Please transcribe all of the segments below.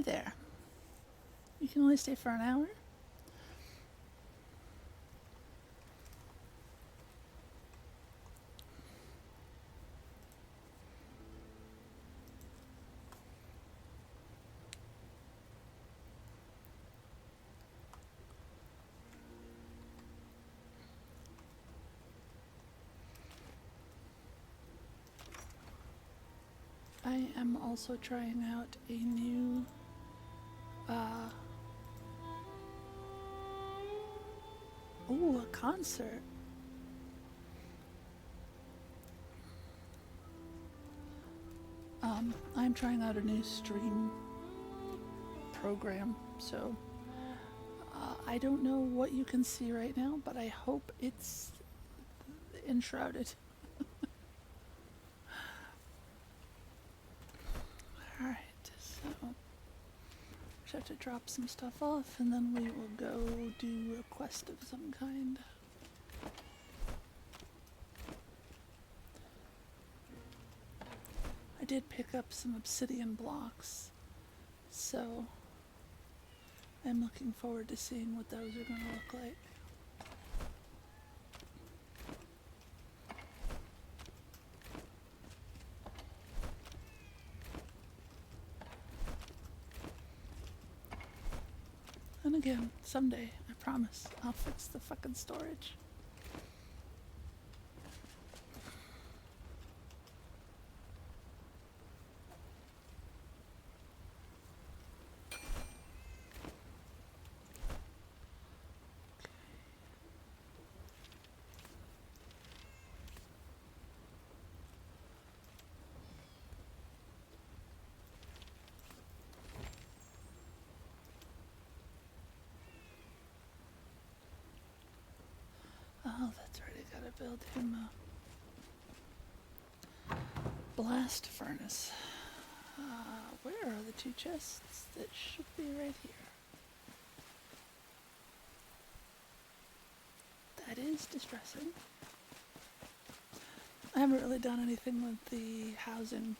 Hi there. You can only stay for an hour? I am also trying out a new a concert. I'm trying out a new stream program, so I don't know what you can see right now, but I hope it's Enshrouded. Alright, so just have to drop some stuff off and then we will go do a quest of some kind. I did pick up some obsidian blocks, so I'm looking forward to seeing what those are going to look like. And again, someday, I promise, I'll fix the fucking storage. Oh, that's right, I gotta build him a blast furnace. Where are the two chests? That should be right here. That is distressing. I haven't really done anything with the housing.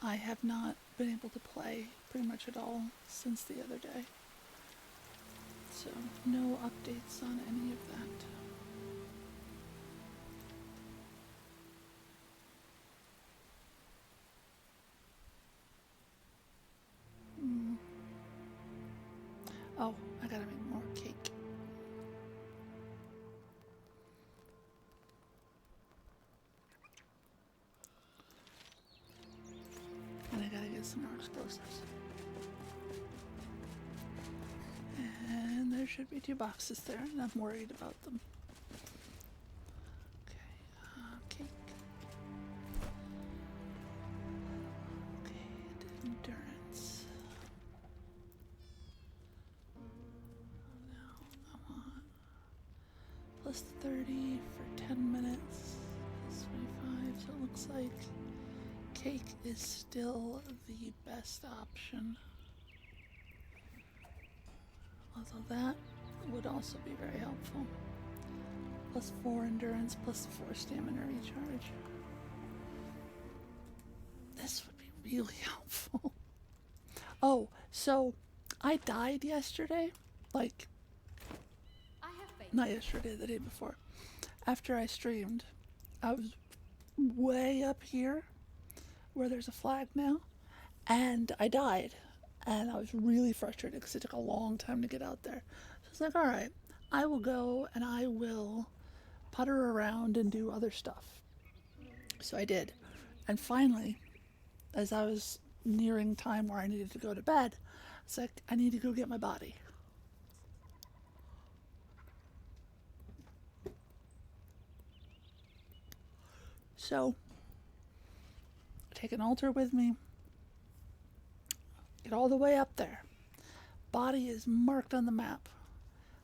I have not been able to play pretty much at all since the other day. So, no updates on any of that. Oh, I gotta make more cake. And I gotta get some more explosives. And there should be 2 boxes there, and I'm worried about them. Okay, cake. Okay, endurance. Now I want plus 30 for 10 minutes, plus 25, so it looks like cake is still the best option. Although that would also be very helpful. Plus 4 endurance, plus 4 stamina recharge. This would be really helpful. Oh, so I died yesterday. Like, not yesterday, the day before. After I streamed, I was way up here where there's a flag now, and I died. And I was really frustrated because it took a long time to get out there. So I was like, alright, I will go and I will putter around and do other stuff. So I did. And finally, as I was nearing time where I needed to go to bed, I was like, I need to go get my body. So, I take an altar with me, get all the way up there. Body is marked on the map.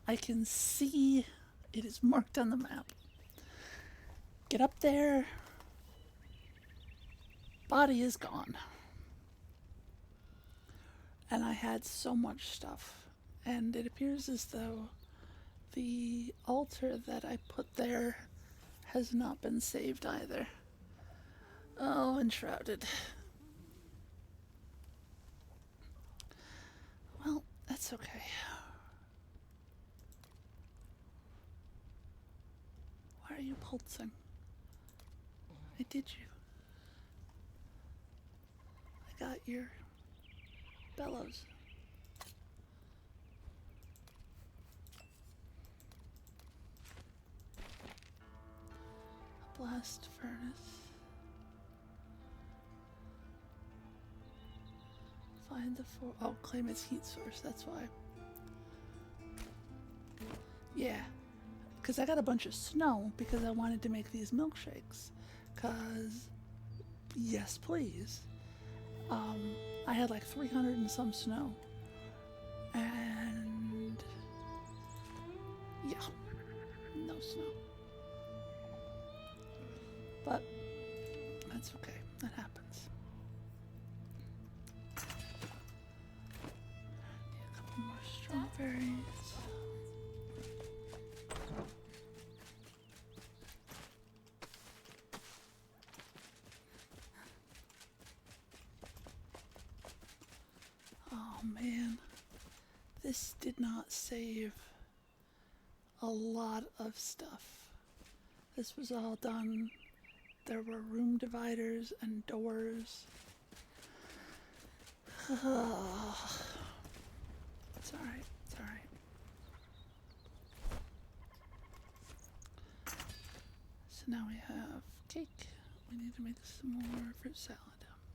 I can see it is marked on the map. Get up there. Body is gone. And I had so much stuff. And it appears as though the altar that I put there has not been saved either. Oh, Enshrouded. It's okay. Why are you pulsing? I did you. I got your bellows. A blast furnace. Find the claim its heat source, that's why. Yeah, because I got a bunch of snow because I wanted to make these milkshakes. Because, yes please. I had like 300 and some snow. And, yeah, no snow. But, that's okay, that happens. More strawberries. Oh man, this did not save a lot of stuff. This was all done. There were room dividers and doors. It's alright, it's alright. So now we have cake. We need to make some more fruit salad.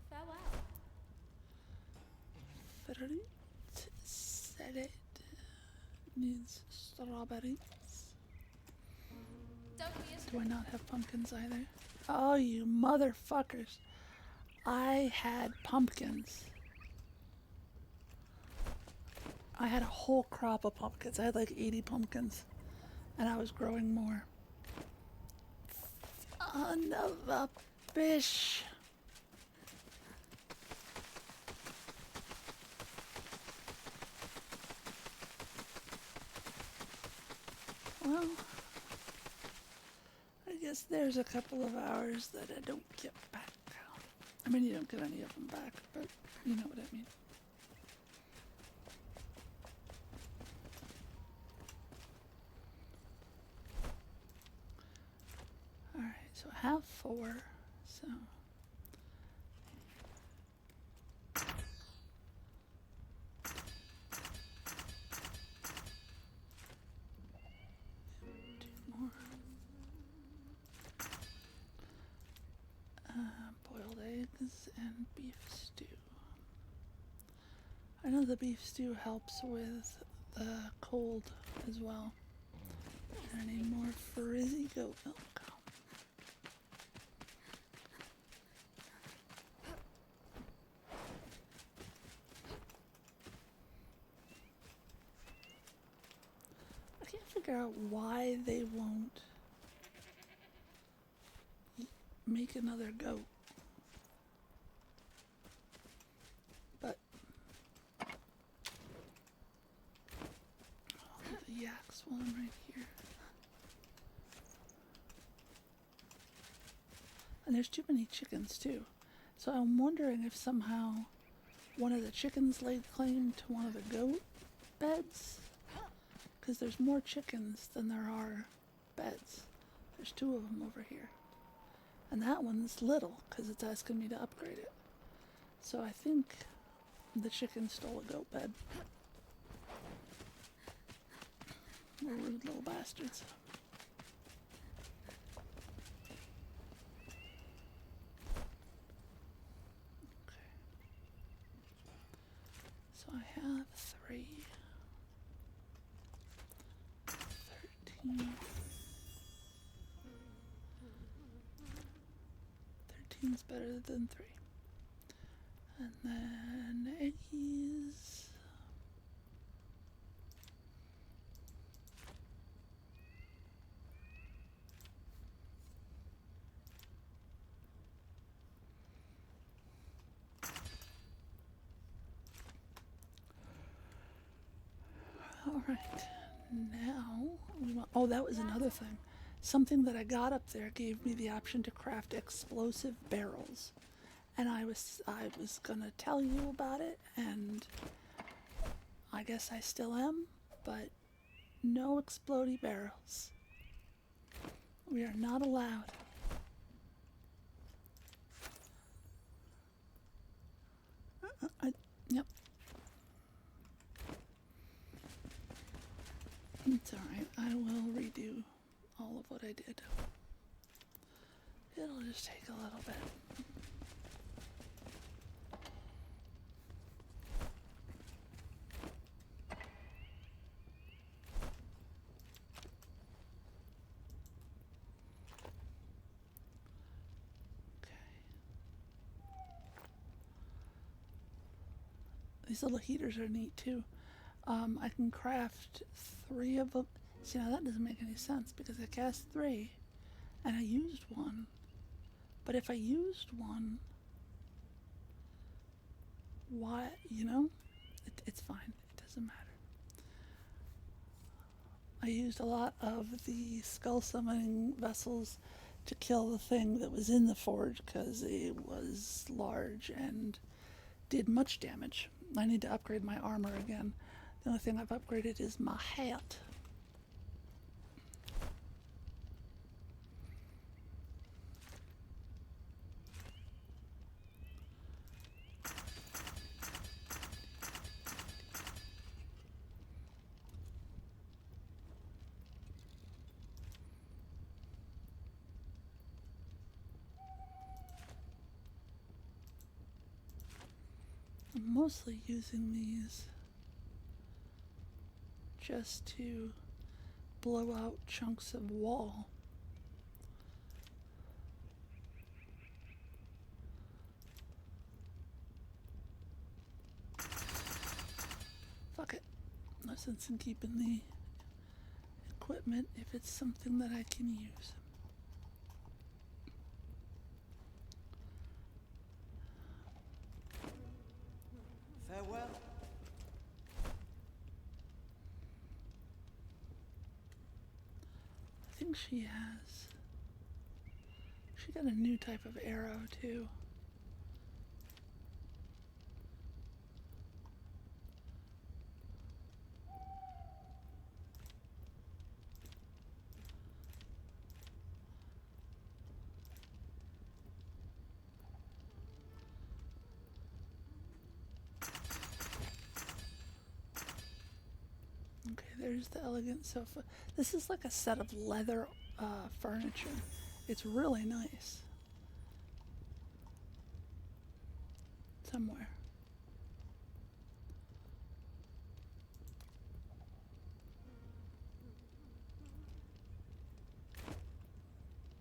Farewell. Fruit salad needs strawberries. Do I not have pumpkins either? Oh, you motherfuckers. I had pumpkins. I had a whole crop of pumpkins. I had like 80 pumpkins. And I was growing more. Son of a bitch. Well, I guess there's a couple of hours that I don't get back. I mean, you don't get any of them back, but you know what I mean. Alright, so I have 4, so... boiled eggs and beef stew. I know the beef stew helps with the cold as well. I need more frizzy goat milk. I can't figure out why they won't make another goat. But the yak's one right here. And there's too many chickens too. So I'm wondering if somehow one of the chickens laid claim to one of the goat beds. Because there's more chickens than there are beds. There's 2 of them over here. And that one's little because it's asking me to upgrade it. So I think the chicken stole a goat bed. They're rude little bastards. Okay. So I have 3. 13. 13's better than 3. And then eggies. All right, now we want, oh, that was another thing. Something that I got up there gave me the option to craft explosive barrels. And I was gonna tell you about it, and I I guess I still am, but no explodey barrels. We are not allowed. Yep. It's alright. I will redo all of what I did. It'll just take a little bit. These little heaters are neat too. I can craft 3 of them. See, now that doesn't make any sense because I cast 3 and I used 1. But if I used 1, why, you know? It's fine. It doesn't matter. I used a lot of the skull summoning vessels to kill the thing that was in the forge because it was large and did much damage. I need to upgrade my armor again. The only thing I've upgraded is my hat. I'm mostly using these just to blow out chunks of wall. Fuck it. No sense in keeping the equipment if it's something that I can use. Farewell. I think she got a new type of arrow too. Okay, there's the elegant sofa. This is like a set of leather furniture. It's really nice. Somewhere.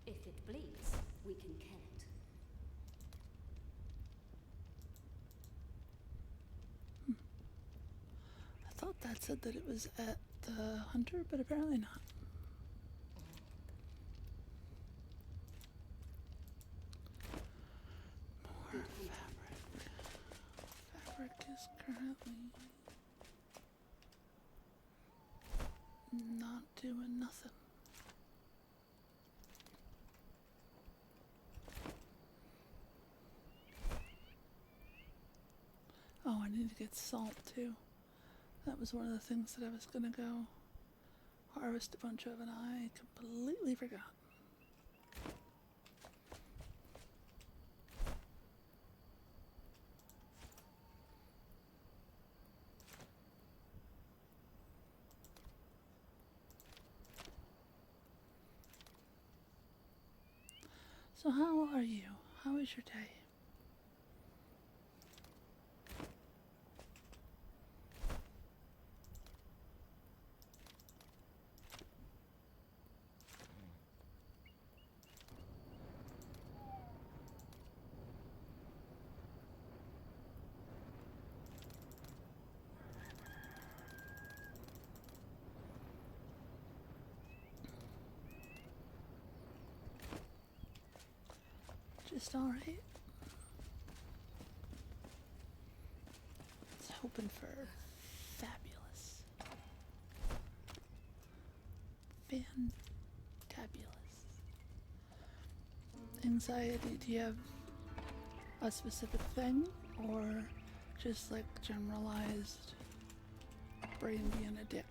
If it bleeds, we can kill it. I thought that said that it was at the hunter, but apparently not. More fabric. Fabric is currently not doing nothing. Oh, I need to get salt too. That was one of the things that I was gonna go harvest a bunch of and I completely forgot. So how are you? How is your day? Just alright. It's hoping for fabulous. Fantabulous. Anxiety, do you have a specific thing or just like generalized brain being a dick.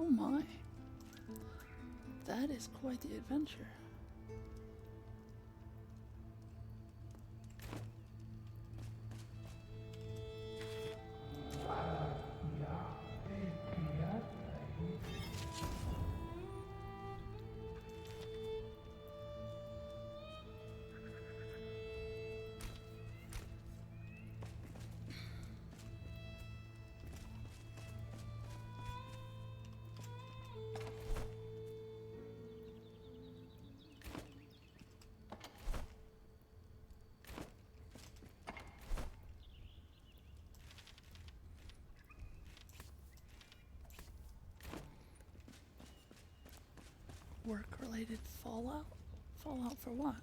Oh my. That is quite the adventure. Work-related fallout? Fallout for what?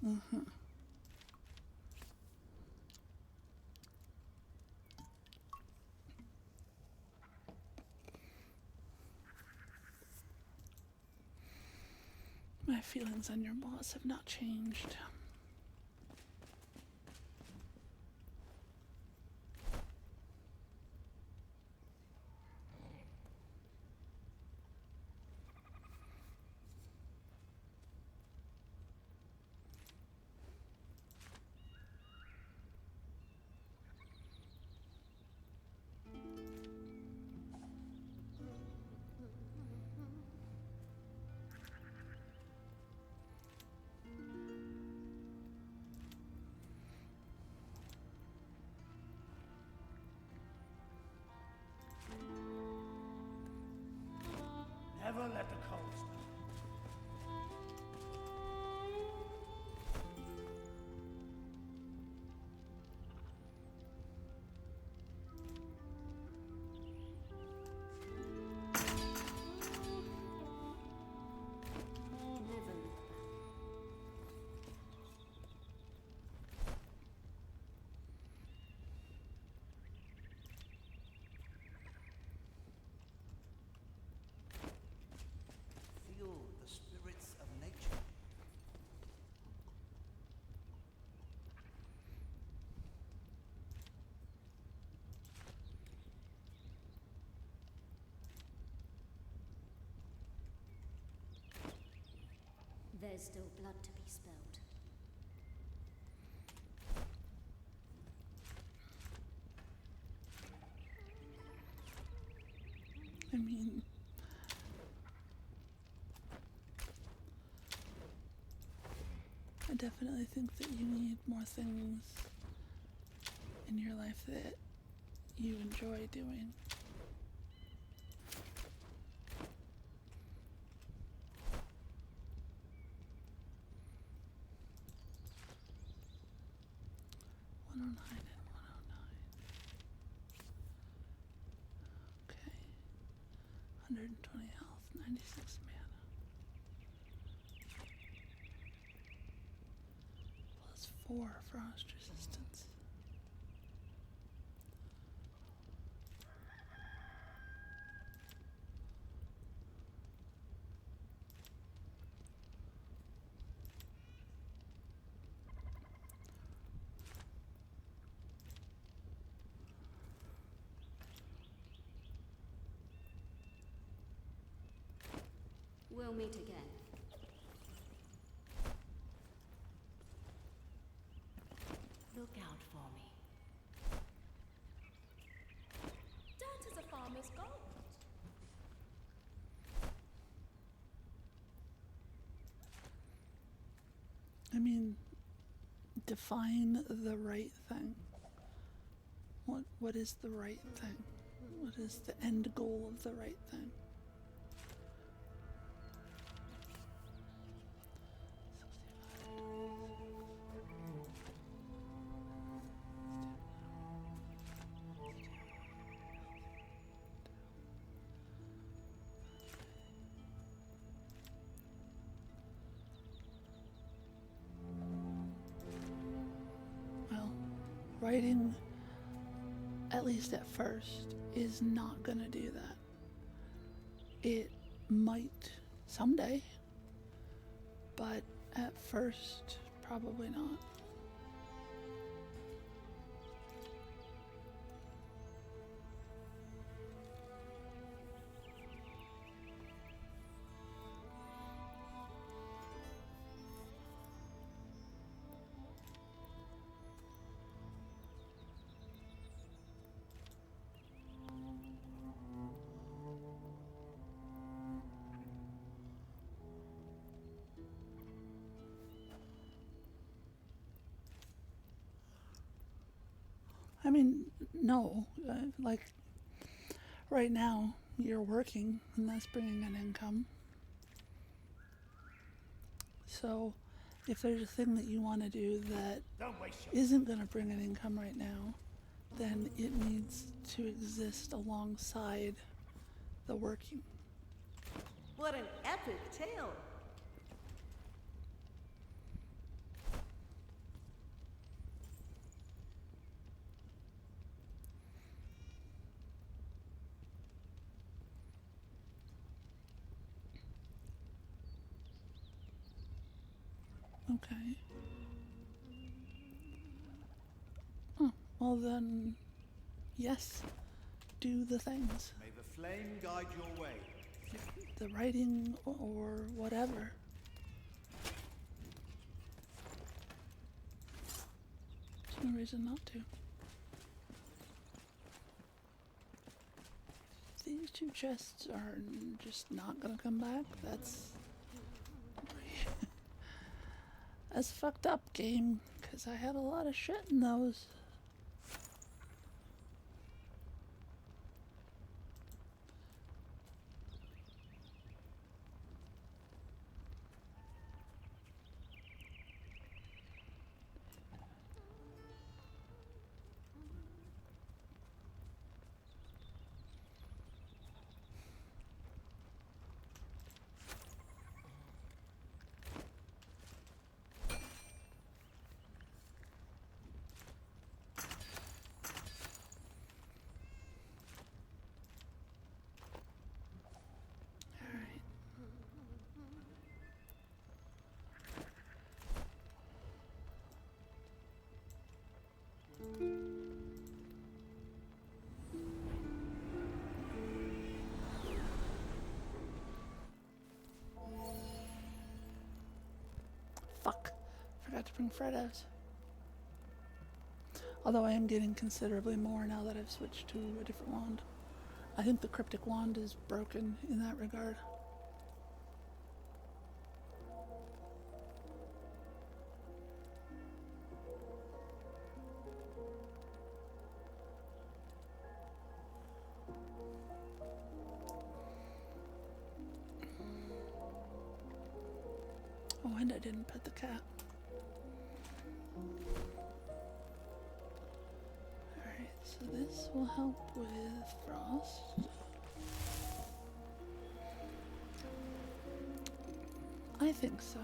Mm-hmm. My feelings on your boss have not changed. Never let the cold stop. Feel the spirits of nature. There's still blood to be spilled. I mean, I definitely think that you need more things in your life that you enjoy doing. $109 and $109. Okay. 120 health, 96 mana. +4 frost resistance. We'll meet again. Look out for me. Dirt is a farmer's as gold. I mean, define the right thing. What is the right thing? What is the end goal of the right thing? Well, writing, at least at first, is not gonna do that. It might someday, but at first, probably not. I mean, no, like right now you're working and that's bringing an income. So if there's a thing that you want to do that Don't waste your isn't going to bring an income right now, then it needs to exist alongside the working. What an epic tale! Okay. Oh, well then, yes, do the things. May the flame guide your way. The writing or whatever. There's no reason not to. These two chests are just not gonna come back. That's that's fucked up, game, because I had a lot of shit in those. Alright. Fuck. Forgot to bring Freddos. Although I am getting considerably more now that I've switched to a different wand. I think the cryptic wand is broken in that regard. Oh, and I didn't pet the cat. Alright, so this will help with frost. I think so,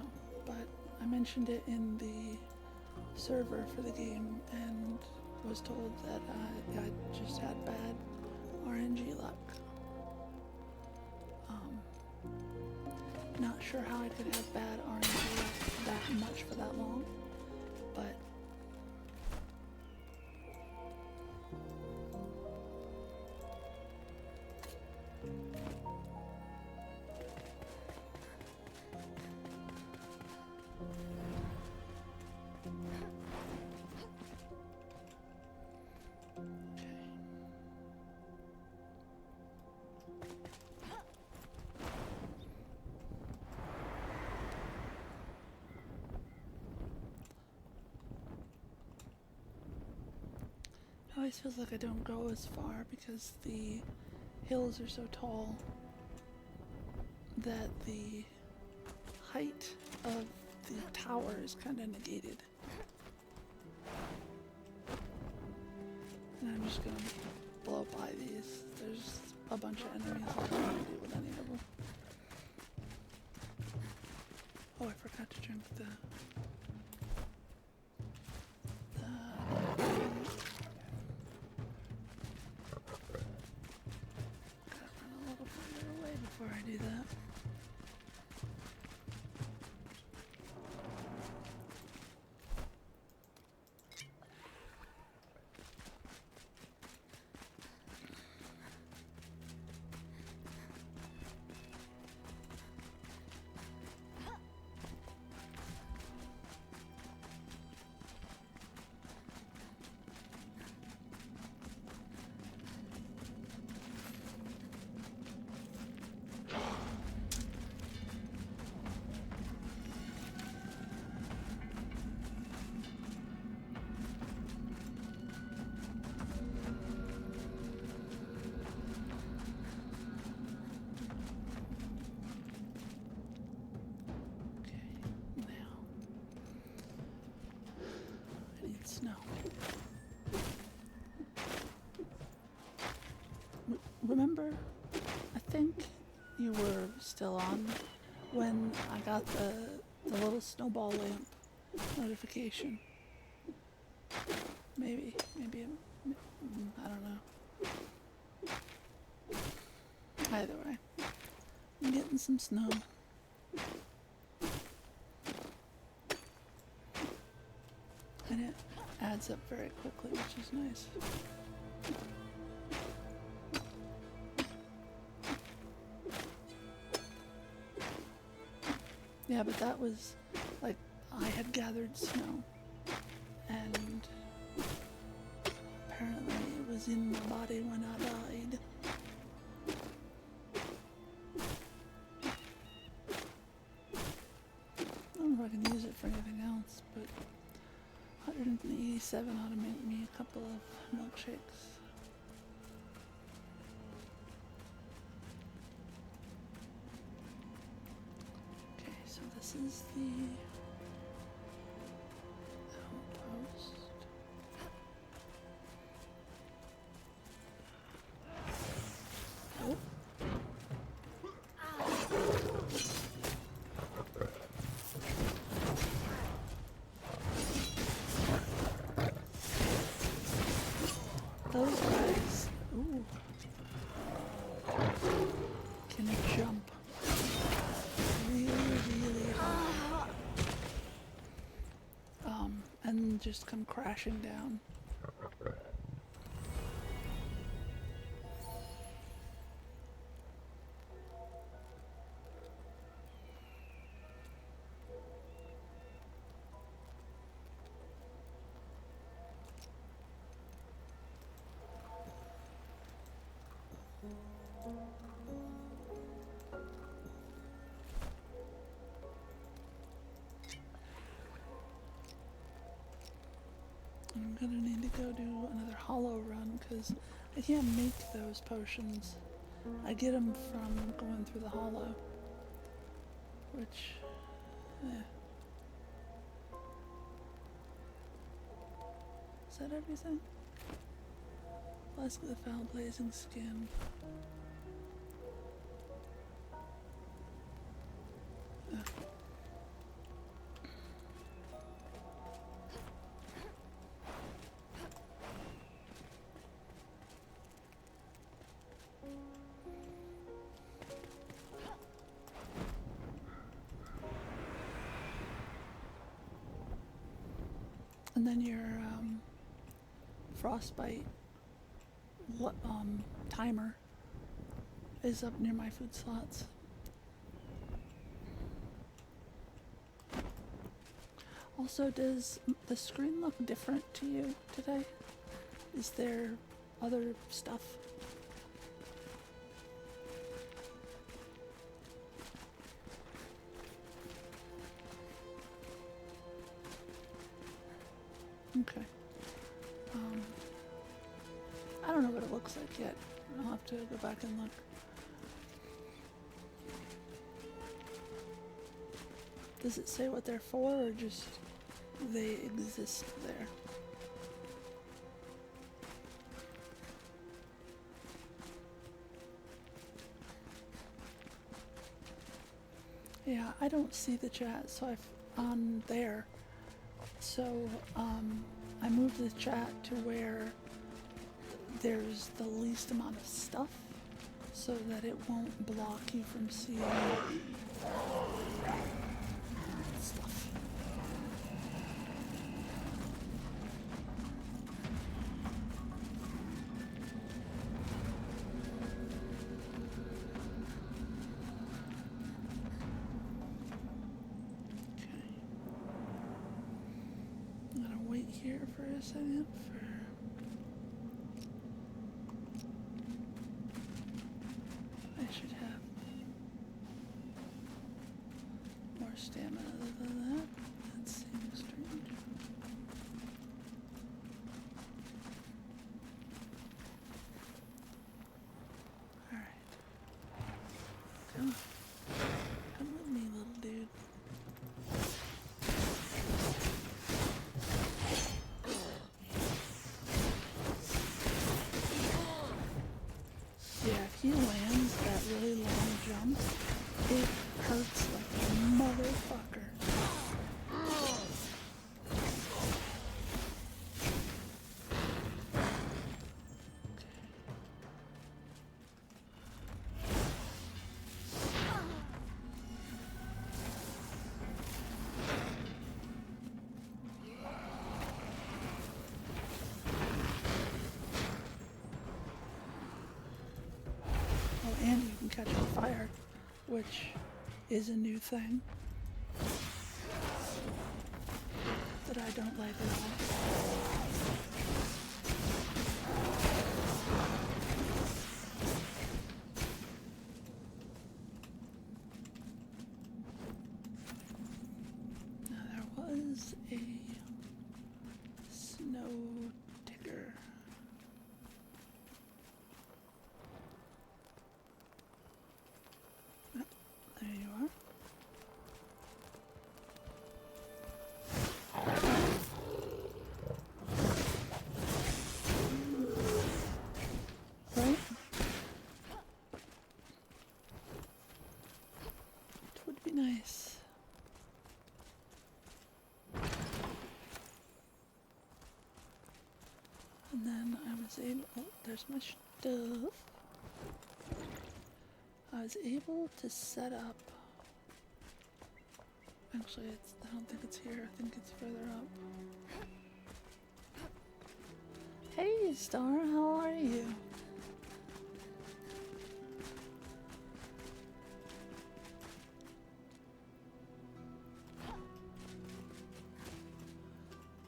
but I mentioned it in the server for the game and was told that I just had bad RNG luck. Not sure how I could have bad RNG luck that much for that long, but okay. always feels like I don't go as far because the hills are so tall that the height of the tower is kind of negated. And I'm just gonna blow by these. There's a bunch of enemies. I don't know what to do with any of them. Oh, I forgot to drink the gotta run a little further away before I do that. Snow. Remember, I think you were still on when I got the little snowball lamp notification. Maybe, I don't know. Either way, I'm getting some snow. And it adds up very quickly, which is nice. Yeah, but that was like I had gathered snow and apparently it was in my body when I died. I don't know if I can use it for anything else, but 187 ought to make me a couple of milkshakes. Okay, so this is the outpost. Oh. Those guys, ooh, can jump really, really high, and just come crashing down. I'm gonna need to go do another hollow run because I can't make those potions. I get them from going through the hollow, which, is that everything? Flask of the foul blazing skin. And then your frostbite timer is up near my food slots. Also, does the screen look different to you today? Is there other stuff? Okay. looks like yet. I'll have to go back and look. Does it say what they're for, or just they exist there? Yeah, I don't see the chat, so I've on there. So I moved the chat to where there's the least amount of stuff, so that it won't block you from seeing stuff. I'm gonna wait here for a second for I should have more stamina than that. That seems strange. Alright. Come on. Come with me, little dude. Yeah, if he lands that really long jump, it hurts like a motherfucker. Oh, and you can catch on fire, which is a new thing that I don't like at all. Now there was a snow ticker. Oh, there you are. Right? It would be nice. And then I was able, oh, there's my stuff. I was able to set up, actually I don't think it's here, I think it's further up. Hey Star, how are you?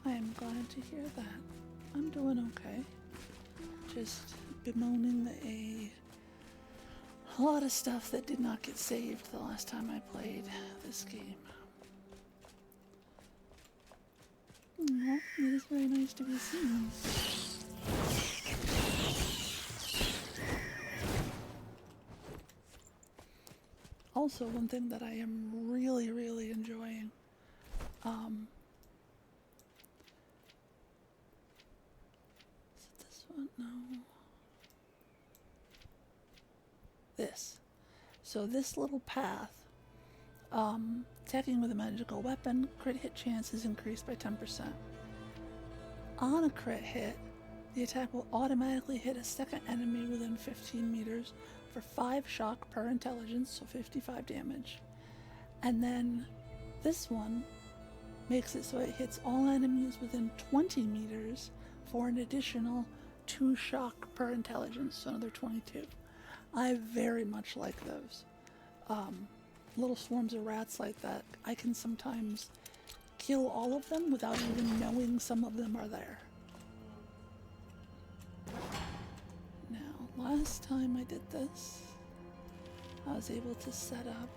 I am glad to hear that. I'm doing okay. Just bemoaning a lot of stuff that did not get saved the last time I played this game. Aw, it is very nice to be seen. Also, one thing that I am really, really enjoying, is it this one? No. This. So this little path, attacking with a magical weapon, crit hit chance is increased by 10%. On a crit hit, the attack will automatically hit a second enemy within 15 meters for 5 shock per intelligence, so 55 damage. And then this one makes it so it hits all enemies within 20 meters for an additional 2 shock per intelligence, so another 22. I very much like those. Little swarms of rats like that, I can sometimes kill all of them without even knowing some of them are there. Now, last time I did this, I was able to set up...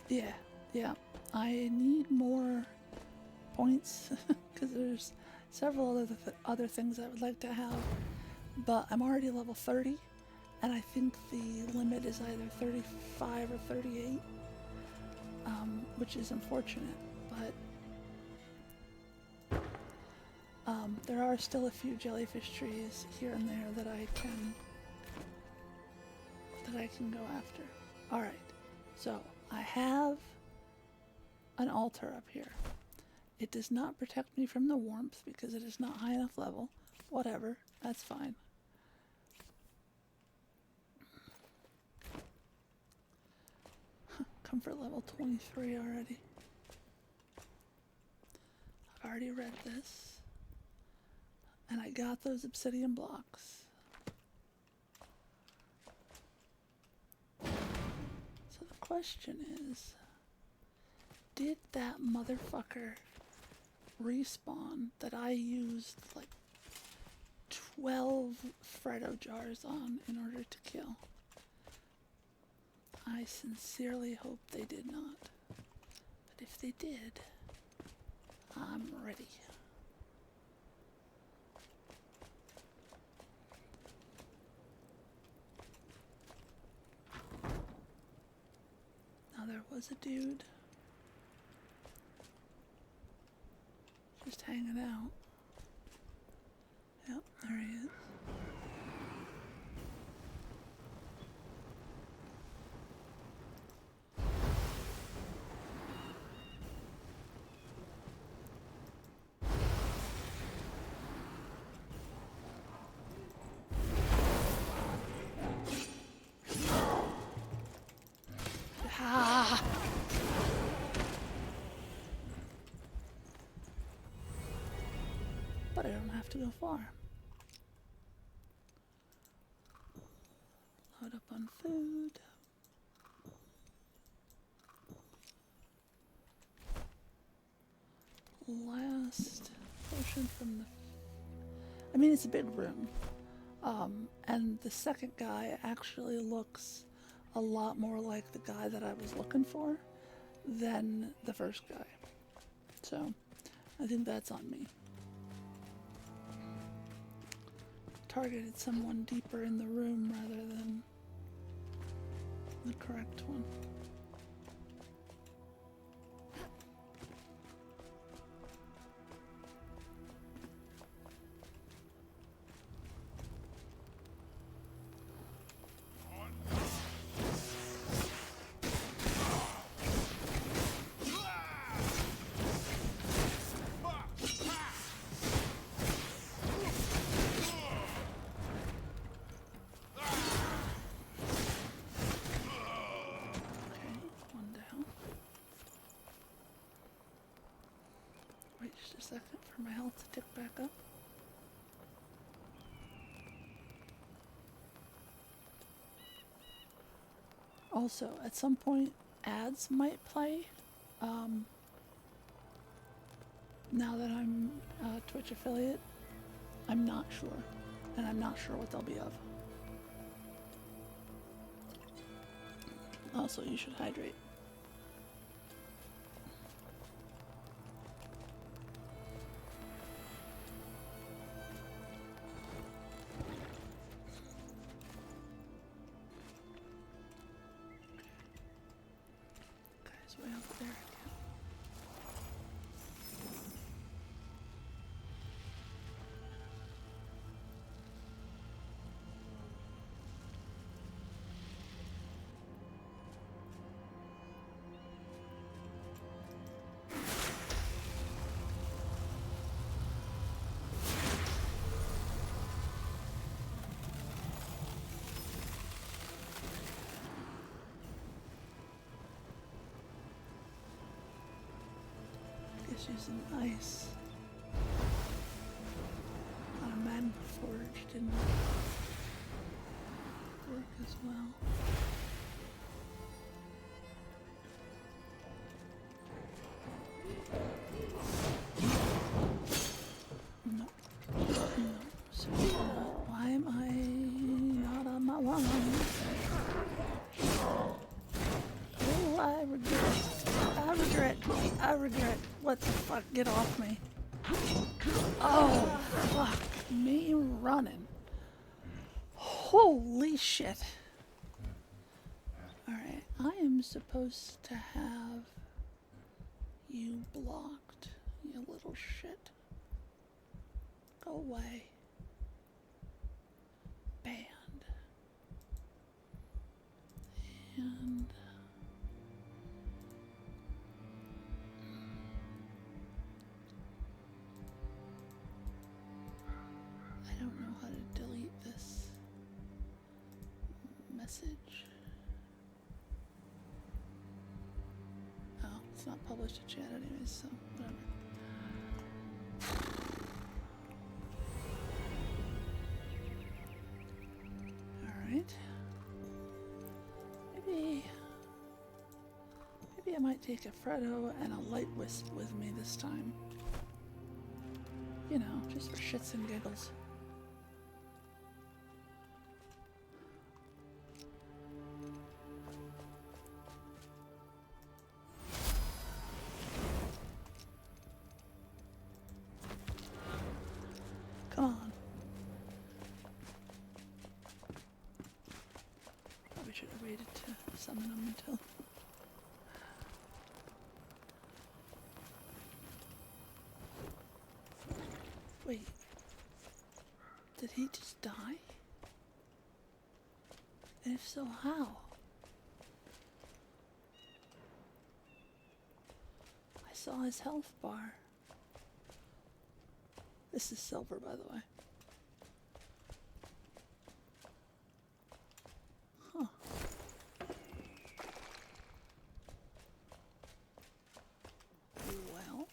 Yeah, I need more points, because there's several other things I would like to have, but I'm already level 30, and I think the limit is either 35 or 38, which is unfortunate, but there are still a few jellyfish trees here and there that I can go after. Alright, so I have an altar up here. It does not protect me from the warmth because it is not high enough level. Whatever, that's fine. Comfort level 23 already. I've already read this. And I got those obsidian blocks. So the question is, did that motherfucker respawn that I used like 12 Freddo jars on in order to kill? I sincerely hope they did not. But if they did, I'm ready. Now there was a dude just hanging out. Yep, there he is. Ah! But I don't have to go far. Load up on food. Last potion from the... I mean, it's a big room. And the second guy actually looks a lot more like the guy that I was looking for than the first guy. So, I think that's on me. Targeted someone deeper in the room rather than the correct one. Just a second for my health to tick back up. Also, at some point, ads might play. Now that I'm a Twitch affiliate, I'm not sure. And I'm not sure what they'll be of. Also, you should hydrate. Way up there again. Using ice on a magma forge didn't work as well. No. So why am I not on my line? Oh, I regret. I regret. What the fuck? Get off me. Oh, fuck me running. Holy shit. Alright, I am supposed to have you blocked, you little shit. Go away. Banned. And I don't know how to delete this message. Oh, it's not published to chat anyways, so whatever. Alright. Maybe I might take a Freddo and a light wisp with me this time. You know, just for shits and giggles. Come on. Probably should have waited to summon him until... Wait. Did he just die? And if so, how? I saw his health bar. This is silver, by the way. Huh. Well,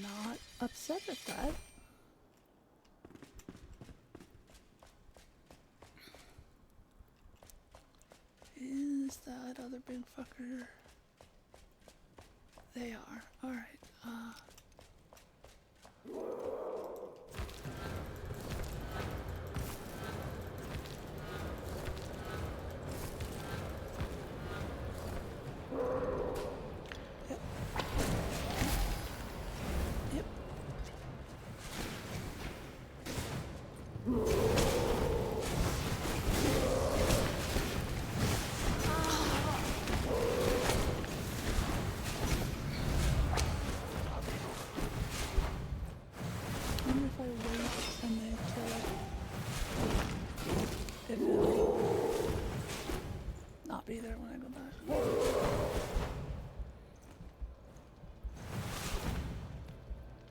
not upset at that. Is that other big fucker? They are. Alright, Yep. Yep. I wonder if I wait and they kill it, it will not be there when I go back.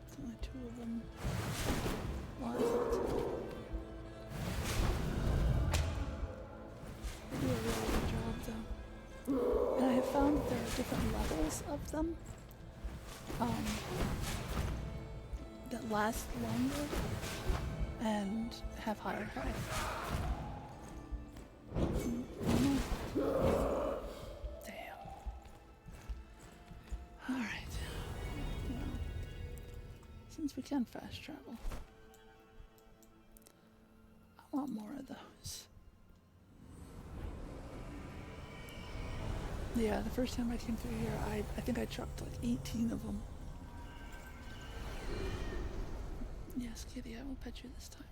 There's only two of them. Well, I thought so. They do a really good job though. And I have found that there are different levels of them. That last longer and have higher health. Damn. Alright. Well, since we can fast travel, I want more of those. Yeah, the first time I came through here, I think I chucked like 18 of them. Yes, kitty, I will pet you this time.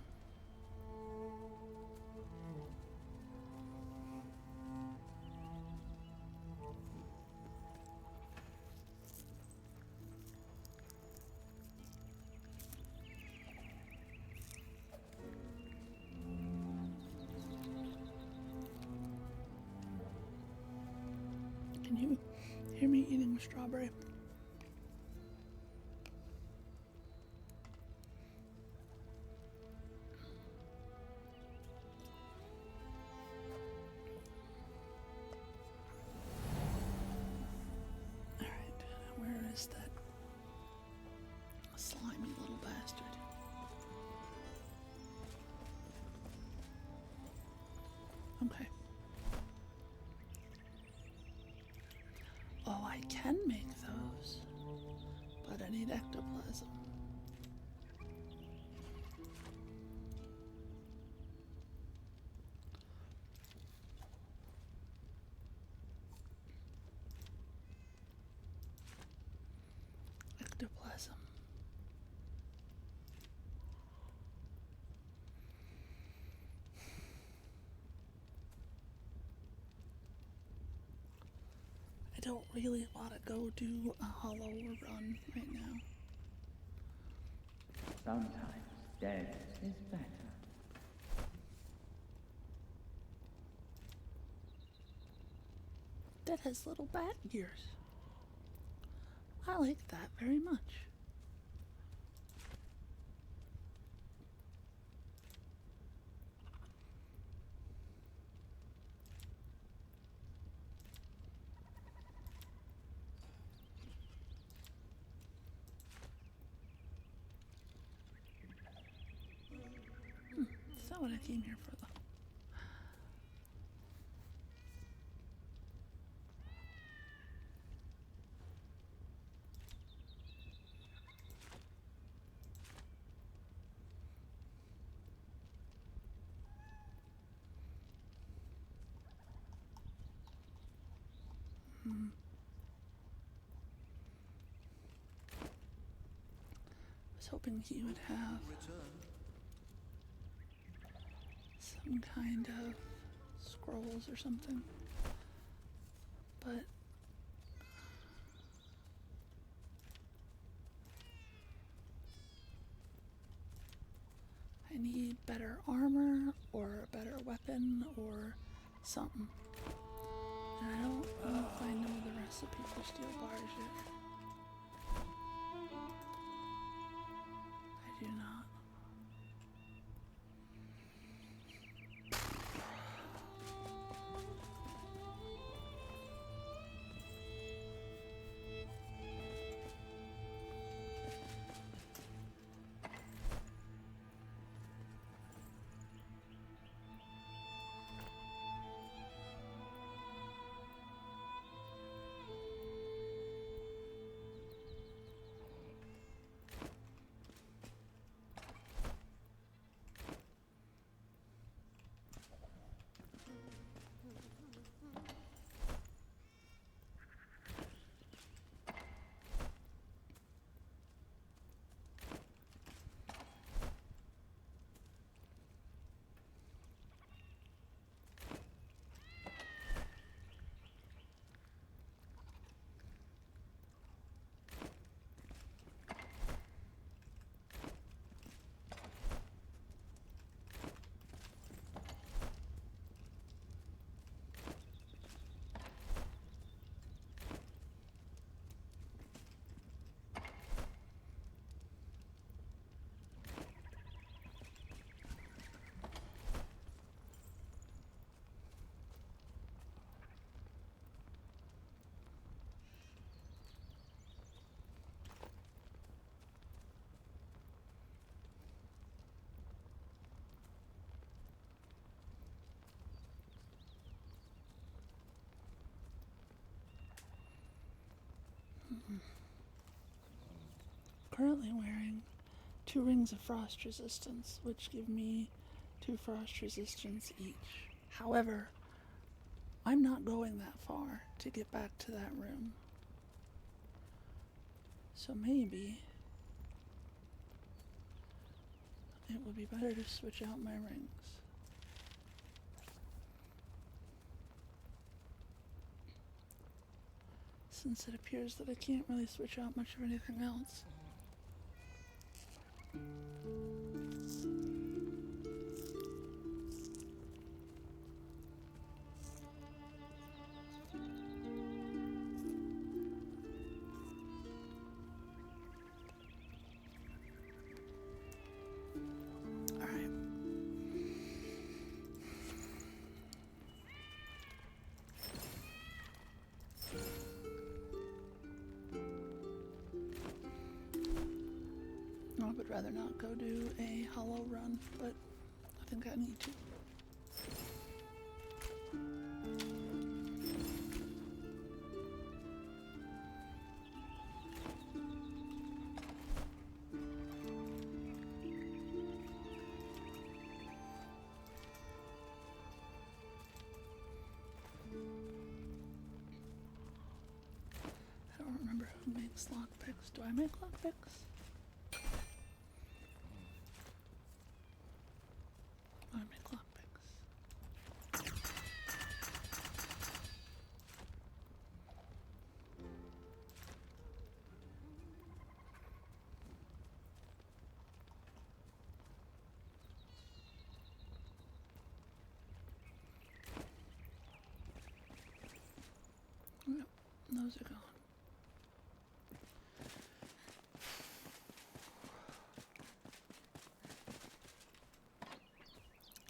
Can you hear me eating a strawberry? Is that slimy little bastard? Okay. Oh, I can make those, but I need ectoplasm. don't really want to go do a hollow run right now. Sometimes dead is better. That has little bat ears. I like that very much. That's not what I came here for, though. I was hoping he would have Return. some kind of scrolls or something, but I need better armor or a better weapon or something. And I don't know if I know the recipe for steel bars yet. I do not. Currently wearing 2 rings of frost resistance, which give me 2 frost resistance each. However, I'm not going that far to get back to that room. So maybe it would be better to switch out my rings. Since it appears that I can't really switch out much of anything else. Alright. I would rather not go do a hollow run, but I think I need to. I don't remember who makes lockpicks. Do I make lockpicks? I make lockpicks. those are gone.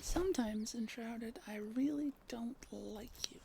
Sometimes, Enshrouded, I really don't like you.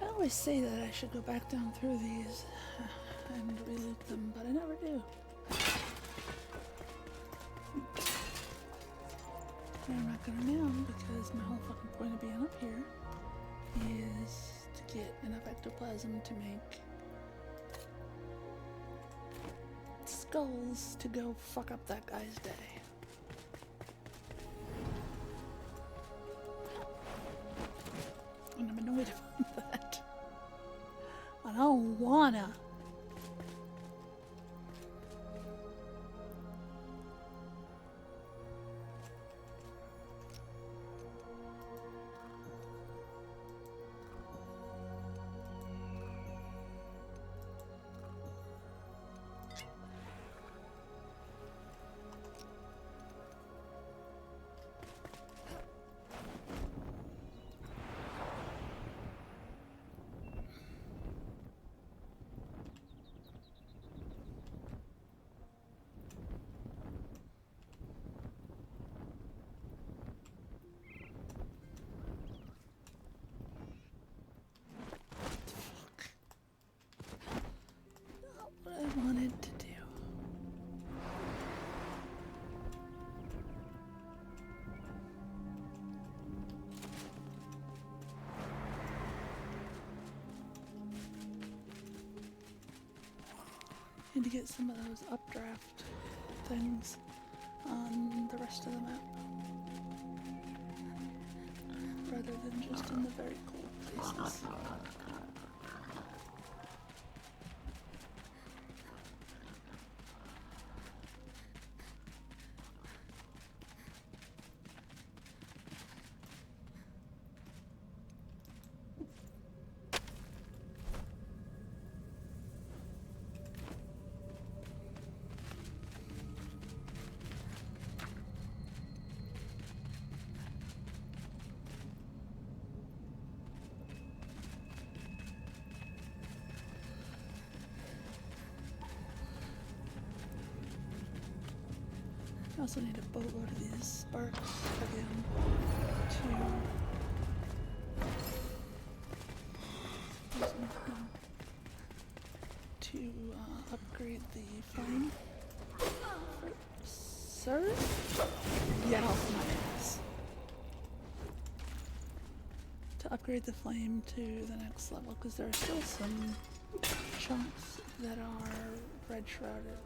I always say that I should go back down through these and reloot them, but I never do. And I'm not gonna now because my whole fucking point of being up here is to get enough ectoplasm to make skulls to go fuck up that guy's day. And I'm annoyed about that. I don't wanna. I wanted to do. Need to get some of those updraft things on the rest of the map, rather than just in the very cool places. I also need a boatload of these sparks again to upgrade the flame. Sir? Get off my ass. To upgrade the flame to the next level, because there are still some chunks that are red shrouded.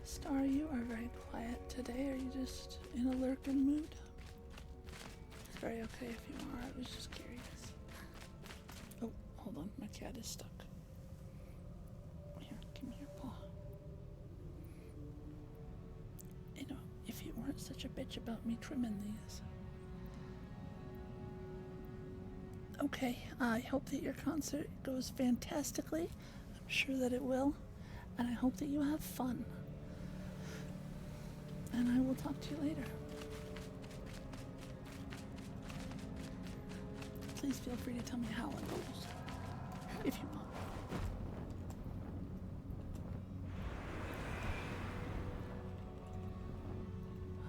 Star, you are very quiet today. Are you just in a lurking mood? It's very okay if you are. I was just curious. Oh, hold on. My cat is stuck. Here, give me your paw. You know, if you weren't such a bitch about me trimming these. Okay, I hope that your concert goes fantastically. I'm sure that it will. And I hope that you have fun. And I will talk to you later. Please feel free to tell me how it goes, if you want.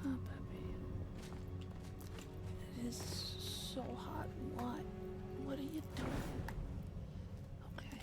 Ah, baby. It is so hot. What? What are you doing? Okay.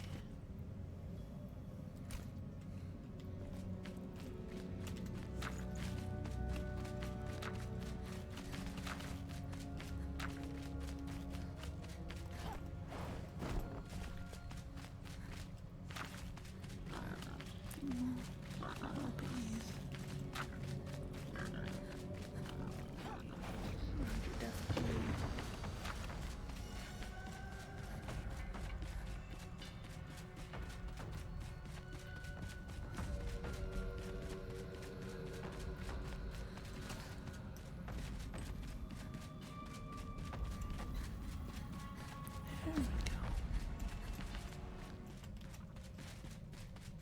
There we go.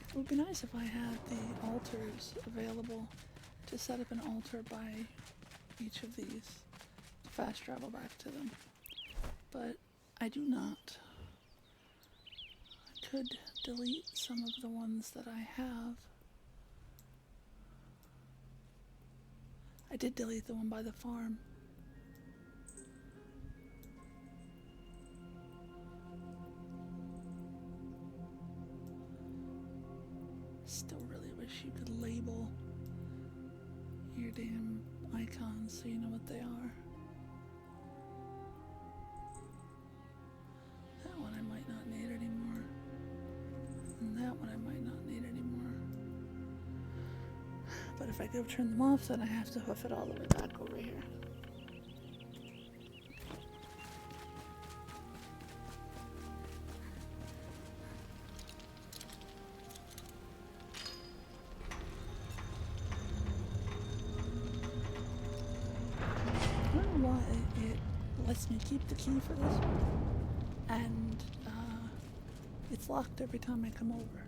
It would be nice if I had the altars available to set up an altar by each of these to fast travel back to them. But I do not. I could delete some of the ones that I have. I did delete the one by the farm. Still really wish you could label your damn icons so you know what they are. That one I might not need anymore. And that one I might not need anymore. But if I go turn them off, then I have to hoof it all the way back over here. I don't know why it lets me keep the key for this one. And it's locked every time I come over.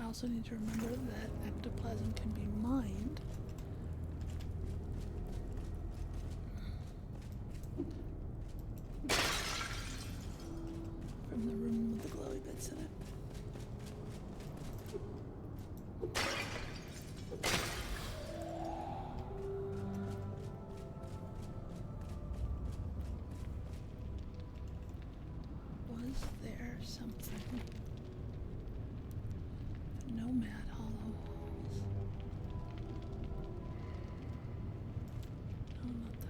I also need to remember that ectoplasm can be mined. From the room with the glowy bits in it. Was there something? Nomad hollow walls. No, not that.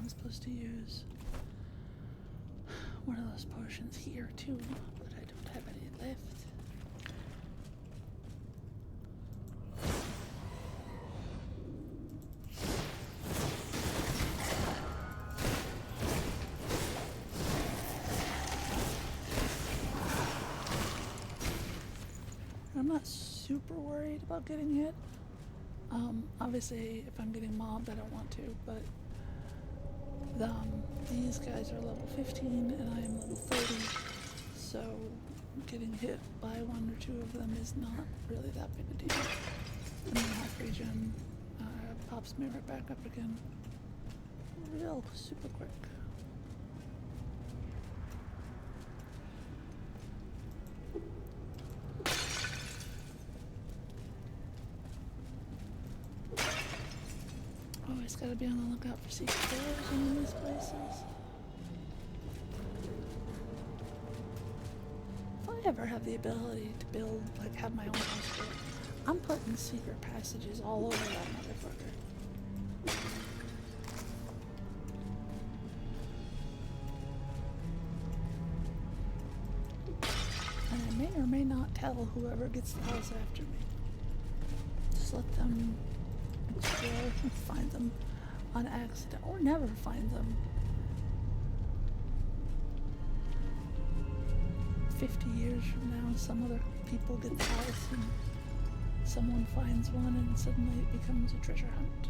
I'm supposed to use one of those potions here too, but I don't have any left. I'm not super worried about getting hit. Obviously, if I'm getting mobbed, I don't want to, but these guys are level 15 and I am level 30, so getting hit by one or two of them is not really that big a deal. And then half regen pops me right back up again. Real super quick. Always gotta be on the lookout for secret doors in these places. If I ever have the ability to build, like have my own house built, I'm putting secret passages all over that motherfucker. And I may or may not tell whoever gets the house after me. Just let them explore and find them on accident, or never find them. 50 years from now, some other people get the house and someone finds one and suddenly it becomes a treasure hunt.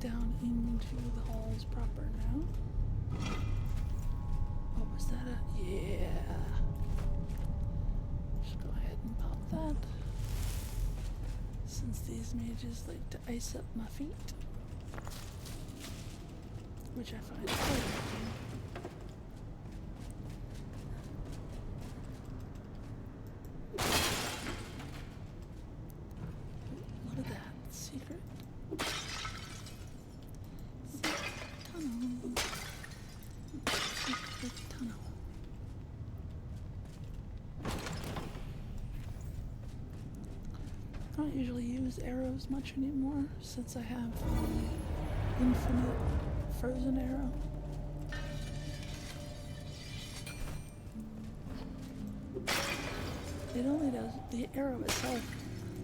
Down into the halls proper now. What was that? Yeah. Just go ahead and pop that. Since these mages like to ice up my feet, which I find quite interesting. Look at that secret. I don't usually use arrows much anymore since I have the infinite frozen arrow. It only does, the arrow itself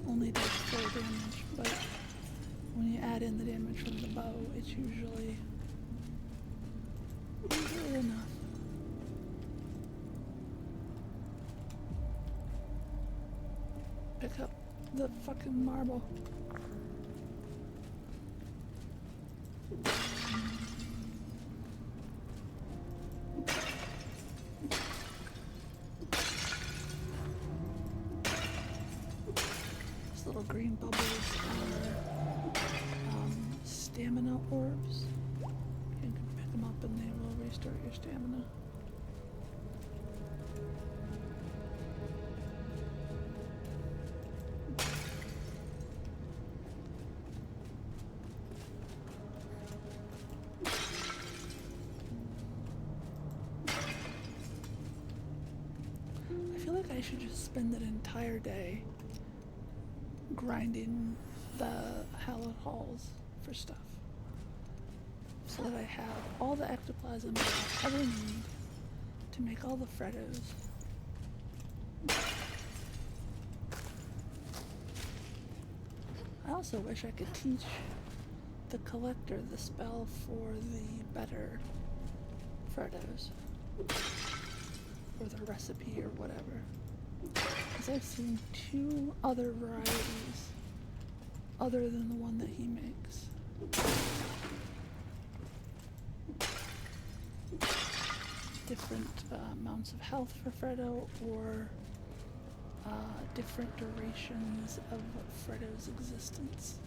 only does 4 damage, but when you add in the damage from the bow, it's usually enough. Pick up the fucking marble. These little green bubbles are stamina orbs. You can pick them up and they will restore your stamina. I should just spend an entire day grinding the hallowed halls for stuff, so that I have all the ectoplasm that I ever need to make all the Freddos. I also wish I could teach the collector the spell for the better Freddos, or the recipe or whatever. Because I've seen 2 other varieties other than the one that he makes. Different amounts of health for Freddo, or different durations of Freddo's existence.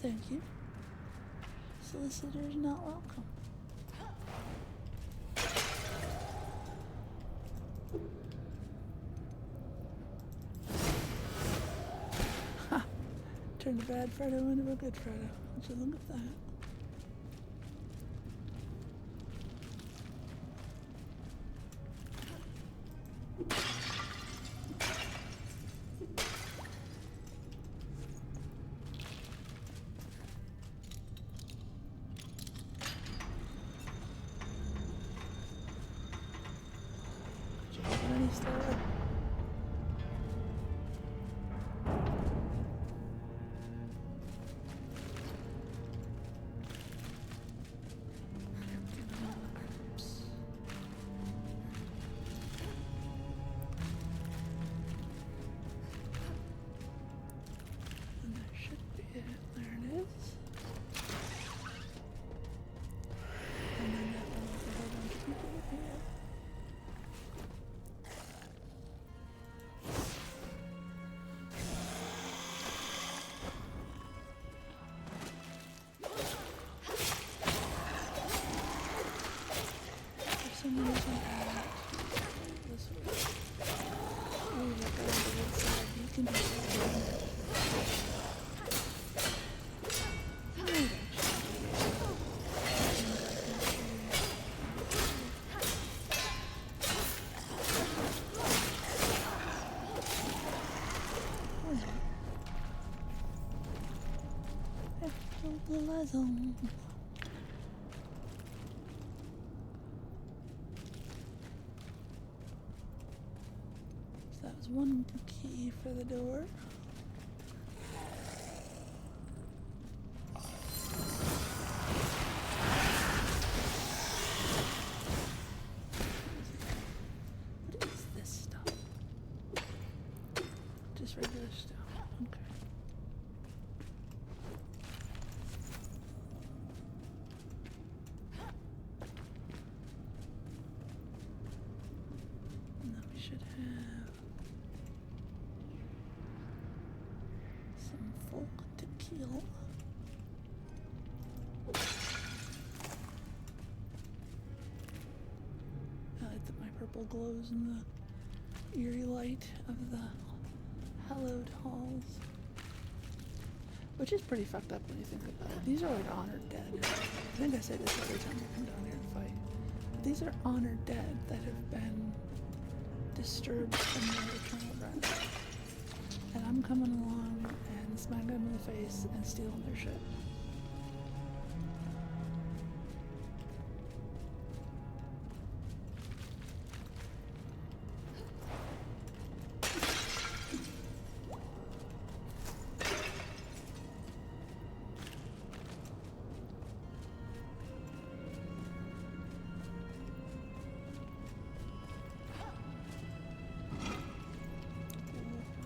thank you. Solicitors not welcome. Ha! Turned a bad Frodo into a good Frodo. Would you look at that? Store. And that should be it. There it is. And then that one with a whole bunch of people here. This way. Oh, look on the inside. You can do that. So that was one key for the door. What is this stuff? Just regular stuff. Okay. And then we should have some folk to kill. I like that my purple glows in the eerie light of the hallowed halls. Which is pretty fucked up when you think about it. These are like honored dead. I think I say this every time I come down here and fight. But these are honored dead that have been disturbed from their eternal rest. And I'm coming along and smacking them in the face and stealing their shit.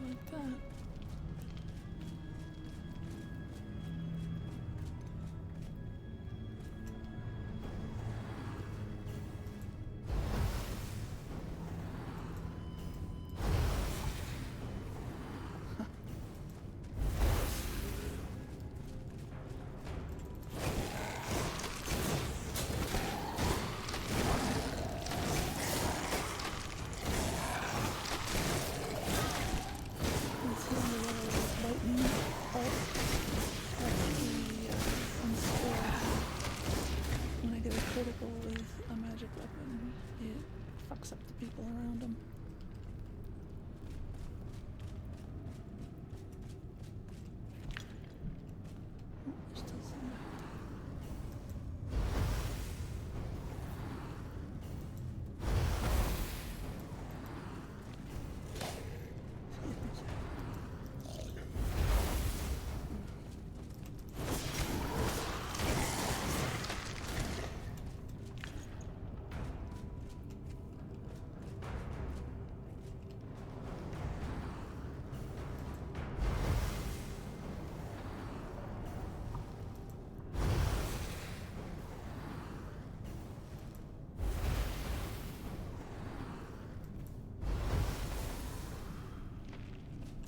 Like that. Let's hit the lightning bolt. Instead, when I get a critical with a magic weapon, it fucks up the people around them. Oh, there's still some.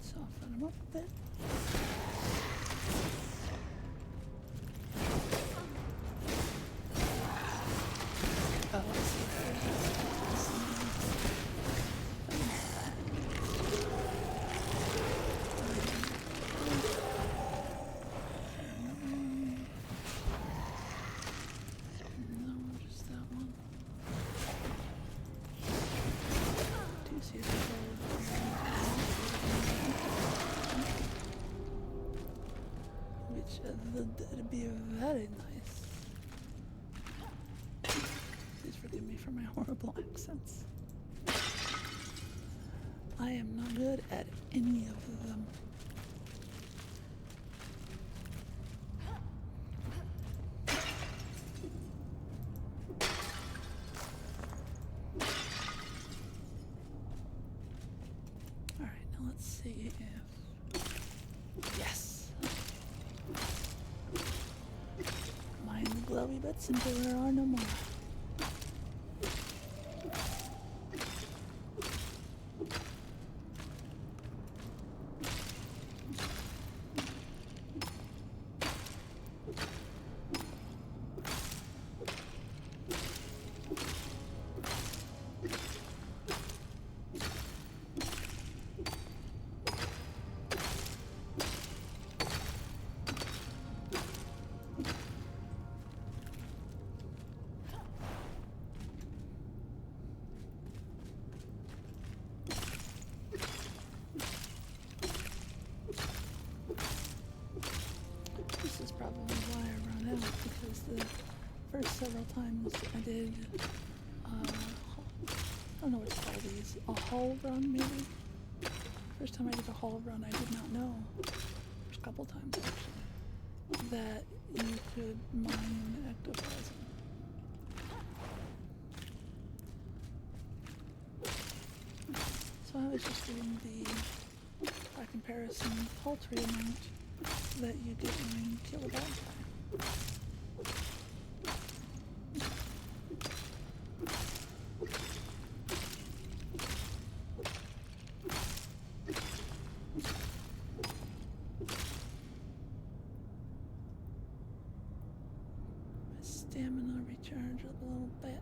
Soften them up a bit. it'd be very nice. Please forgive me for my horrible accents. I am not good at any of them. Alright, now let's see if... Yes! Mine the glowy bits until there are no more. This is probably why I run out, because the first several times I did, I don't know what to call these, a haul run maybe? First time I did a haul run I did not know, first couple times actually, that you could mine ectoplasm. So I was just doing the, by comparison, paltry amount that you get when you kill a bad guy. My stamina recharge a little bit.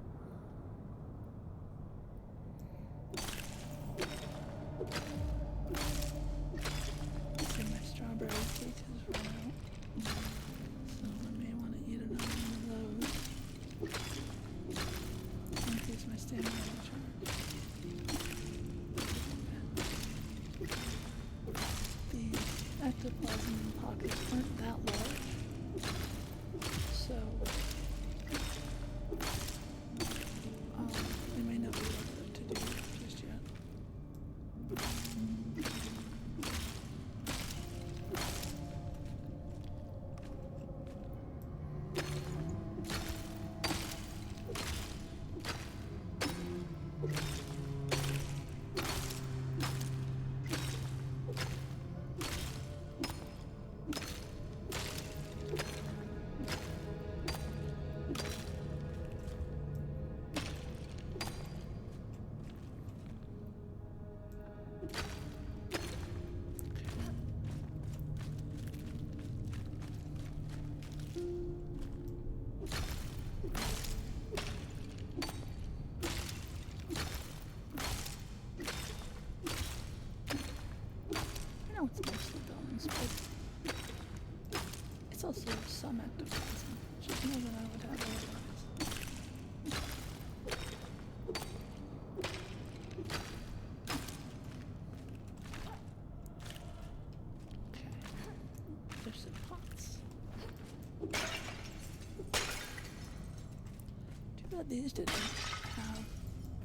See, my strawberry cake has run out, so I may want to eat another one of those. Increase my stamina recharge. The ectoplasm pockets aren't that large, so they may not be worth it to do just yet. I know it's mostly bones, but it's also some ectoplasm, which is more than I would have otherwise. Okay, there's some pots. Too bad these didn't have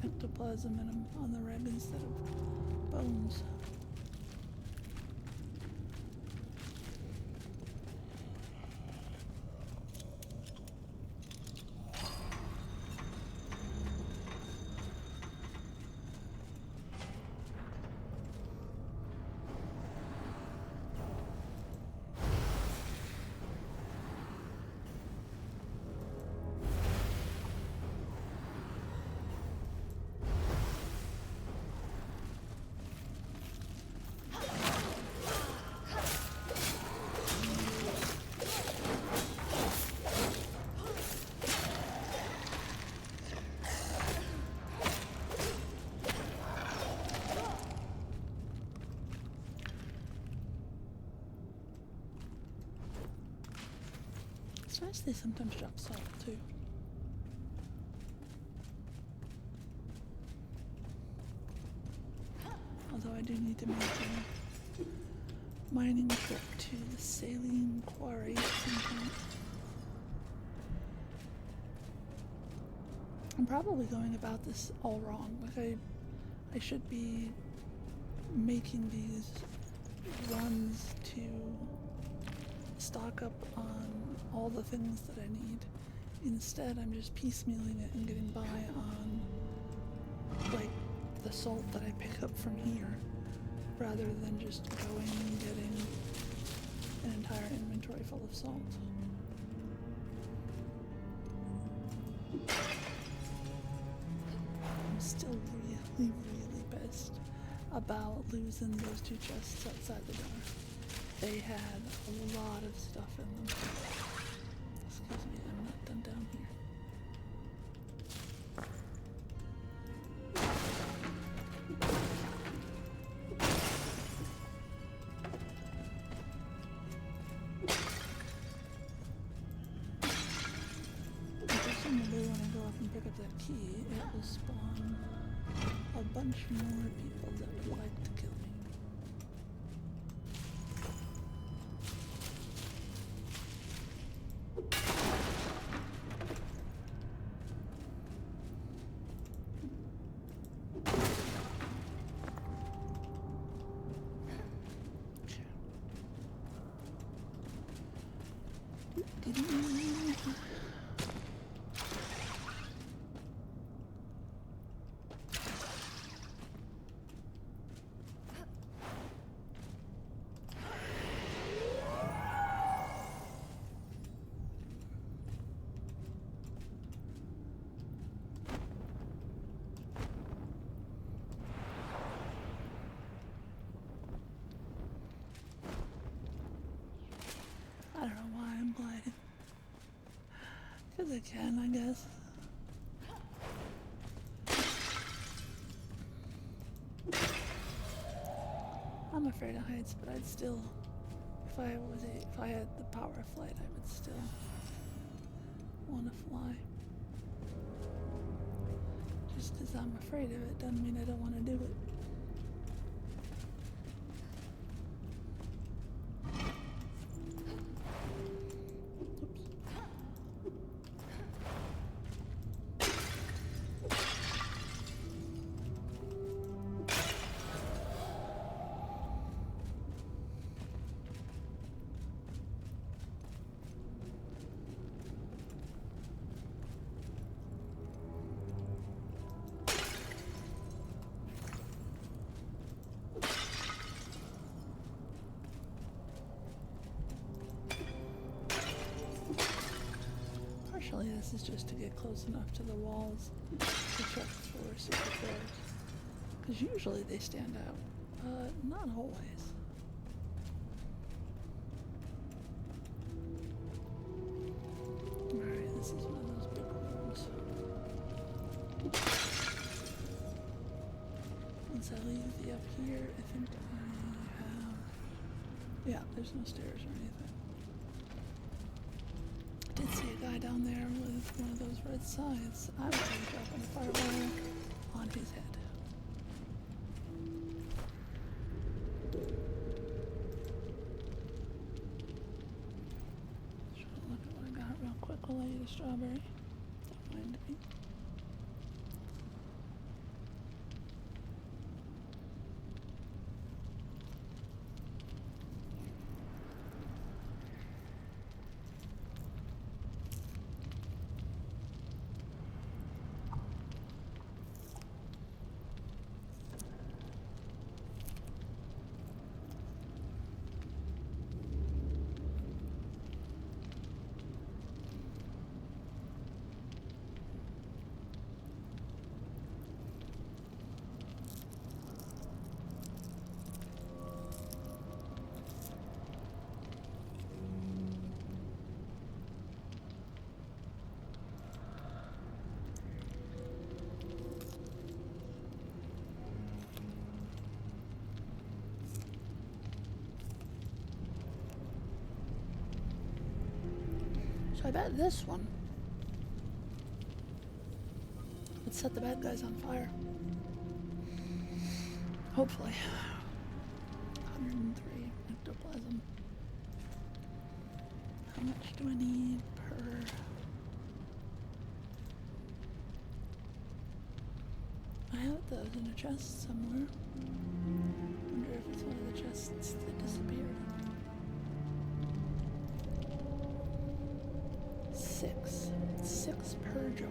ectoplasm in them on the red instead of bones. It's nice they sometimes drop salt too. Although I do need to maintain mining trip to the saline quarry at some point. I'm probably going about this all wrong. Like I should be making these runs to stock up on all the things that I need. Instead, I'm just piecemealing it and getting by on like the salt that I pick up from here, rather than just going and getting an entire inventory full of salt. I'm still really, really pissed about losing those two chests outside the door. They had a lot of stuff in them. Excuse me, I'm not done down here. Presumably when I go up and pick up that key, it will spawn a bunch more people that would like to kill me. I don't know why I'm gliding. Because I can, I guess. I'm afraid of heights, but I'd still, if I had the power of flight, I would still want to fly. Just because I'm afraid of it doesn't mean I don't want to do it. Partially this is just to get close enough to the walls to check for secret doors. Because usually they stand out, but not always. Alright, this is one of those big rooms. Once I leave the up here, I think I have... Yeah, there's no stairs or anything. I did see a guy down there with one of those red scythes. I was going to drop on a fireball on his head. Just look at what I got real quick while I eat a strawberry. Don't mind me. So I bet this one would set the bad guys on fire. Hopefully. 103. ectoplasm. How much do I need per... I have those in a chest somewhere. Wonder if it's one of the chests that disappeared. 6. 6 per jar.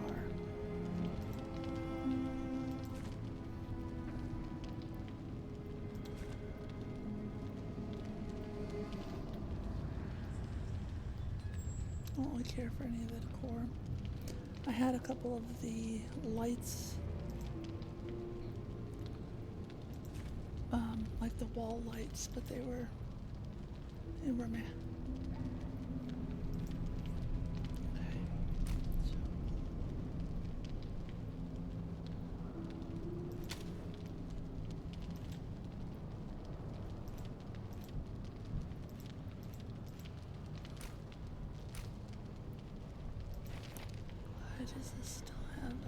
I don't really care for any of the decor. I had a couple of the lights, like the wall lights, but they were meh. Okay. So. Why does this still have a...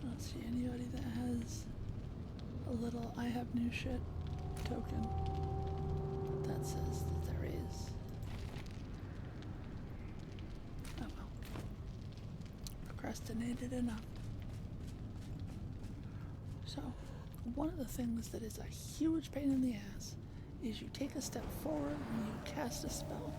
I don't see anybody that has a little I have new shit token that says that there is. Oh well. Procrastinated enough. So, one of the things that is a huge pain in the ass is you take a step forward and you cast a spell.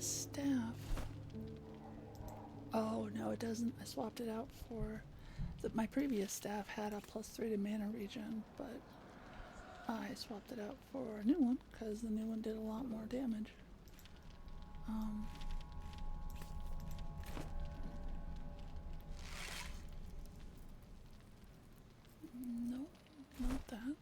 Staff. Oh no, it doesn't. I swapped it out for my previous staff had a +3 to mana regen, but I swapped it out for a new one because the new one did a lot more damage. No, not that.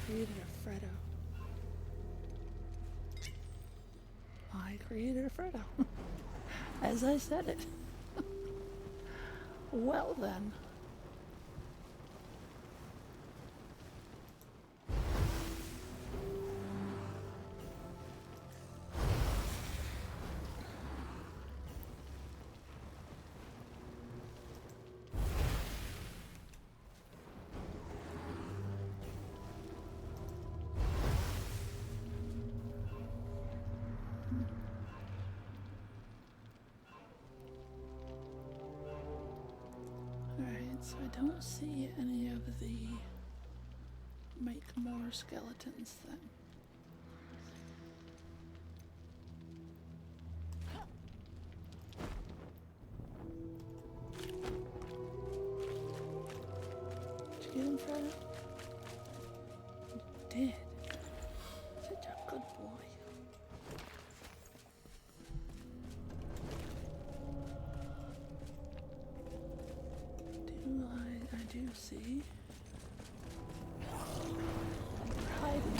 Created a Freddo. I created a Freddo. As I said it. Well then. Alright, so I don't see any of the make more skeletons thing. Did you get him, Shroud? You did. Such a good boy. I do see. You're hiding.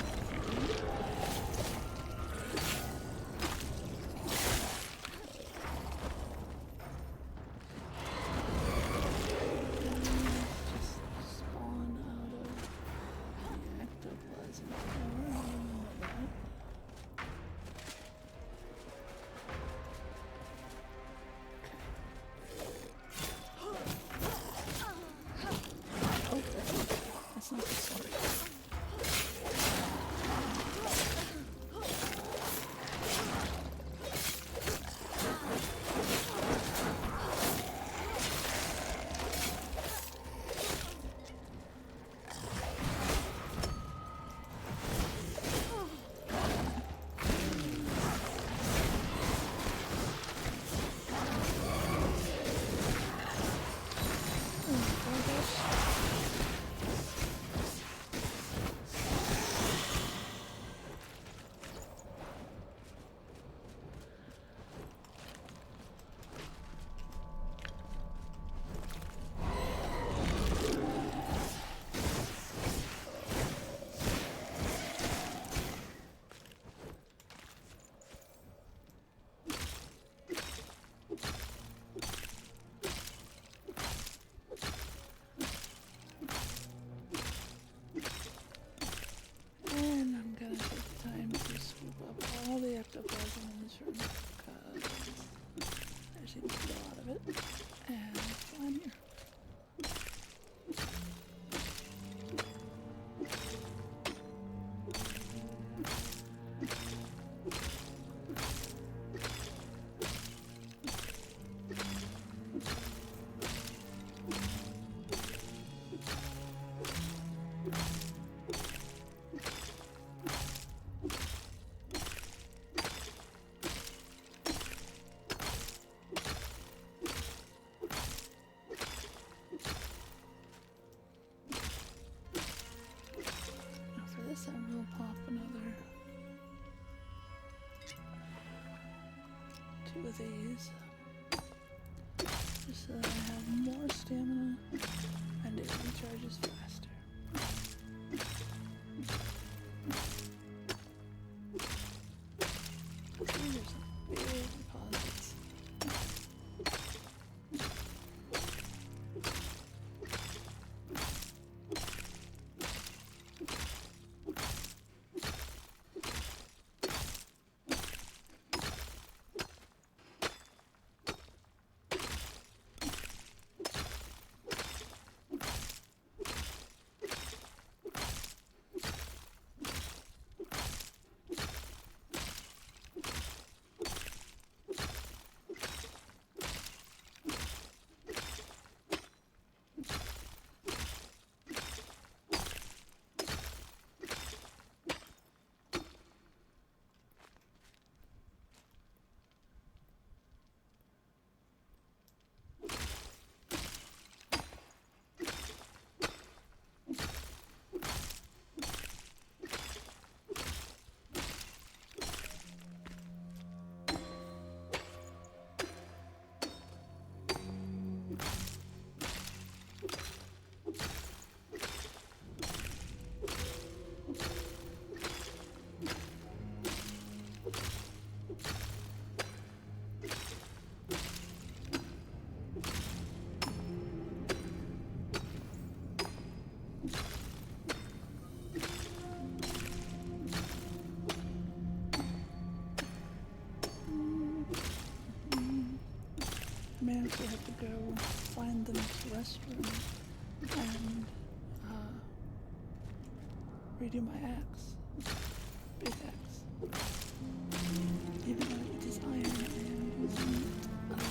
2 of these. Just so that I have more stamina and it recharges faster. These are some big deposits. I may actually have to go find the next restroom and redo my axe. Big axe. Even though it is iron, I am using it a lot.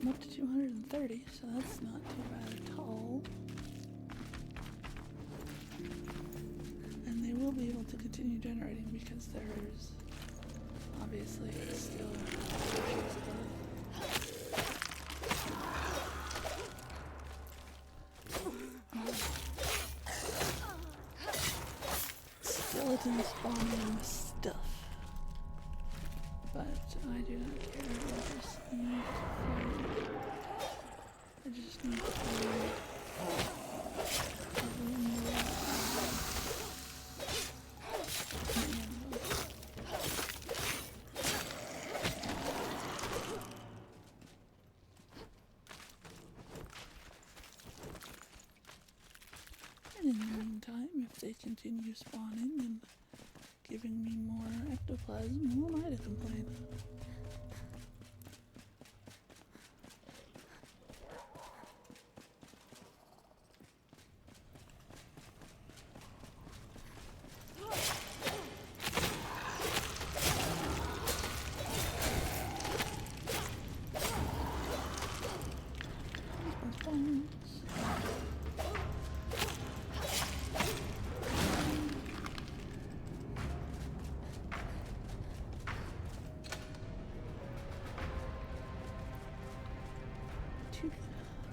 I'm up to 230, so that's not too bad at all. And they will be able to continue generating because there's obviously still skeleton spawning stuff. But I do not care. I just need to find a little more. And in the meantime, if they continue spawning and giving me more ectoplasm, who am I to complain?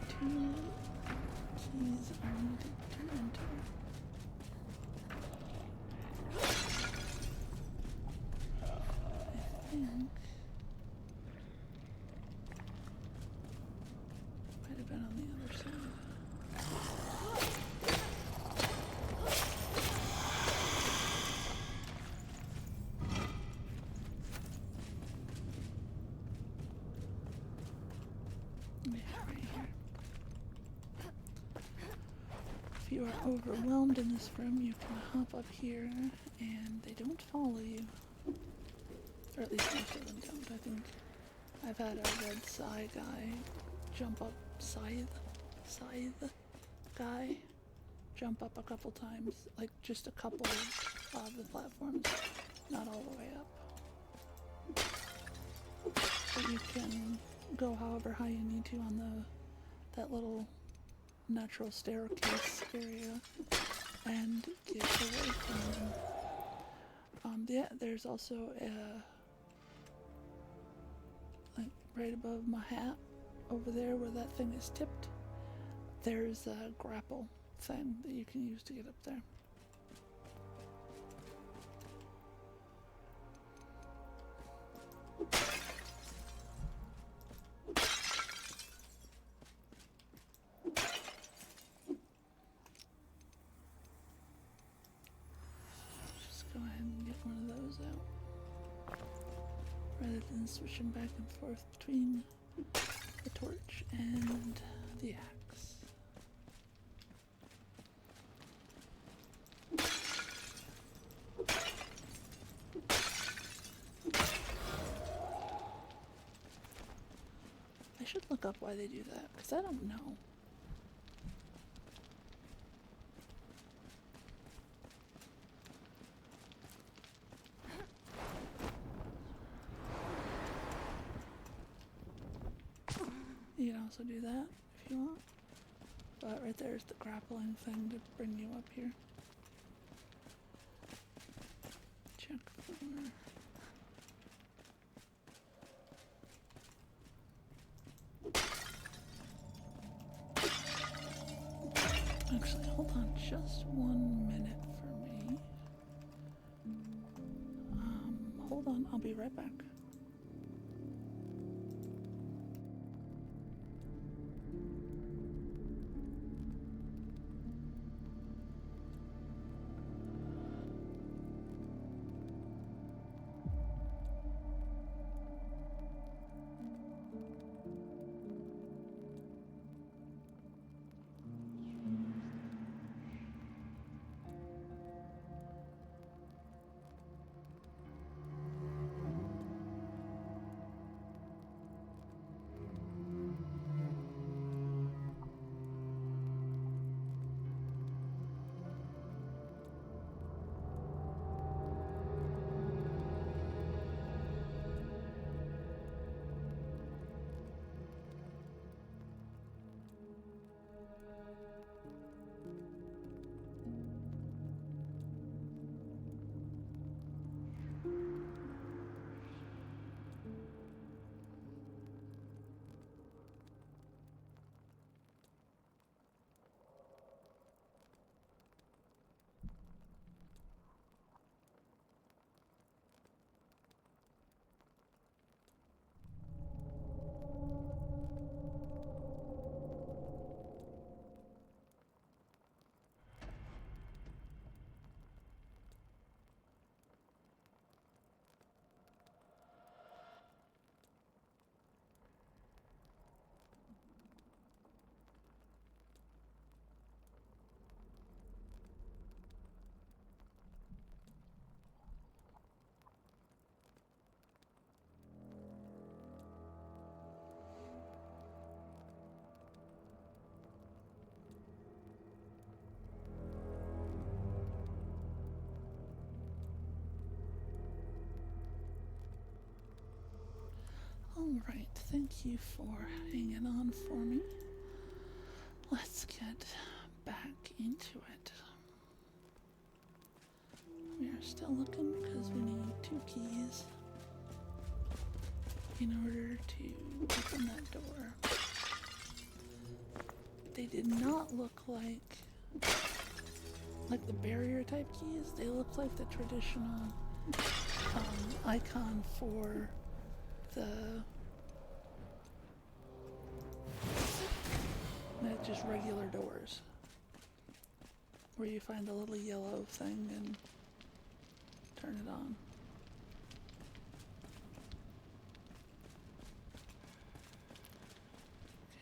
two keys are needed to enter. I think might have been on the other side. If you are overwhelmed in this room, you can hop up here and they don't follow you. Or at least most of them don't, I think. I've had a red Psy guy jump up, Scythe guy jump up a couple times, like just a couple of the platforms, not all the way up. But you can go however high you need to on that little natural staircase area and get away from them. Yeah, there's also a, like right above my hat over there where that thing is tipped, there's a grapple thing that you can use to get up there. Rather than switching back and forth between the torch and the axe. I should look up why they do that, because I don't know. You can also do that if you want. But right there's the grappling thing to bring you up here. Check for... Actually, hold on just 1 minute for me. Hold on, I'll be right back. Alright, thank you for hanging on for me. Let's get back into it. We are still looking because we need 2 keys in order to open that door. they did not look like the barrier type keys. They look like the traditional icon for the just regular doors, where you find the little yellow thing and turn it on.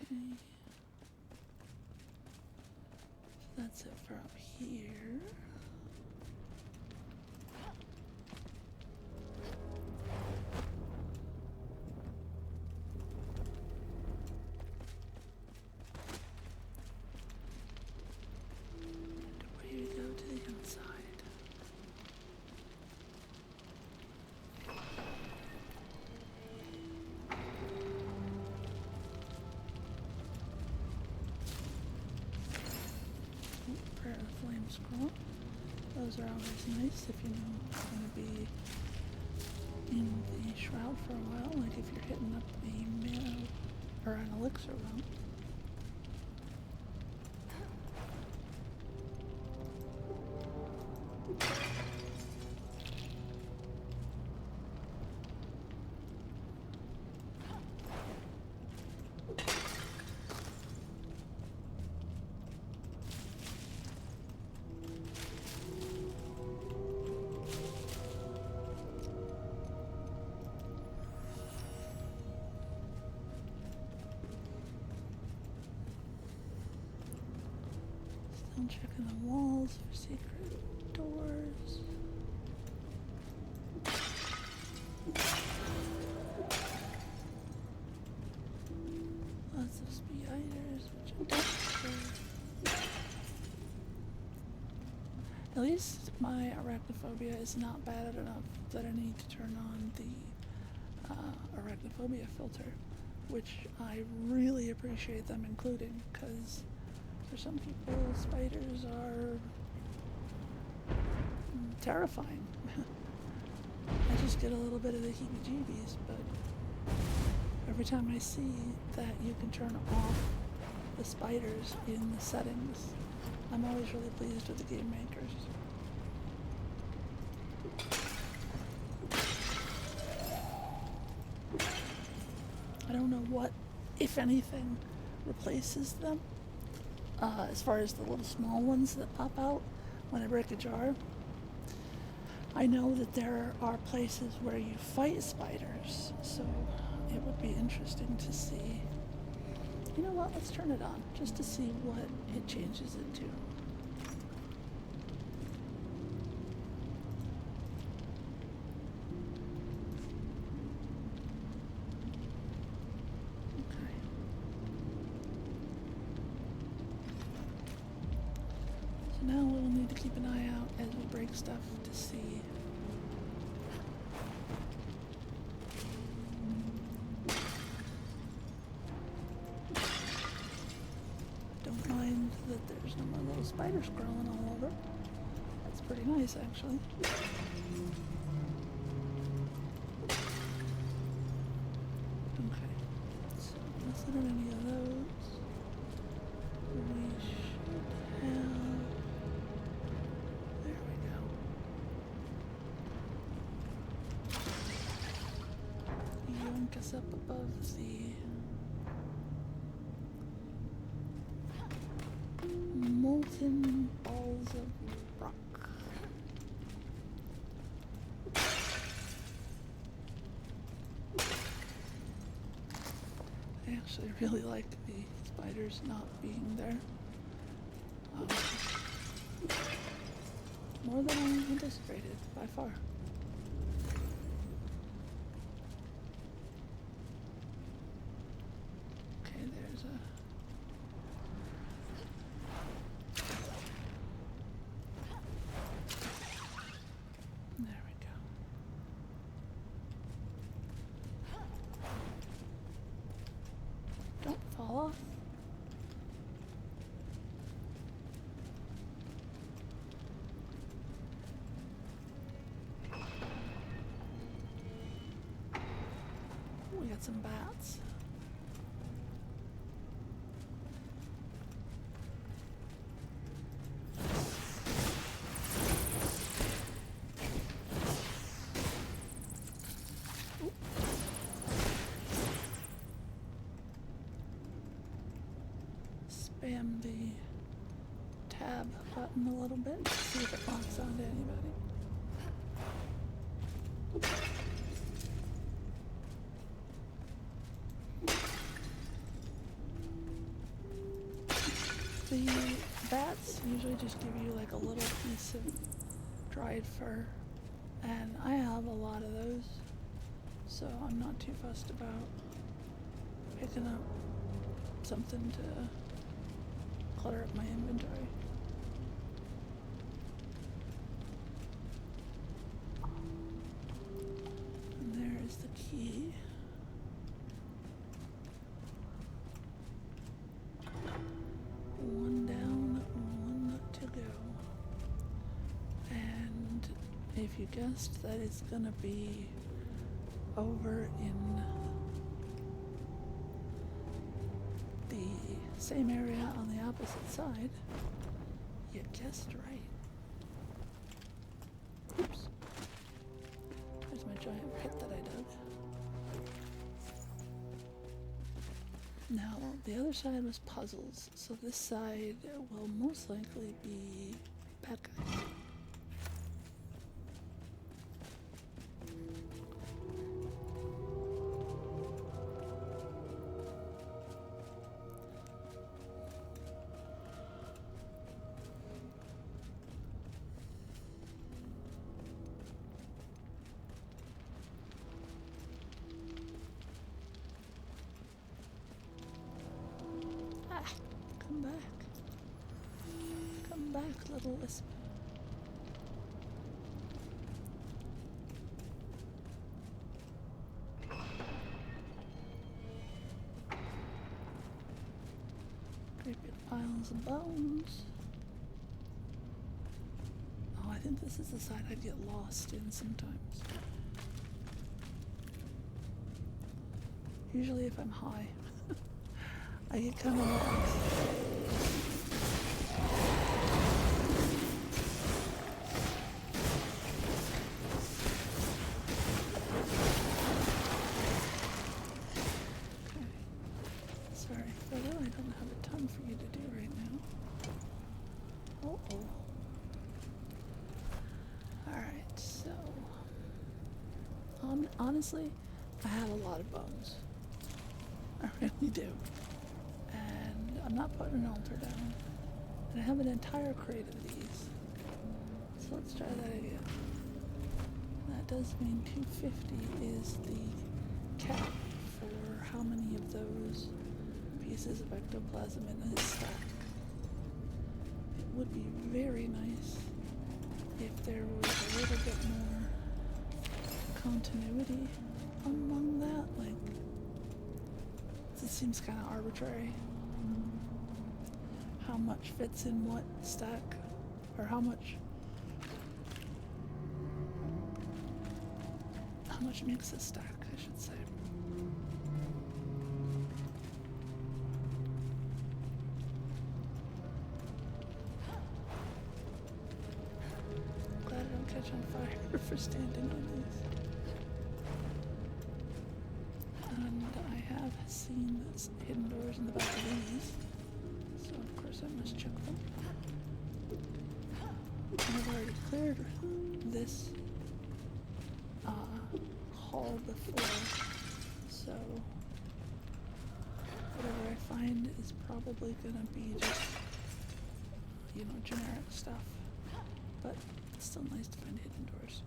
Okay. So that's it for up here. Where you go to the inside. Prayer of the Flame Scroll. Those are always nice if you know it's going to be in the Shroud for a while, like if you're hitting up a mana or an elixir run. Still checking the walls for secret doors. Lots of spiders, which I don't care. At least my arachnophobia is not bad enough that I need to turn on the arachnophobia filter, which I really appreciate them including, because for some people, spiders are terrifying. I just get a little bit of the heebie-jeebies, but every time I see that you can turn off the spiders in the settings, I'm always really pleased with the game makers. I don't know what, if anything, replaces them. As far as the little small ones that pop out when I break a jar. I know that there are places where you fight spiders, so it would be interesting to see. You know what, let's turn it on, just to see what it changes it to. Now we'll need to keep an eye out as we break stuff to see. Don't mind that there's no more little spiders crawling all over. That's pretty nice, actually. Okay, so nothing in any of those. We should have... us up above the molten balls of rock. I actually really like the spiders not being there. More than I anticipated, by far. Off. We got some bats. spam the tab button a little bit to see if it locks onto anybody. The bats usually just give you like a little piece of dried fur, and I have a lot of those, so I'm not too fussed about picking up something to clutter up my inventory. And there is the key. One down, one to go. And if you guessed that it's gonna be over in the same area on the opposite side, you guessed right. Oops. There's my giant pit that I dug. Now, the other side was puzzles, so this side will most likely be bad guys. Come back. Come back, little wisp. Great big piles of bones. Oh, I think this is the side I'd get lost in sometimes. Usually if I'm high. I get kind of lost. Okay. Sorry, Photo, I don't have a ton for you to do right now. Uh-oh. Alright, so... honestly, I have a lot of bones. I really do. And I'm not putting an altar down. And I have an entire crate of these. So let's try that again. That does mean 250 is the cap for how many of those pieces of ectoplasm in his stack. It would be very nice if there was a little bit more continuity among that, like it seems kind of arbitrary how much fits in what stack, or how much makes a stack, I should say. Glad I don't catch on fire for standing on these. And I have seen hidden doors in the back of these, so of course I must check them. I've already cleared this hall before, so whatever I find is probably gonna be just, you know, generic stuff, but it's still nice to find hidden doors.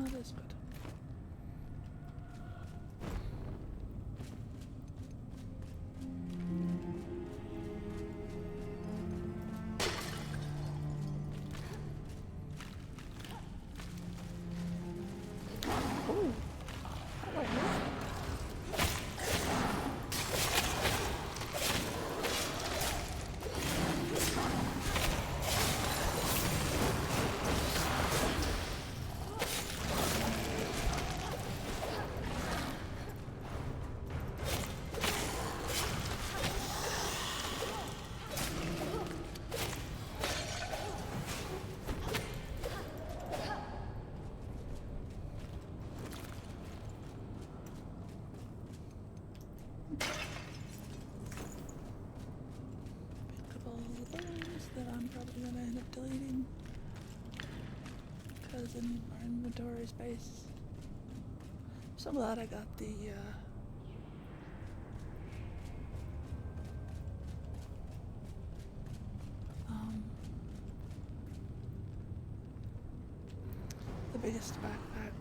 not as good. Ooh. I like that. That I'm probably going to end up deleting because I need more inventory space. So glad I got the biggest backpack.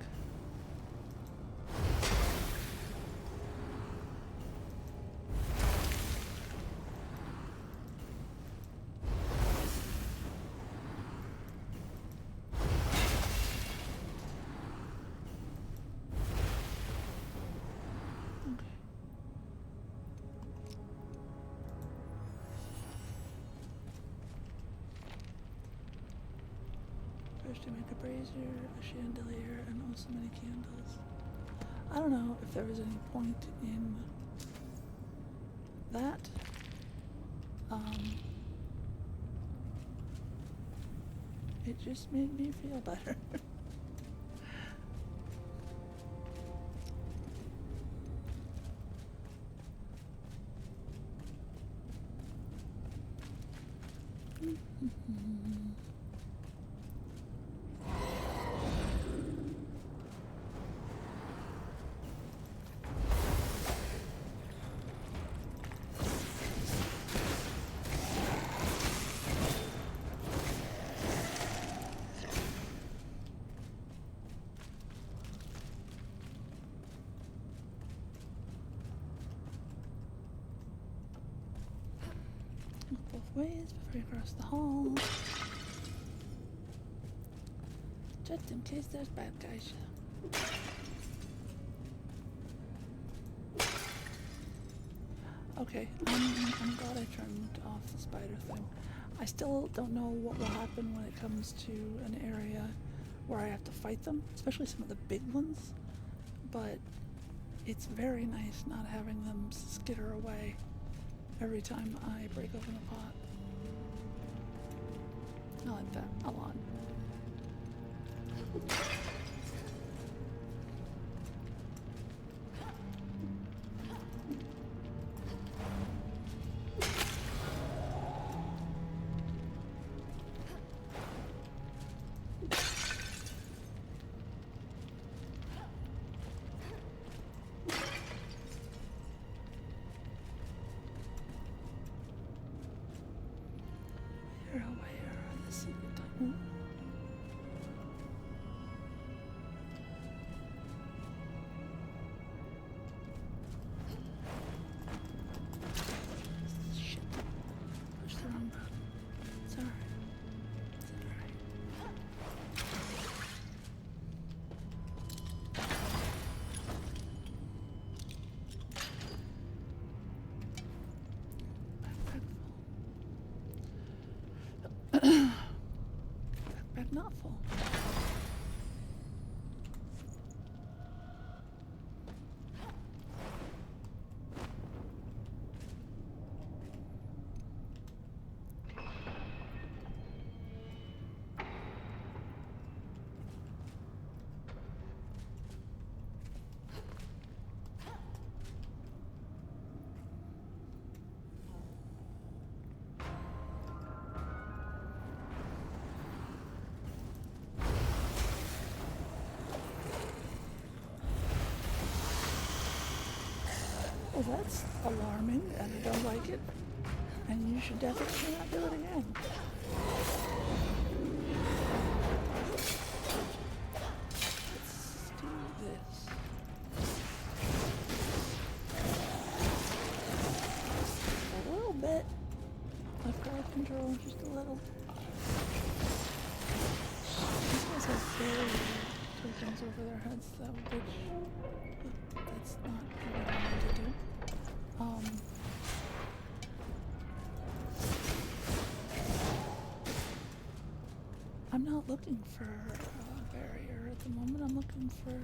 First to make a brazier, a chandelier, and also many candles. I don't know if there was any point in that. It just made me feel better. Both ways before you cross the hall. Just in case there's bad guys. Okay, I'm glad I turned off the spider thing. I still don't know what will happen when it comes to an area where I have to fight them, especially some of the big ones, but it's very nice not having them skitter away every time I break open a pot. I like that a lot. Where are the secret tunnel? Shit. Push the wrong button. It's alright. It's alright. Backpack full. Backpack not full. Well, that's alarming, and I don't like it. And you should definitely not do it again. It's arrows over their heads, though, which that's not what I wanted to do. I'm not looking for a barrier at the moment. I'm looking for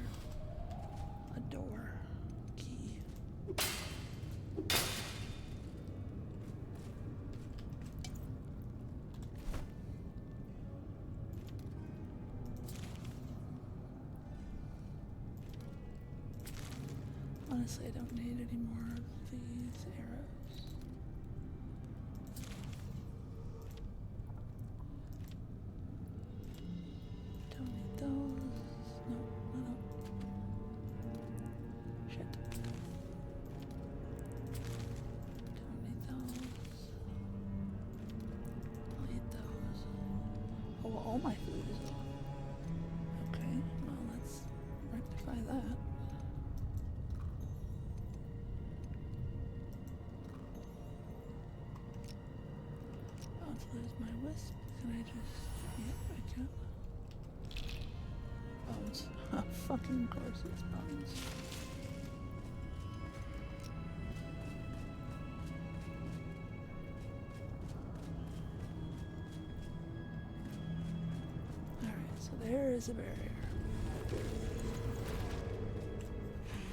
a door key. Honestly, I don't need any more of these arrows. Don't need those. No, no, no. Shit. Don't need those. I'll eat those. Oh, well, all my food is off. Okay, well, let's rectify that. About to lose my wisp. Can I just... Yep, I can. Bones. Fucking course it's bones. Alright, so there is a barrier.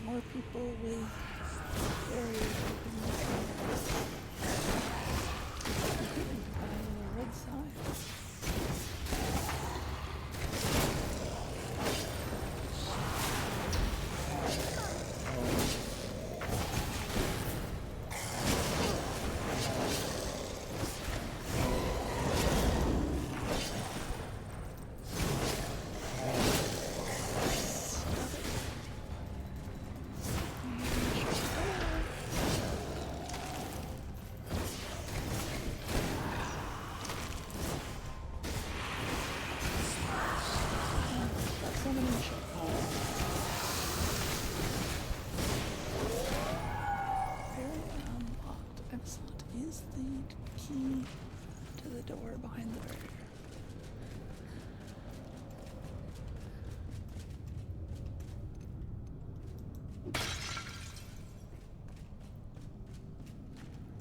More people with barriers open the red side. Door behind the barrier.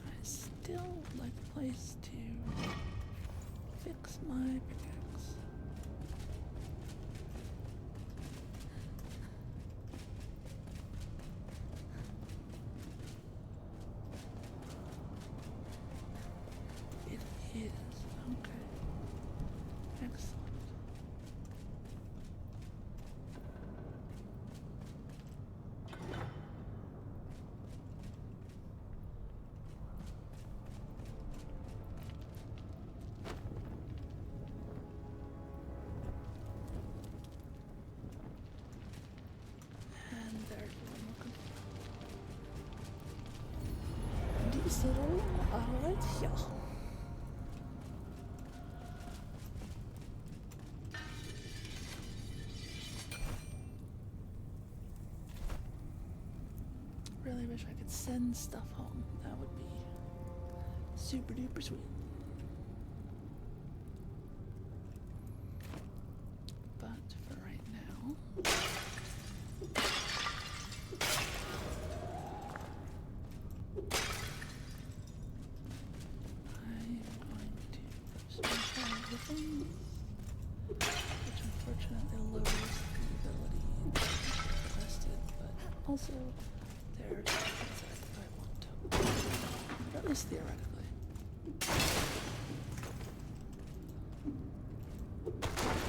I still would like a place to fix my pickaxe. It is. Okay. Excellent. And there's what I'm looking for. Diesel, alright, yeah. Really wish I could send stuff home. That would be super duper sweet. But for right now, I'm going to special everything, which unfortunately lowers the ability to be tested, but also there's things that I want to, at least theoretically.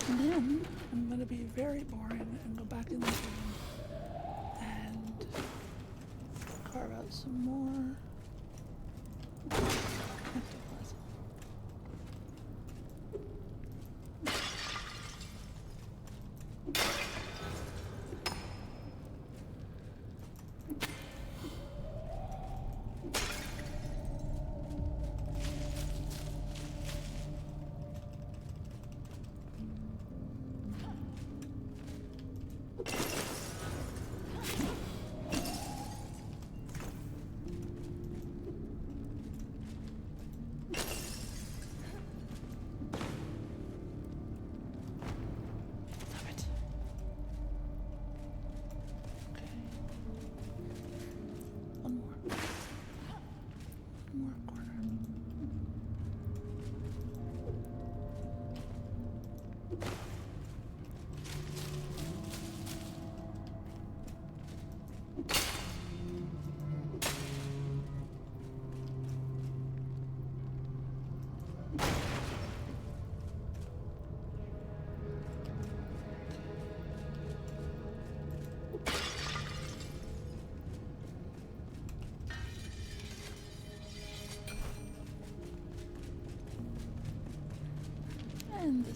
And then I'm going to be very boring and go back in the game and carve out some more ectoplasm.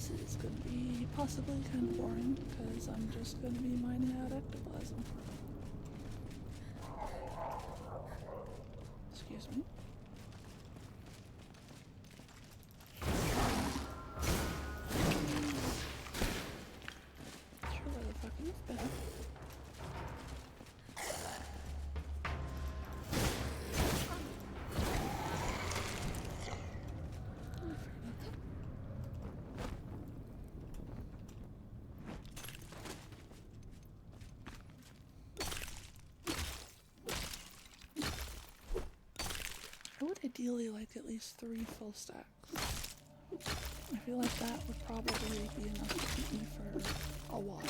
This is going to be possibly kind of boring because I'm just going to be mining out ectoplasm. Excuse me. Sure, where the fuck you've been. I would ideally like at least 3 full stacks. I feel like that would probably be enough to keep me for a while.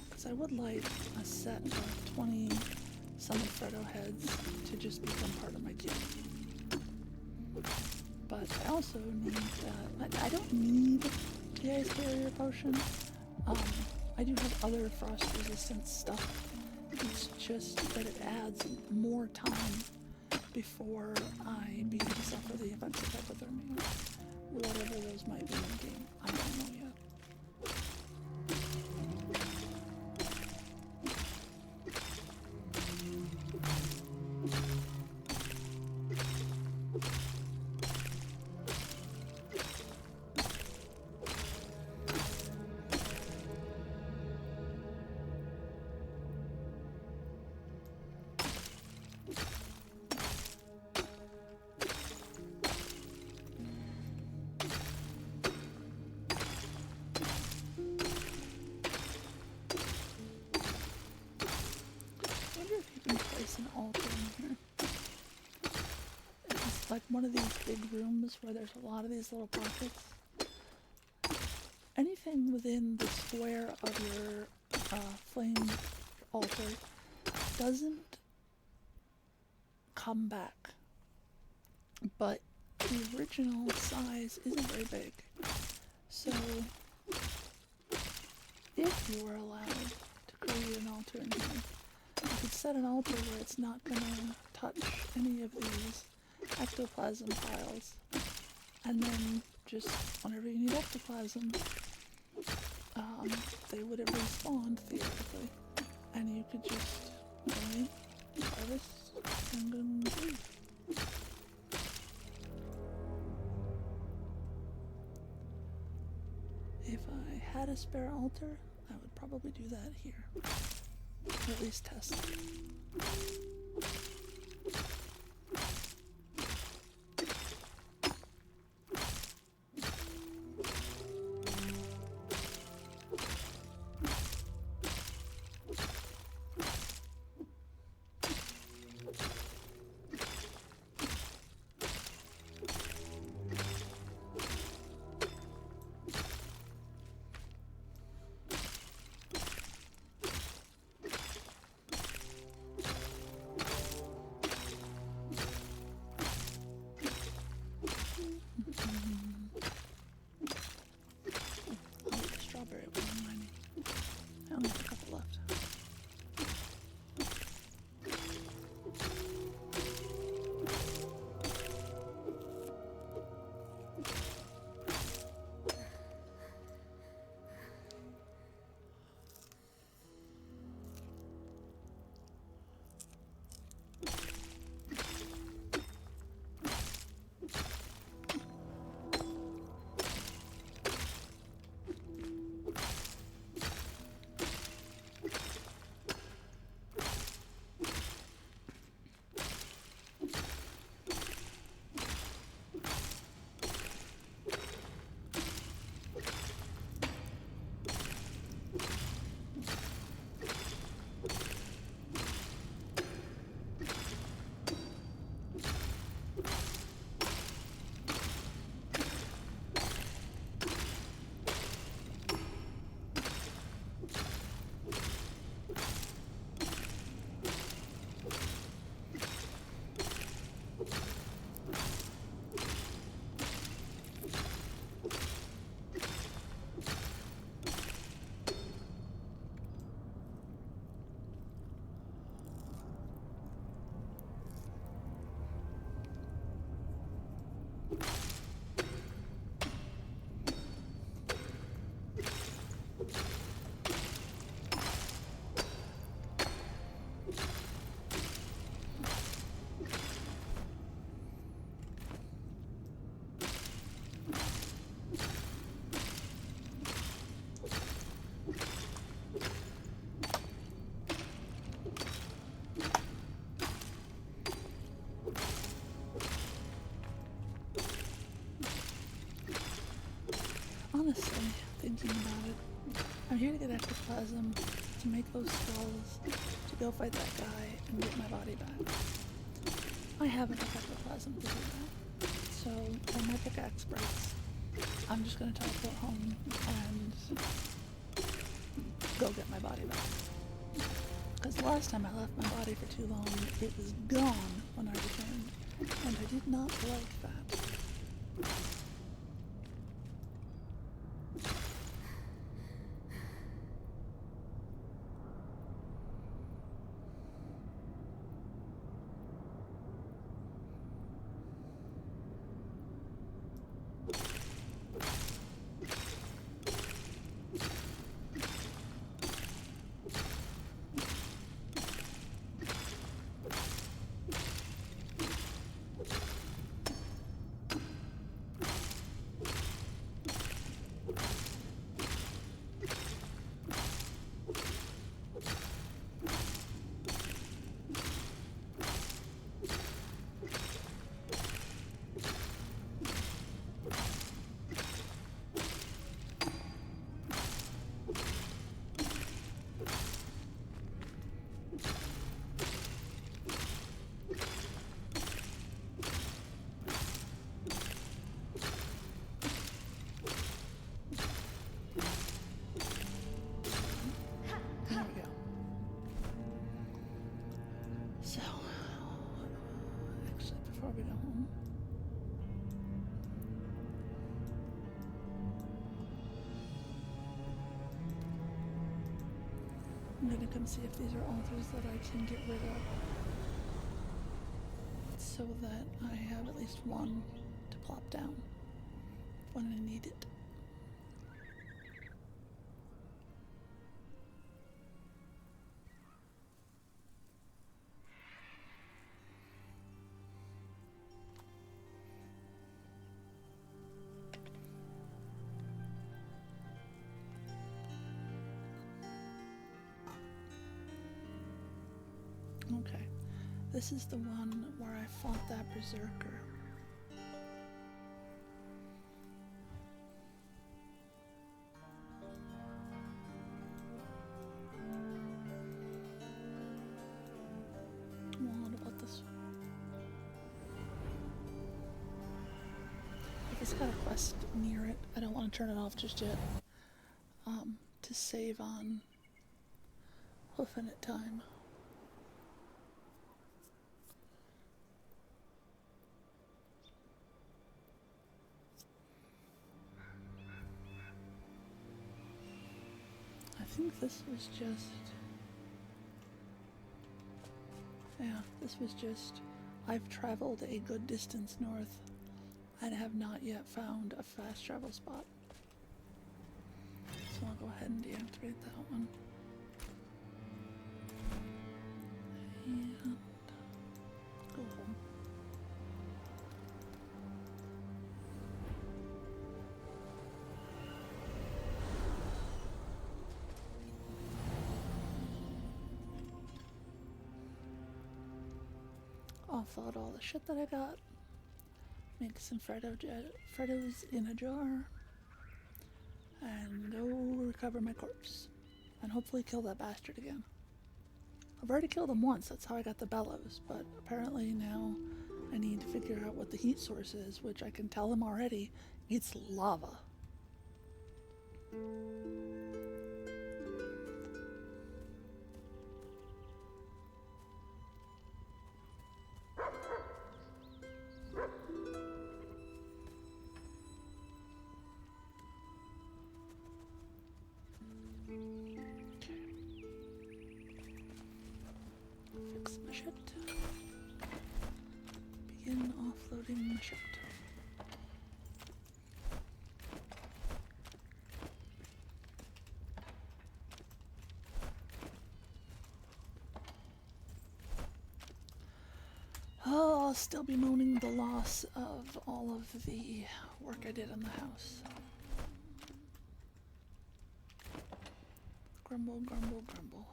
Because I would like a set of 20 Summerfredo heads to just become part of my kit. But I also need that. I don't need the ice barrier potion. I do have other frost resistance stuff. It's just that it adds more time before I begin to suffer the effects of hypothermia. Whatever those might be in the game, I don't know yet. An altar in here. It's like one of these big rooms where there's a lot of these little pockets. Anything within the square of your flame altar doesn't come back, but the original size isn't very big. So if you were allowed to create an altar in here, you could set an altar where it's not going to touch any of these ectoplasm piles, and then just whenever you need ectoplasm, they would have respawned theoretically, and you could just go in, harvest, and then leave. If I had a spare altar, I would probably do that here. Or at least test it. honestly, thinking about it, I'm here to get ectoplasm, to make those skulls, to go fight that guy, and get my body back. I have enough ectoplasm to do that. So, when my pickaxe breaks, I'm just going to teleport home and go get my body back. Because the last time I left my body for too long, it was gone when I returned, and I did not like that. So, actually, before we go home, I'm gonna come see if these are altars that I can get rid of, so that I have at least one to plop down when I need it. Okay, this is the one where I fought that berserker. Well, what about this one? It's got a quest near it. I don't want to turn it off just yet. To save on hoofing it time. I think this was just... yeah, this was just... I've traveled a good distance north and have not yet found a fast travel spot. So I'll go ahead and deactivate that one. And go home. Off-load all the shit that I got. Make some Freddos in a jar. And go recover my corpse. And hopefully kill that bastard again. I've already killed him once, that's how I got the bellows. But apparently now I need to figure out what the heat source is, which I can tell him already. It's lava. Fix my shit. Begin offloading my shit. Oh, I'll still be moaning the loss of all of the work I did on the house. Grumble, grumble, grumble.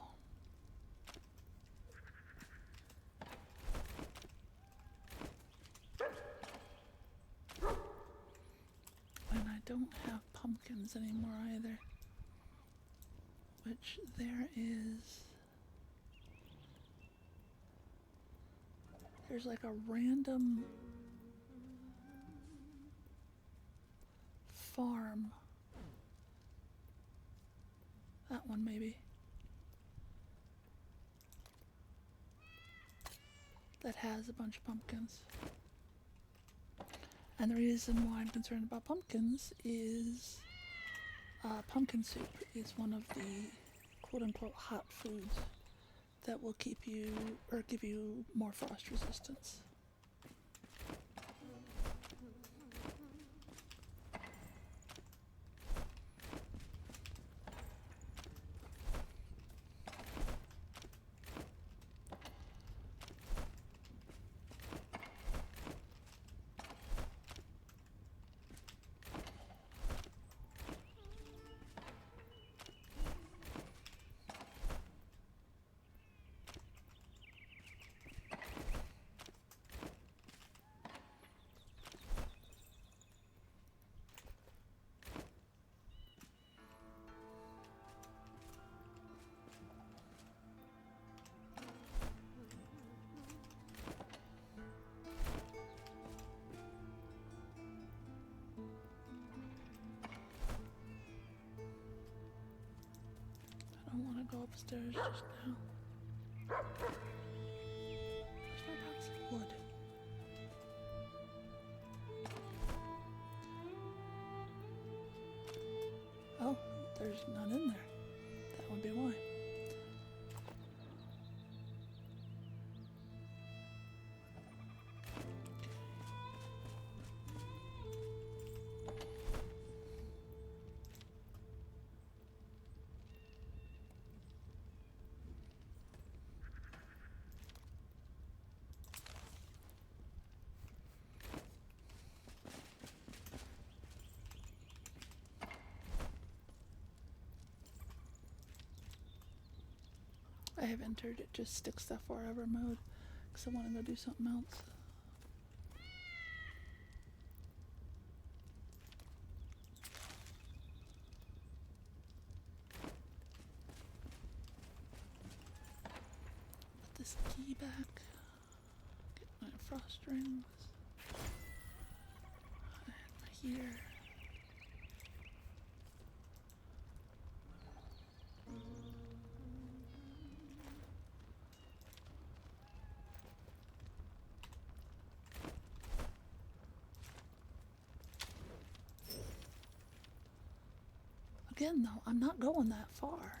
And I don't have pumpkins anymore either. Which there is... There's like a random farm. That one maybe. That has a bunch of pumpkins. And the reason why I'm concerned about pumpkins is pumpkin soup is one of the quote-unquote hot foods that will keep you, or give you more frost resistance. I don't want to go upstairs just now. There's no box of wood. Oh, there's none in there. That would be why. I have entered it just stick stuff wherever mode because I want to go do something else. Put this key back. Get my frost rings. And my heater. Again, though, I'm not going that far,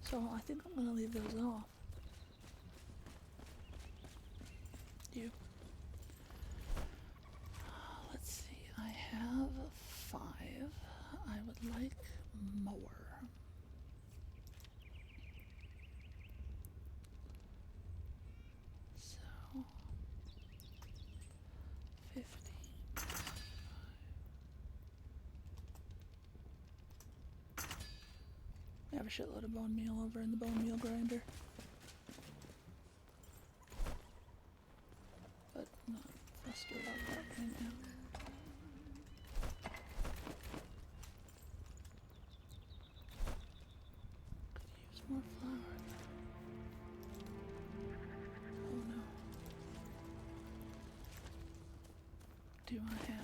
so I think I'm going to leave those off. You. Let's see, I have 5. I would like more. So, 50. I have a shitload of bone meal over in the bone meal grinder. But I'm not fussed about that right now. Could use more flour. Oh no. Do I have...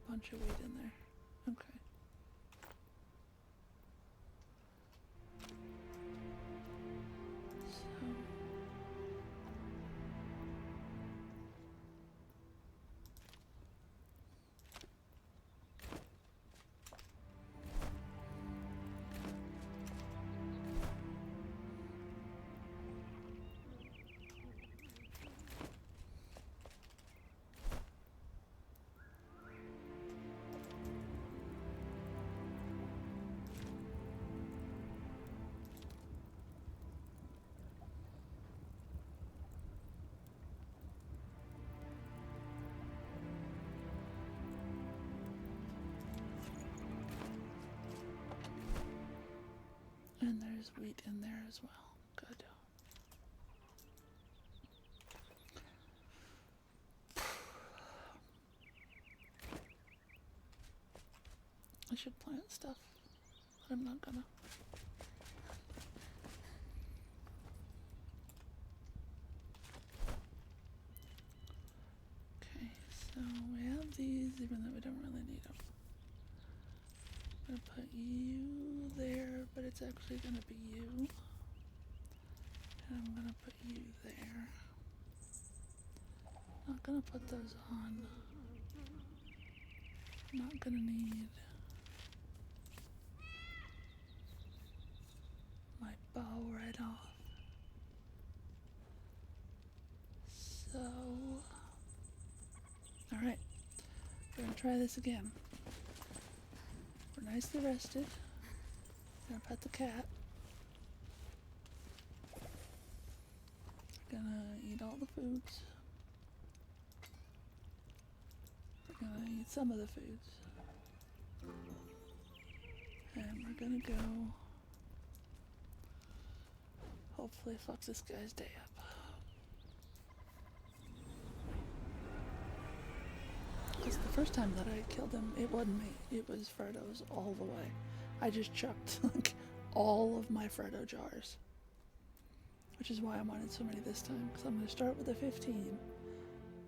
bunch of wheat in there. Okay. So and there's wheat in there as well. Good. should plant stuff, but I'm not gonna. Okay, so we have these, even though we don't really need them. I'm gonna put you there, but it's actually gonna be you. And I'm gonna put you there. Not gonna put those on. Not gonna need my bow right off. So, alright, we're gonna try this again. We're nicely rested. Gonna pet the cat. Gonna eat all the foods. We're gonna eat some of the foods. And we're gonna go hopefully fuck this guy's day up. Because the first time that I killed him, it wasn't me. It was Frodo's all the way. I just chucked like all of my Frodo jars. Which is why I wanted so many this time. Because I'm going to start with a 15.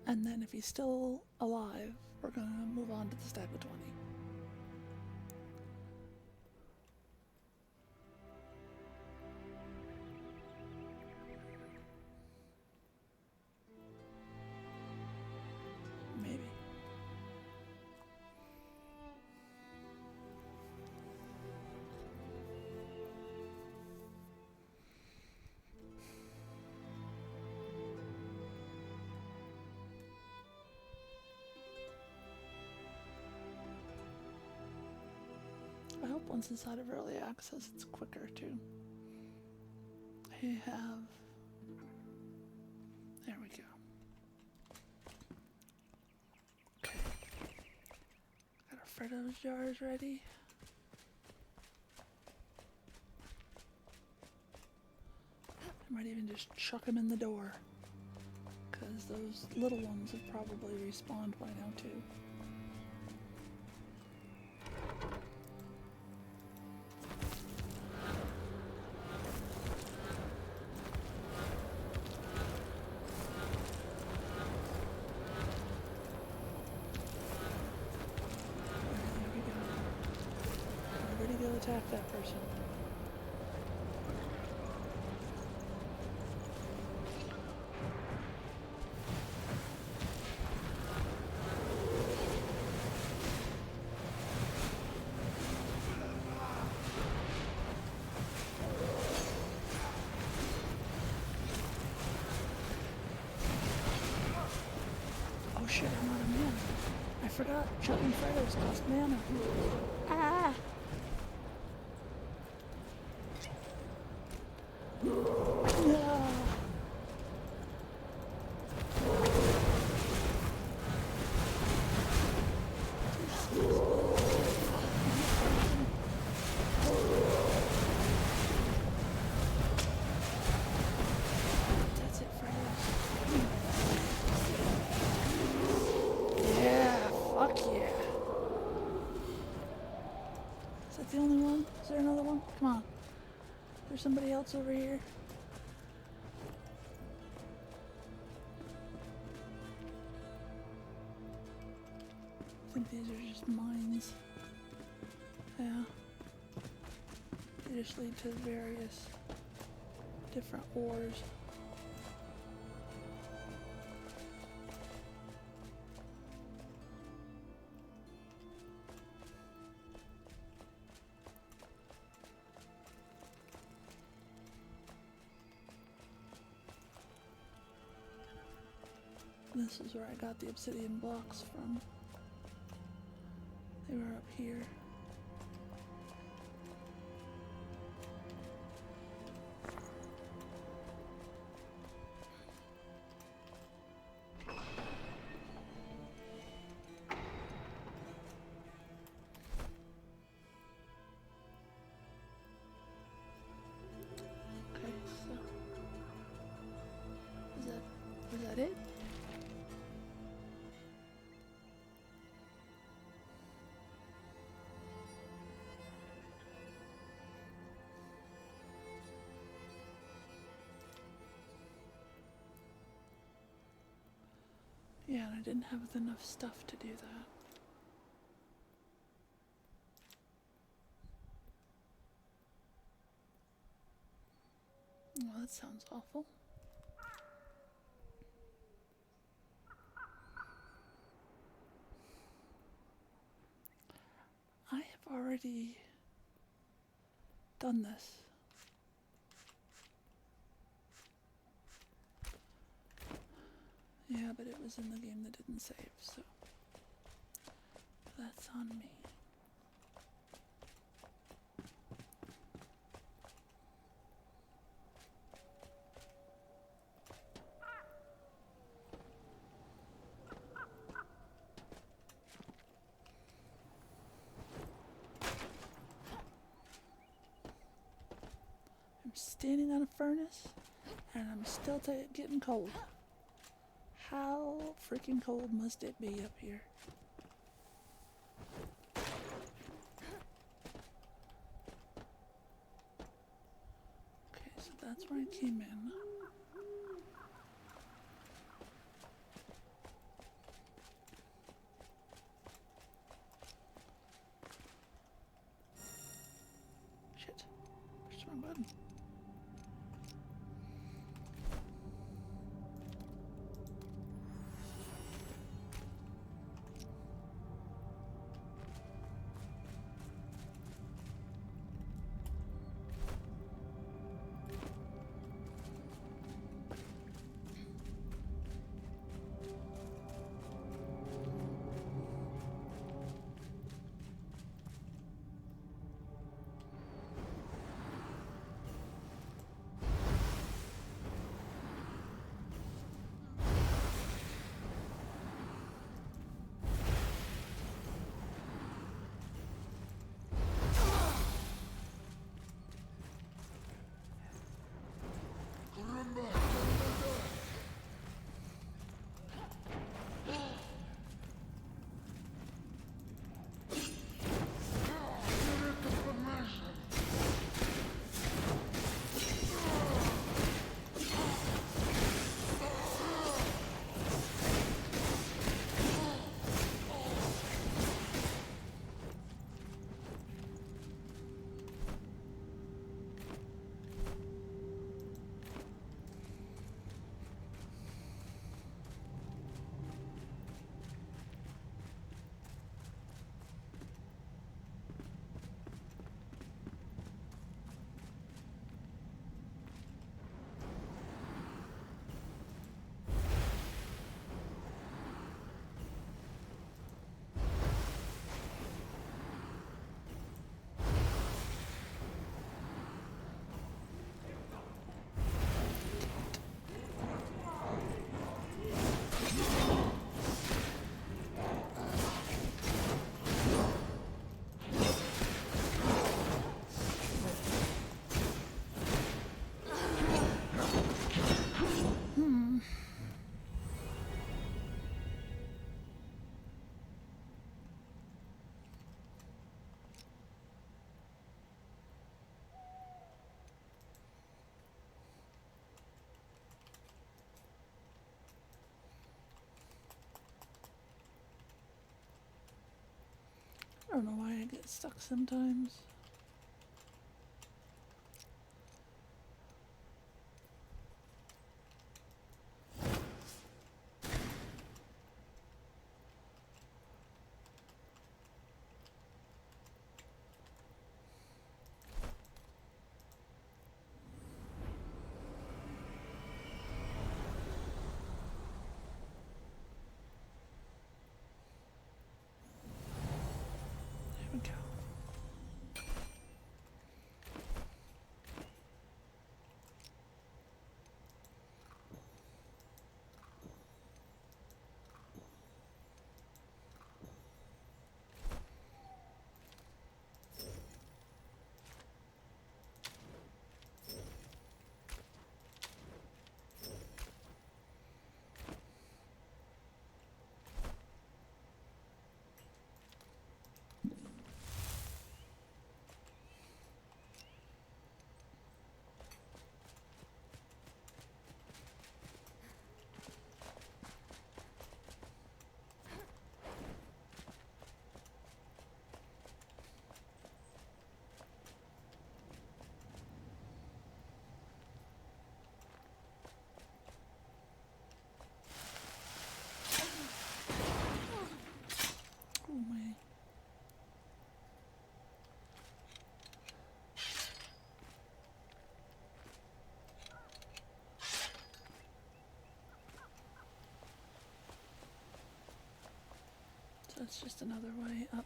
And then if he's still alive, we're going to move on to the stack of 20. Maybe. I hope once it's out of early access, it's quicker too. I have. There we go. Okay. Got our Frodo's jars ready. I might even just chuck them in the door. Because those little ones have probably respawned by now too. Attack that person. Oh shit, I'm out of mana. I forgot chucking Frodo's cost mana. Ah! That's it for us. Yeah, fuck yeah. Is that the only one? Is there another one? Come on. There's somebody else over here. I think these are just mines. Yeah. They just lead to various different ores. This is where I got the obsidian blocks from. They were up here. Okay, so was that it? didn't have enough stuff to do that. Well, that sounds awful. I have already done this. Yeah, but it was in the game that didn't save, so that's on me. I'm standing on a furnace, and I'm still getting cold. How freaking cold must it be up here? Okay, so that's where I came in. Shit. Pushed the wrong button. I don't know why I get stuck sometimes. There we go. that's just another way up.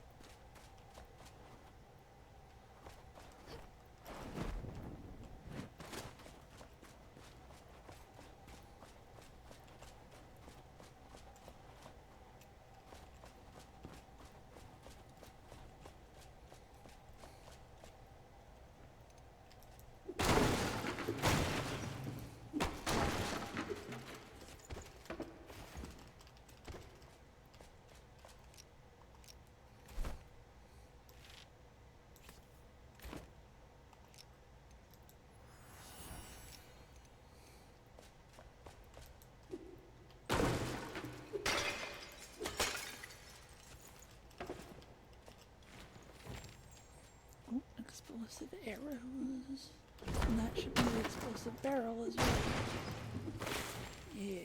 Oh, explosive arrows. And that should be the explosive barrel as well. Yeah.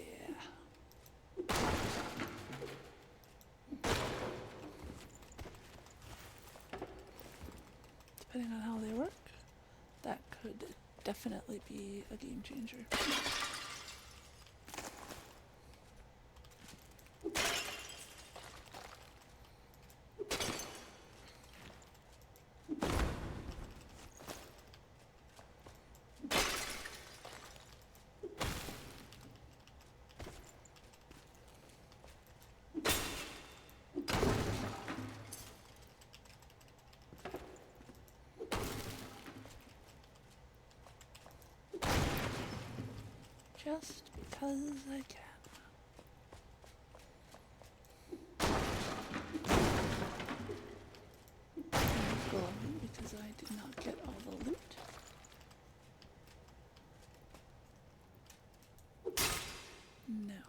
Depending on how they work, that could definitely be a game changer. Just because I can. I'm glowing because I did not get all the loot. No.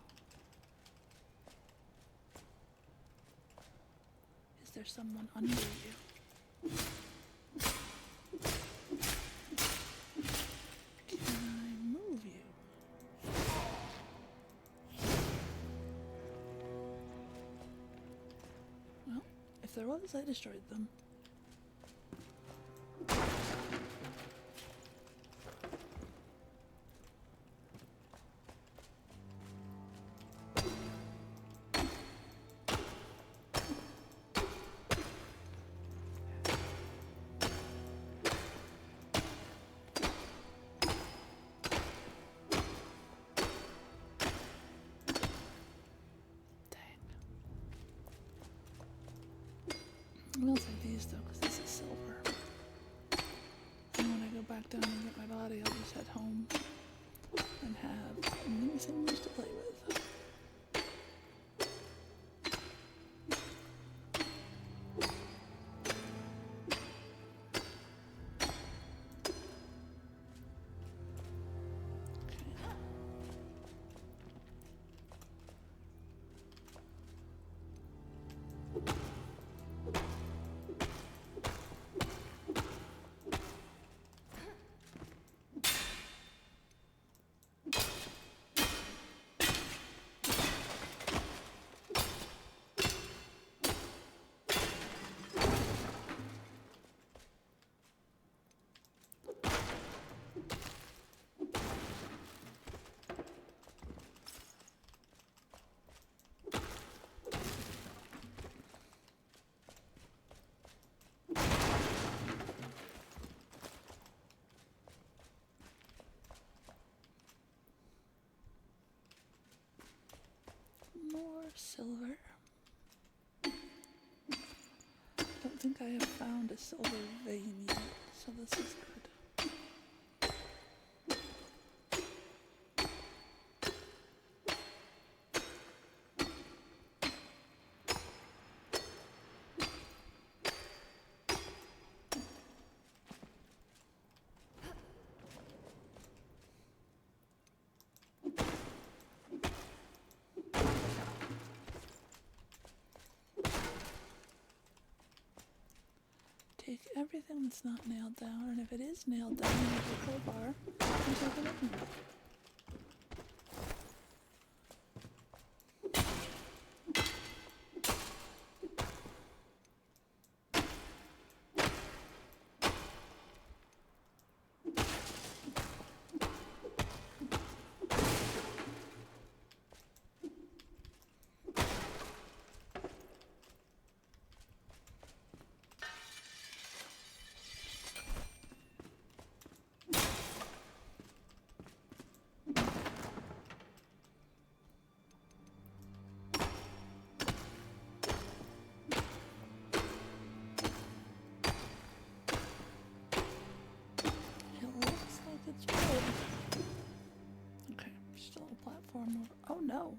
Is there someone under you? Can I move you? Well, if there was, I destroyed them. I will take these though, because this is silver. And when I go back down and get my body, I'll just head home and have new things to play with. More silver. Don't think I have found a silver vein yet, so this is good. Take everything that's not nailed down, and if it is nailed down, you have a crowbar and take it with me. storm over. Oh no!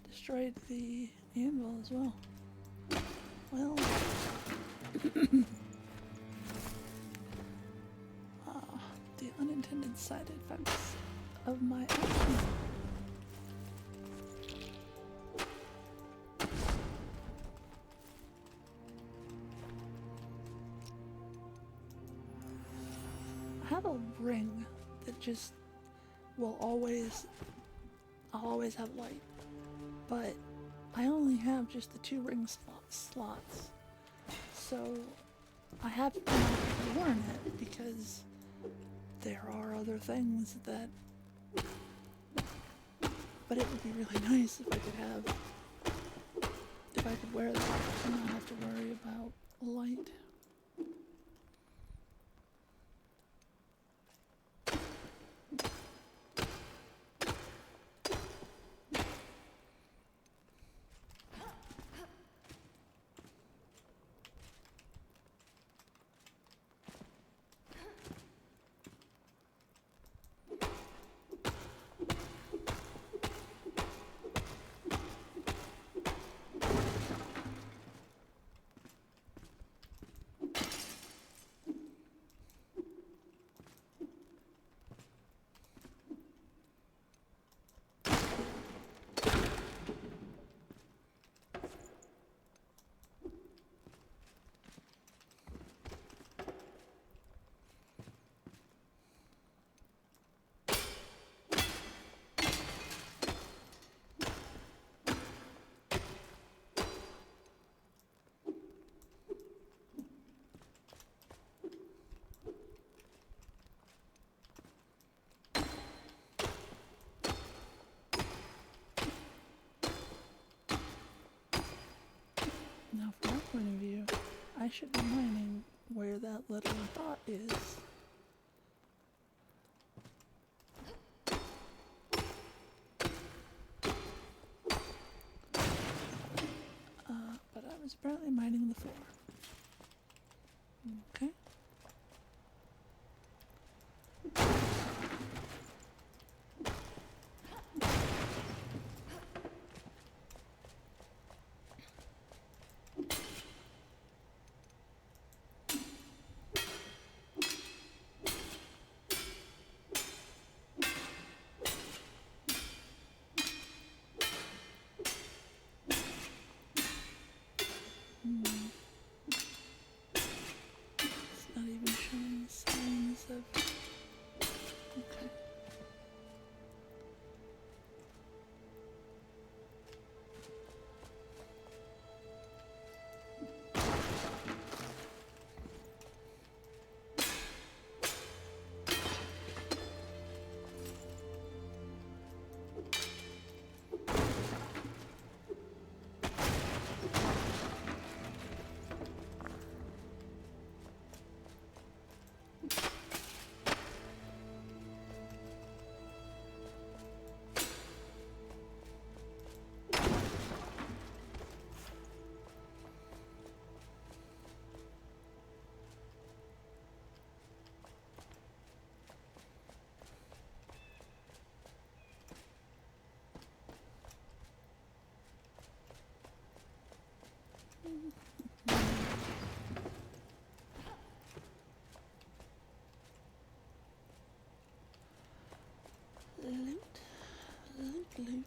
Destroyed the anvil as well. Well. The unintended side effects of my action. I have a ring that just will always, I'll always have light, but I only have just the 2 ring slots, so I haven't worn it because there are other things that, but it would be really nice if I could wear that and not have to worry about light. Now, from my point of view, I should be mining where that little dot is. But I was apparently mining the floor. Okay. It's not even showing signs of... Okay. Loot, loot, loot.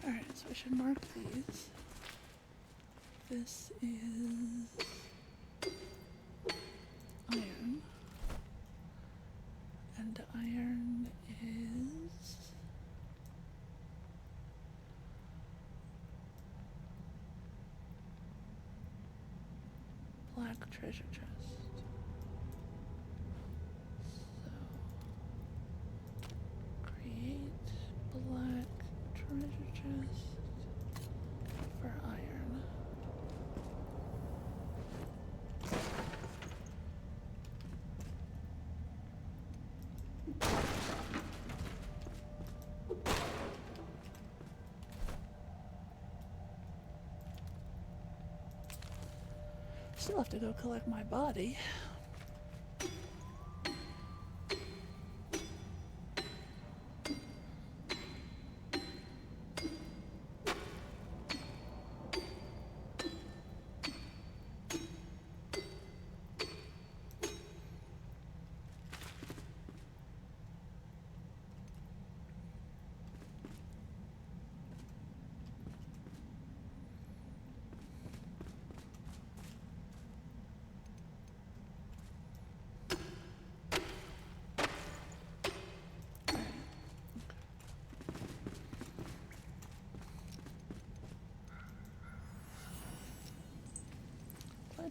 Alright, so I should mark these. This is iron. And iron is black treasure chest. So, create black treasure chest for iron. Still have to go collect my body.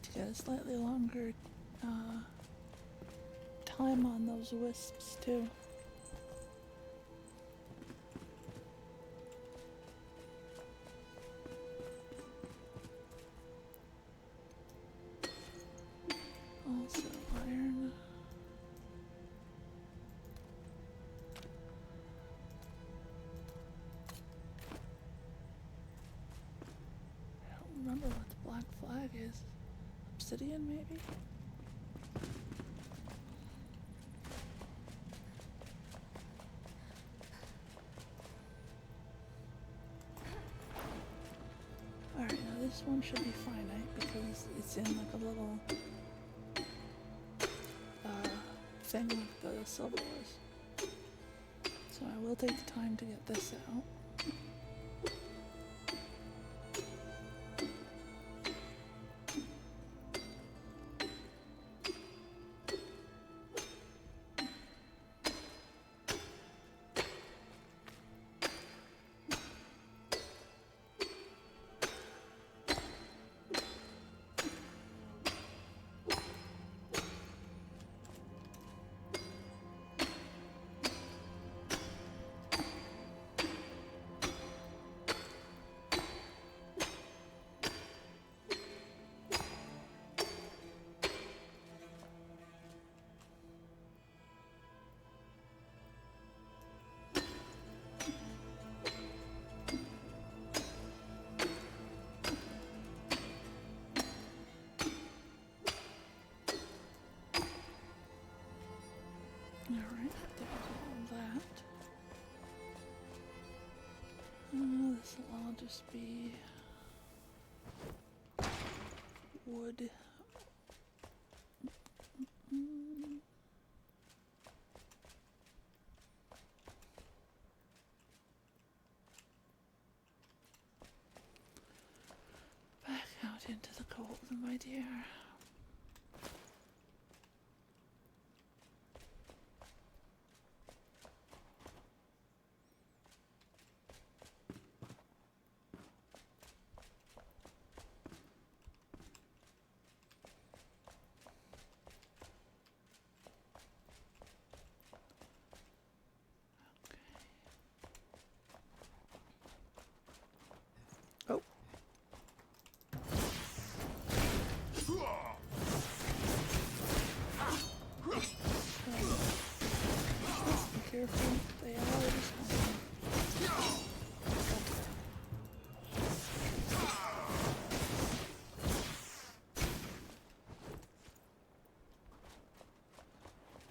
To get a slightly longer time on those wisps too. Also iron. I don't remember what the black flag is. Obsidian, maybe? Alright, now this one should be finite because it's in like a little thing like the silver was. So I will take the time to get this out. Alright, there's all that. This will all just be wood. Back out into the cold, my dear. Oh. Just be careful. They are respawning.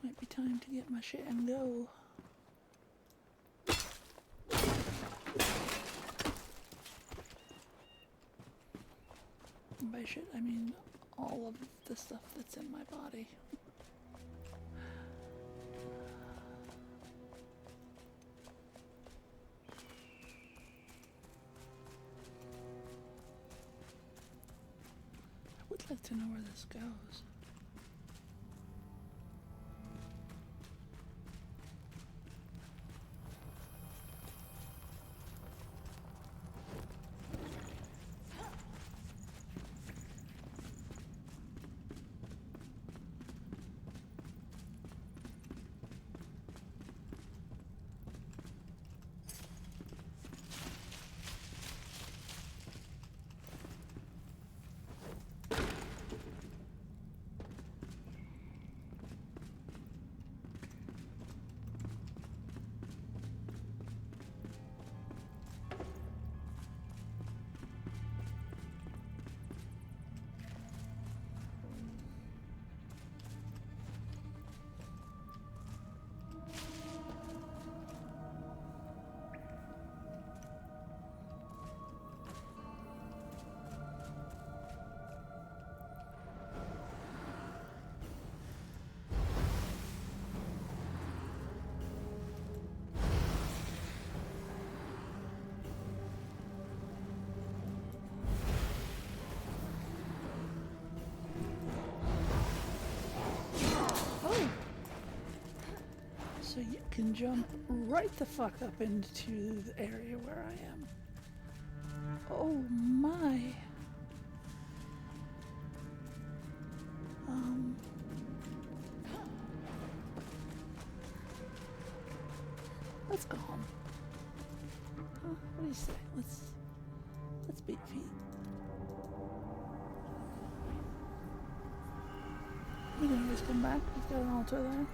Might be time to get my shit and go. By shit, I mean all of the stuff that's in my body. I would like to know where this goes. can jump right the fuck up into the area where I am. Oh my. Let's go home. Huh? What do you say? Let's beat feet. We can always come back. We've got an altar there.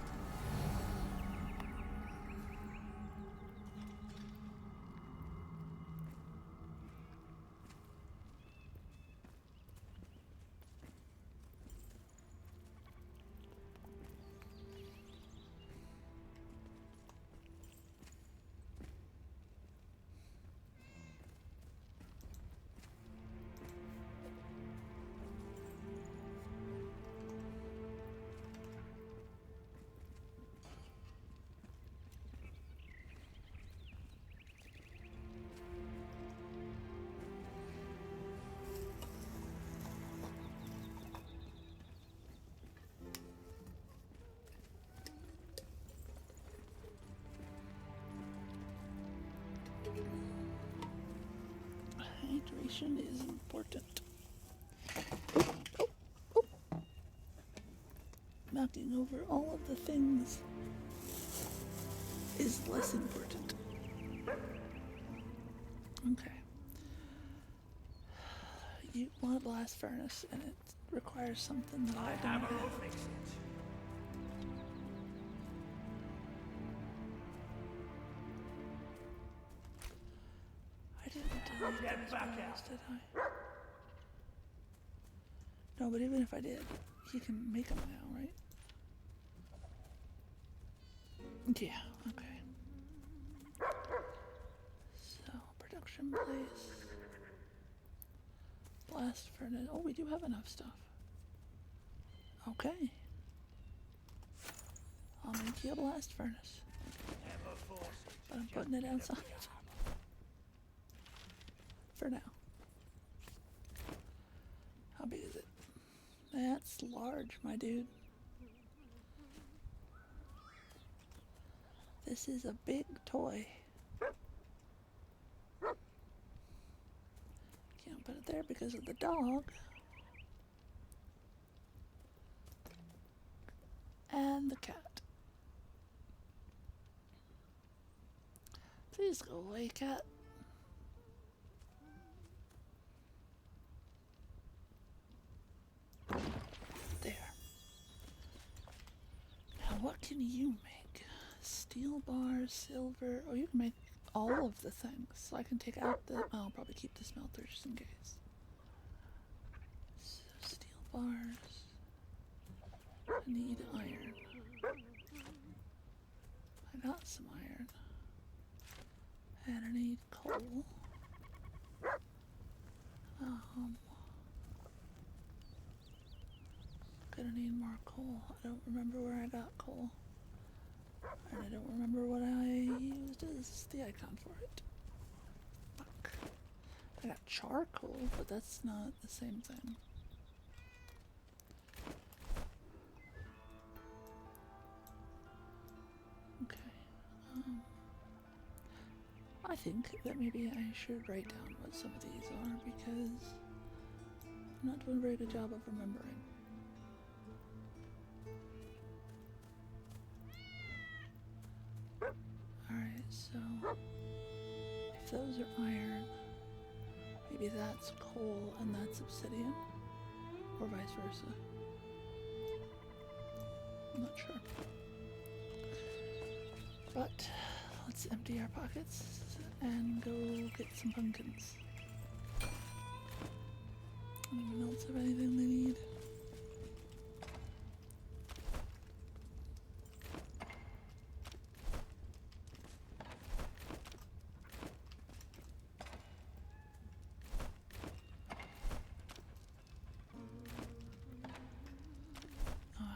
Hydration is important. Oh. Knocking over all of the things is less important. Okay. You want a blast furnace, and it requires something that I don't have. I didn't delete those barrels, did I? No, but even if I did, you can make them now, right? Yeah, okay. So, production place. Blast furnace. Oh, we do have enough stuff. Okay. I'll make you a blast furnace. But I'm putting it outside. For now. How big is it? That's large, my dude. This is a big toy. Can't put it there because of the dog. And the cat. Please go away, cat. There. Now what can you make? Steel bars, silver. Oh, you can make all of the things. So I can take out the... I'll probably keep the smelter just in case. So steel bars. I need iron. I got some iron. And I need coal. Gonna need more coal. I don't remember where I got coal. And I don't remember what I used as the icon for it. Fuck. I got charcoal, but that's not the same thing. Okay. I think that maybe I should write down what some of these are because I'm not doing a very good job of remembering. Alright, so if those are iron, maybe that's coal and that's obsidian, or vice versa. I'm not sure. But let's empty our pockets and go get some pumpkins. Anyone else have anything they need?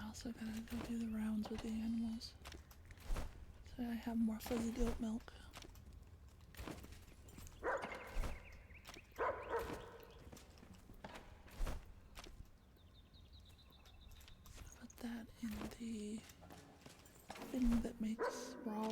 Also gotta go do the rounds with the animals. So I have more fuzzy goat milk. Put that in the thing that makes raw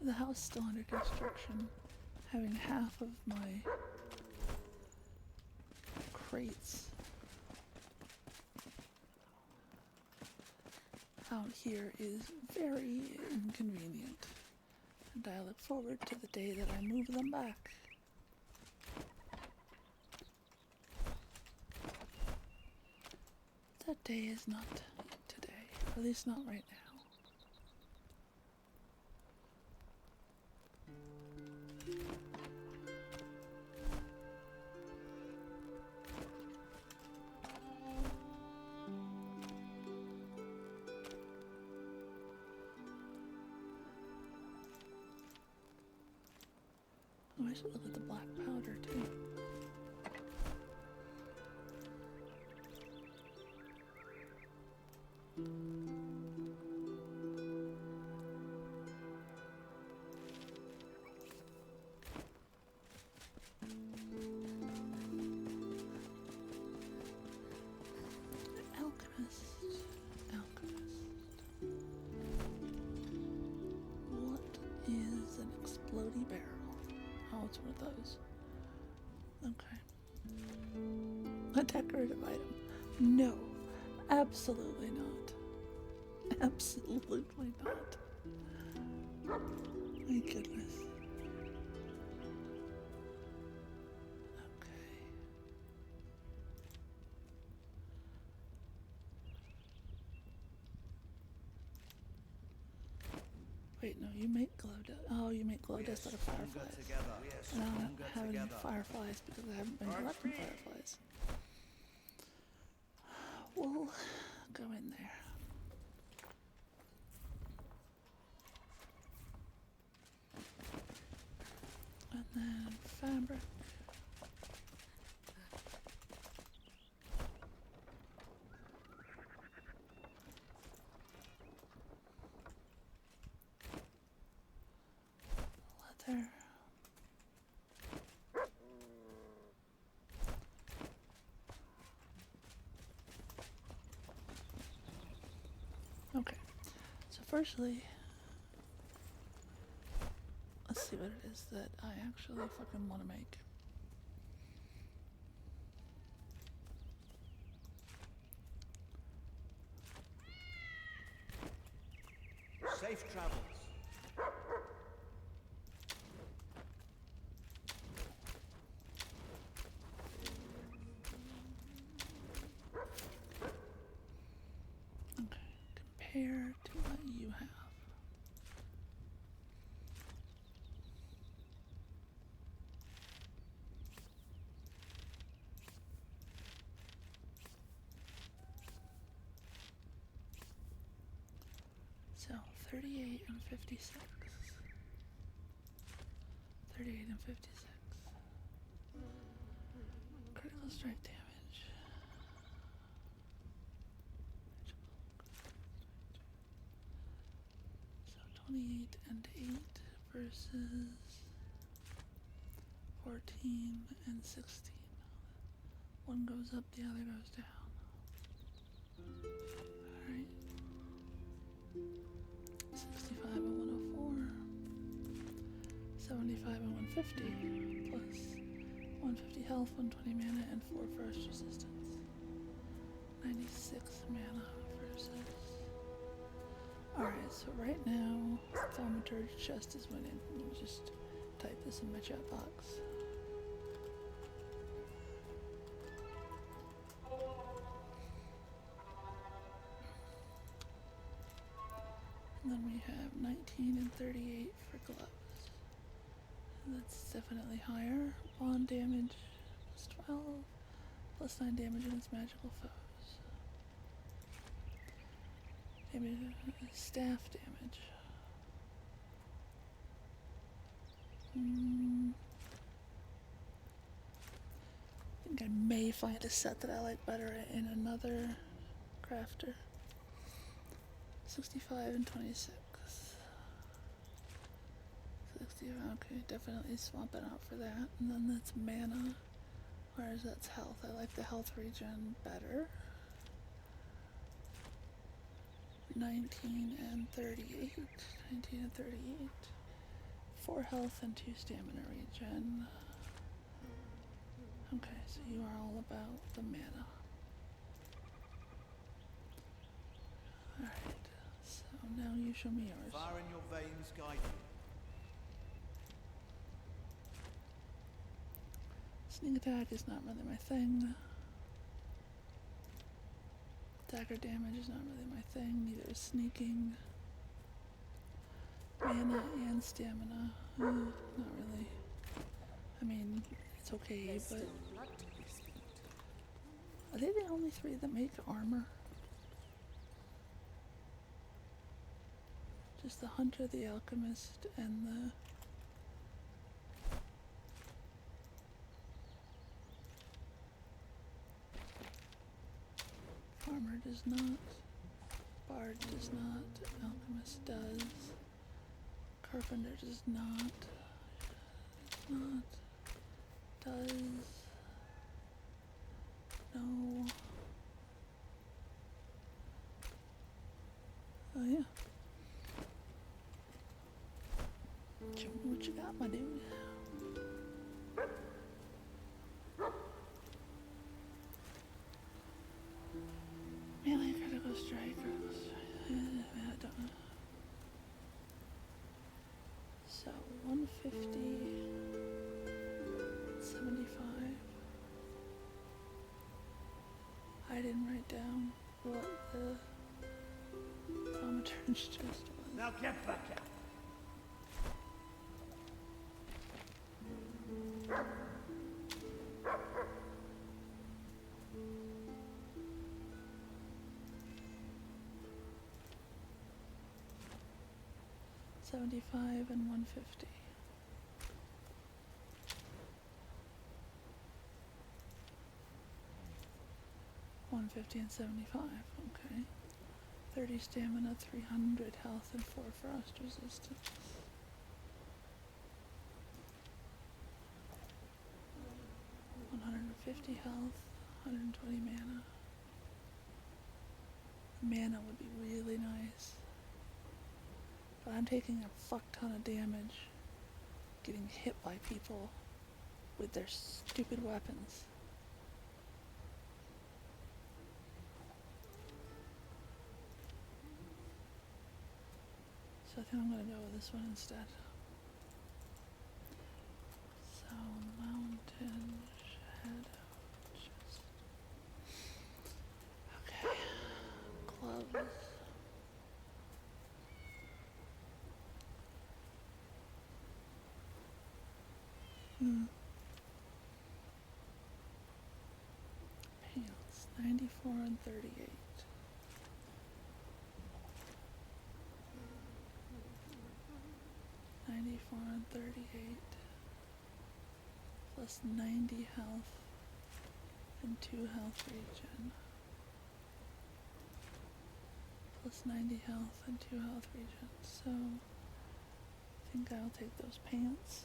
The house still under construction. Having half of my crates out here is very inconvenient, and I look forward to the day that I move them back. That day is not today, or at least not right now. Oh, I should look at the black powder too. Alchemist. What is an exploding barrel? Oh, it's one of those. Okay. A decorative item. No. Absolutely not. Absolutely not. My goodness. Okay. Wait, no, you make glow dust. Oh, you make glow dust out of fireflies. And I don't have any fireflies because I haven't been collecting fireflies. We'll go in there. And then fabric. Leather. Okay, so firstly, let's see what it is that I actually fucking want to make. Safe travels. Okay, compare to what you have. So 38 and 56. 38 and 56. Critical strike damage. So 28 and 8 versus 14 and 16. One goes up, the other goes down. Alright. 65 and 104. 75 and 150. Plus 150 health, 120 mana, and 4 first resistance. 96 mana versus... Alright, so right now, Thaumaturge chest is winning. Let me just type this in my chat box. And then we have 19 and 38 for gloves. That's definitely higher. Bond damage plus 12, plus 9 damage against magical foes. Damage, staff damage. I think I may find a set that I like better in another crafter. 65 and 26. 60, okay, definitely swapping out for that. And then that's mana, whereas that's health. I like the health regen better. 19 and 38. 19 and 38. 4 health and 2 stamina regen. Okay, so you are all about the mana. Alright, so now you show me yours. Fire in your veins guide you. Sneak attack is not really my thing. Dagger damage is not really my thing. Neither is sneaking. Mana and stamina. Not really. I mean, it's okay, There's but... still blood to be spilled. Are they the only 3 that make armor? Just the hunter, the alchemist, and the... Farmer does not. Bard does not. Alchemist does. Carpenter does not. Does. No. Oh yeah. Show me what you got, my dude. Melee, critical strike, I don't know. So, 150, 75. I didn't write down what the thaumaturge just was. Now get back out. $75 and $150. $150 and $75. Okay. 30 stamina, 300 health, and 4 frost resistance. $150 health, 120 mana. Mana would be really nice. But I'm taking a fuck ton of damage getting hit by people with their stupid weapons. So I think I'm gonna go with this one instead. So, mountain shadow chest. Okay. Gloves. Pants, 94 and 38. And 38. Plus 90 health and 2 health regen. Plus 90 health and 2 health regen. So, I think I'll take those pants.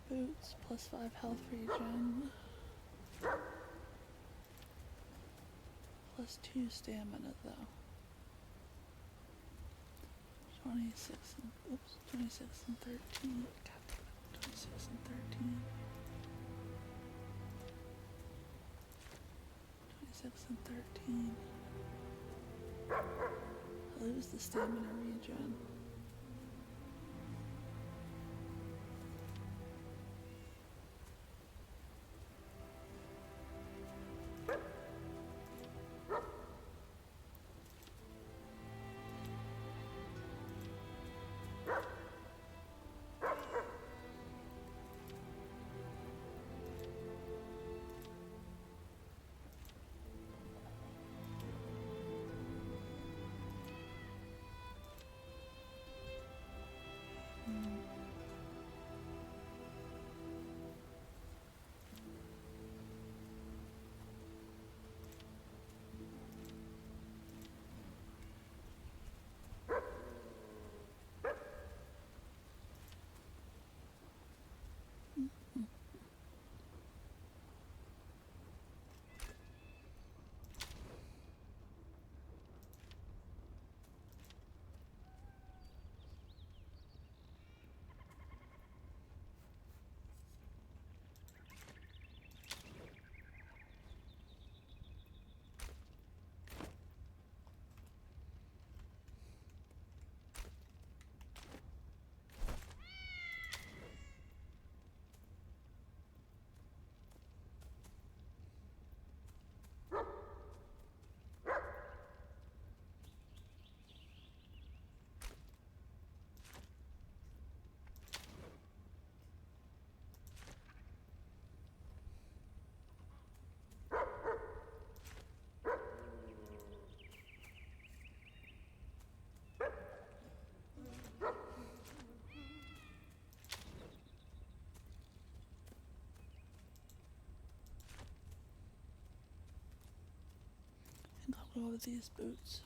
Boots, plus 5 health regen. Plus 2 stamina though. 26 and, oops, 26 and 13. God damn it, 26 and 13. 26 and 13. I lose the stamina regen. I'll go with these boots.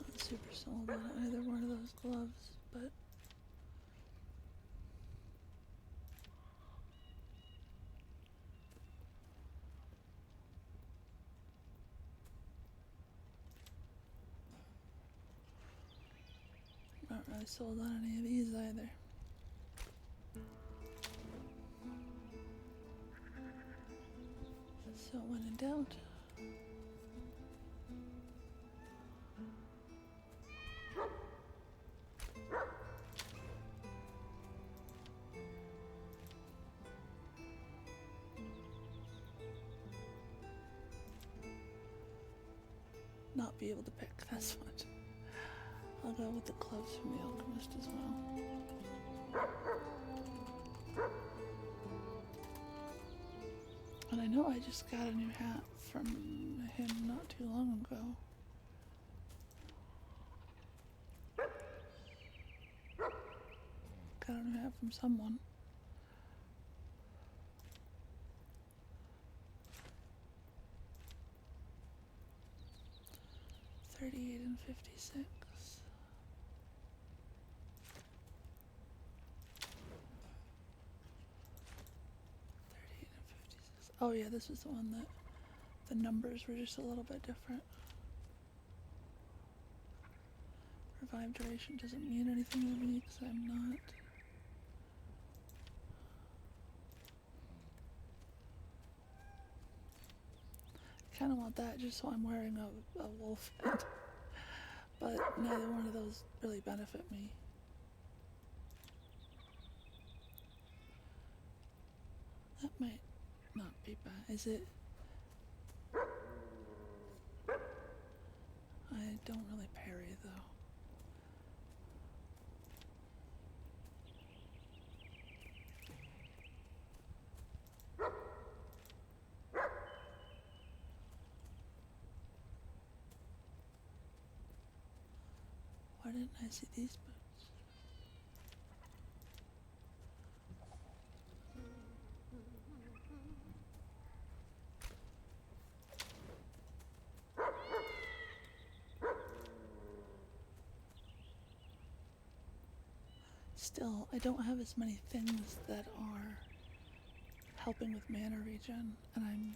Not super sold on either one of those gloves, but not really sold on any of these either. So when in doubt, not be able to pick, that's what. I'll go with the gloves from the alchemist as well. And I know I just got a new hat from him not too long ago. Got a new hat from someone. $38 and $56. Oh yeah, this was the one that the numbers were just a little bit different. Revive duration doesn't mean anything to me because I'm not. I kind of want that just so I'm wearing a wolf head. But neither one of those really benefit me. That might not be bad. Is it? I don't really parry though. Why didn't I see these boots? Still, I don't have as many things that are helping with mana regen, and I'm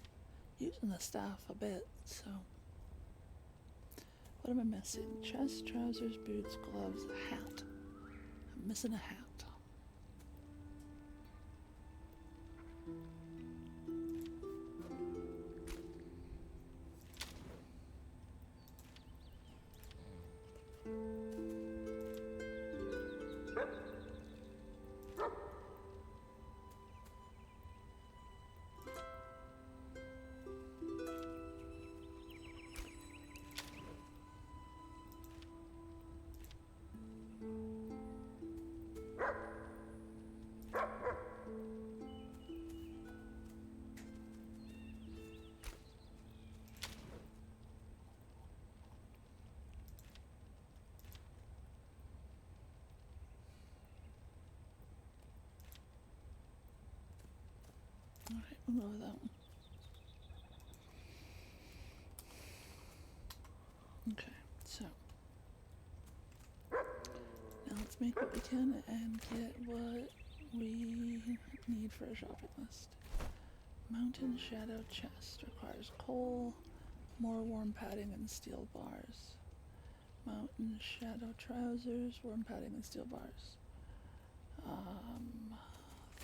using the staff a bit, so. What am I missing? Chest, trousers, boots, gloves, a hat. I'm missing a hat. Alright, we'll go with that one. Okay, so now let's make what we can and get what we need for a shopping list. Mountain Shadow Chest requires coal, more warm padding and steel bars. Mountain Shadow Trousers, warm padding and steel bars.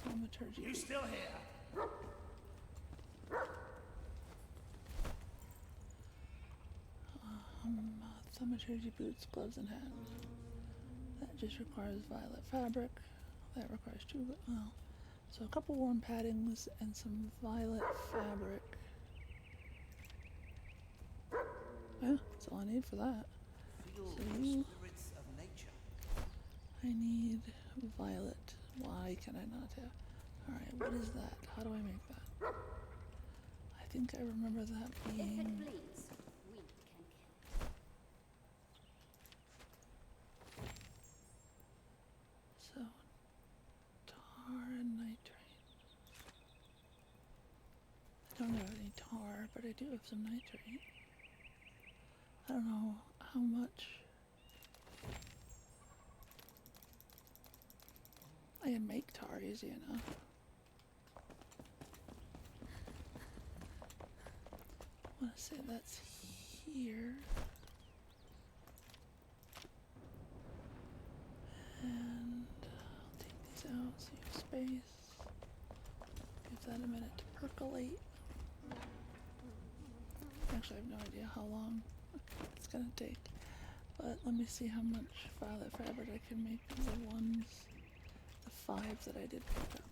Thaumaturgy. You still here? Thaumaturgy boots, gloves, and hat. That just requires violet fabric. That requires two. Well, so a couple warm paddings and some violet fabric. Yeah, that's all I need for that. Feel So the you spirits I need violet. Why can I not have? Alright, what is that? How do I make that? I think I remember that If it being... bleeds, we can kill it. So, tar and nitrate. I don't have any tar, but I do have some nitrate. I don't know how much. I can make tar easy enough. I want to say that's here. And I'll take these out, save space. Give that a minute to percolate. Actually, I have no idea how long it's gonna take. But let me see how much violet fabric I can make of the ones, the 5 that I did pick up.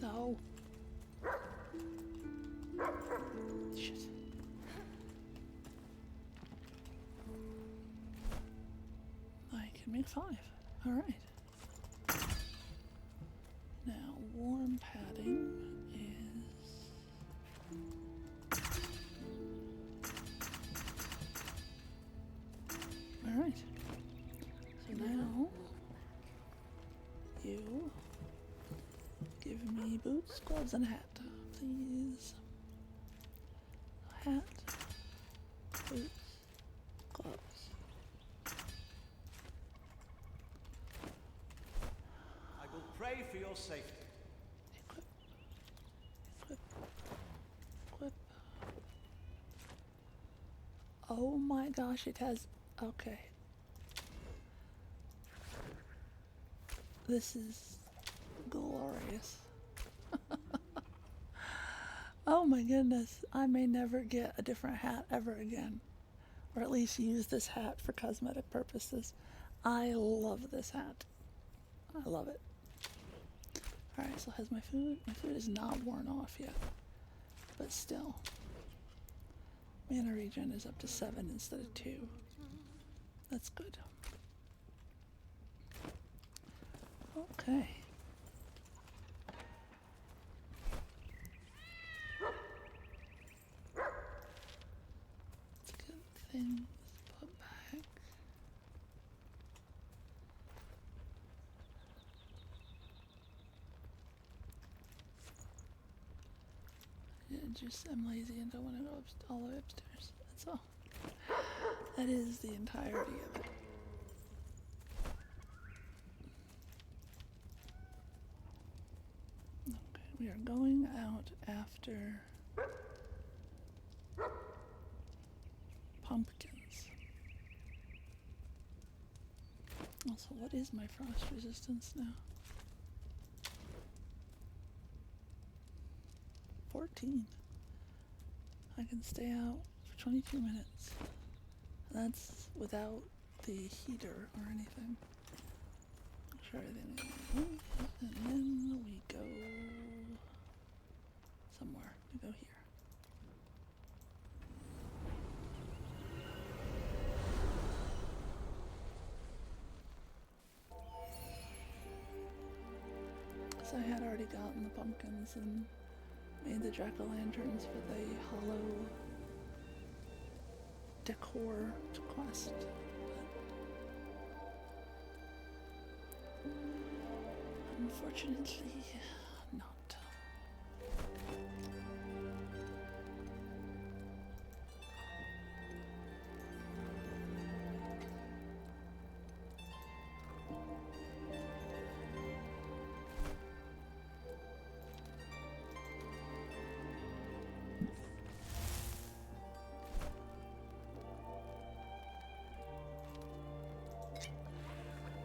No. Shit. I can make 5. Alright. Now, warm padding is... Alright. So now, you give me boots, gloves, and a hat, please. Hat, boots, gloves. I will pray for your safety. Equip, equip, equip. Oh my gosh, it has, okay. This is glorious. Oh my goodness, I may never get a different hat ever again. Or at least use this hat for cosmetic purposes. I love this hat. I love it. Alright, so has my food? My food is not worn off yet. But still. Mana regen is up to 7 instead of 2. That's good. Okay. Let's get things put back. I'm lazy and don't want to go all the way upstairs. That's all. That is the entirety of it. Okay, we are going out after pumpkins. Also, what is my frost resistance now? 14. I can stay out for 22 minutes. That's without the heater or anything. I'm sure everything is moved, and then we go somewhere. We go here. So I had already gotten the pumpkins and made the jack-o'-lanterns for the hollow decor quest. But unfortunately, not.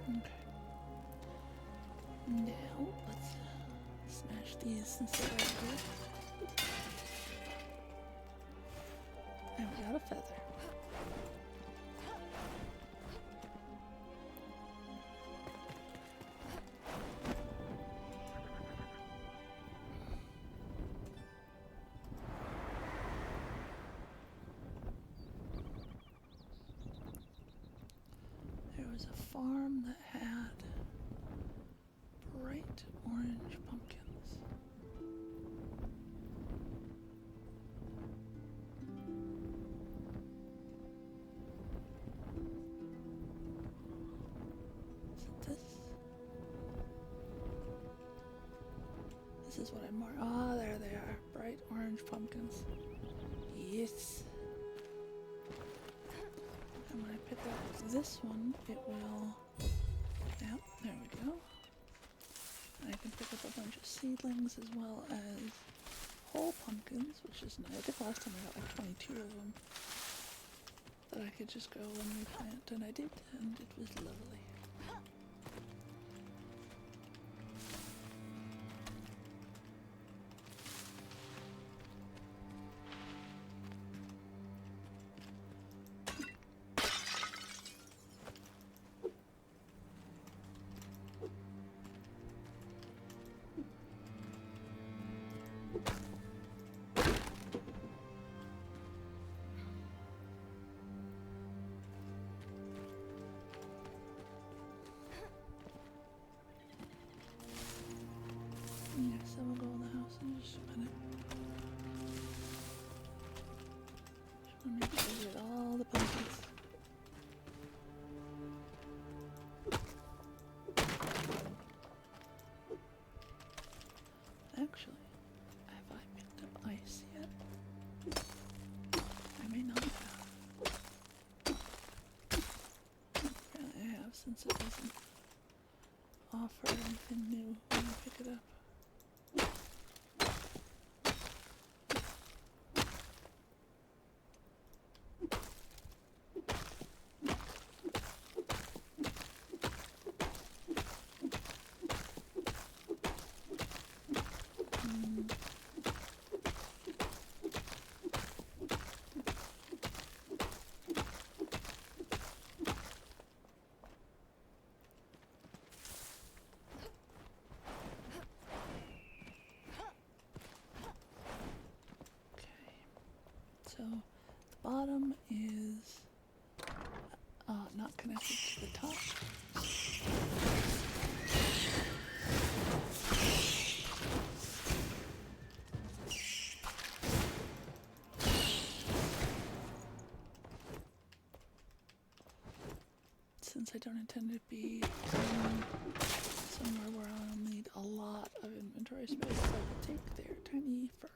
Okay. Now, let's smash these since they're right here. And we got a feather. was a farm that had bright orange pumpkins. Is it this? This is what I'm more. Ah, there they are. Bright orange pumpkins. Yes. And when I pick up this one, it will. Yep, there we go. And I can pick up a bunch of seedlings as well as whole pumpkins, which is nice. I think last time I got like 22 of them that I could just go and replant, and I did, and it was lovely. Yes, I will go in the house in just a minute. Just want to make sure I get all the pumpkins. Actually, have I picked up ice yet? I may not have. Apparently I have, since it doesn't offer anything new when I pick it up. So the bottom is not connected to the top. Since I don't intend to be somewhere where I'll need a lot of inventory space, I will take their tiny fur.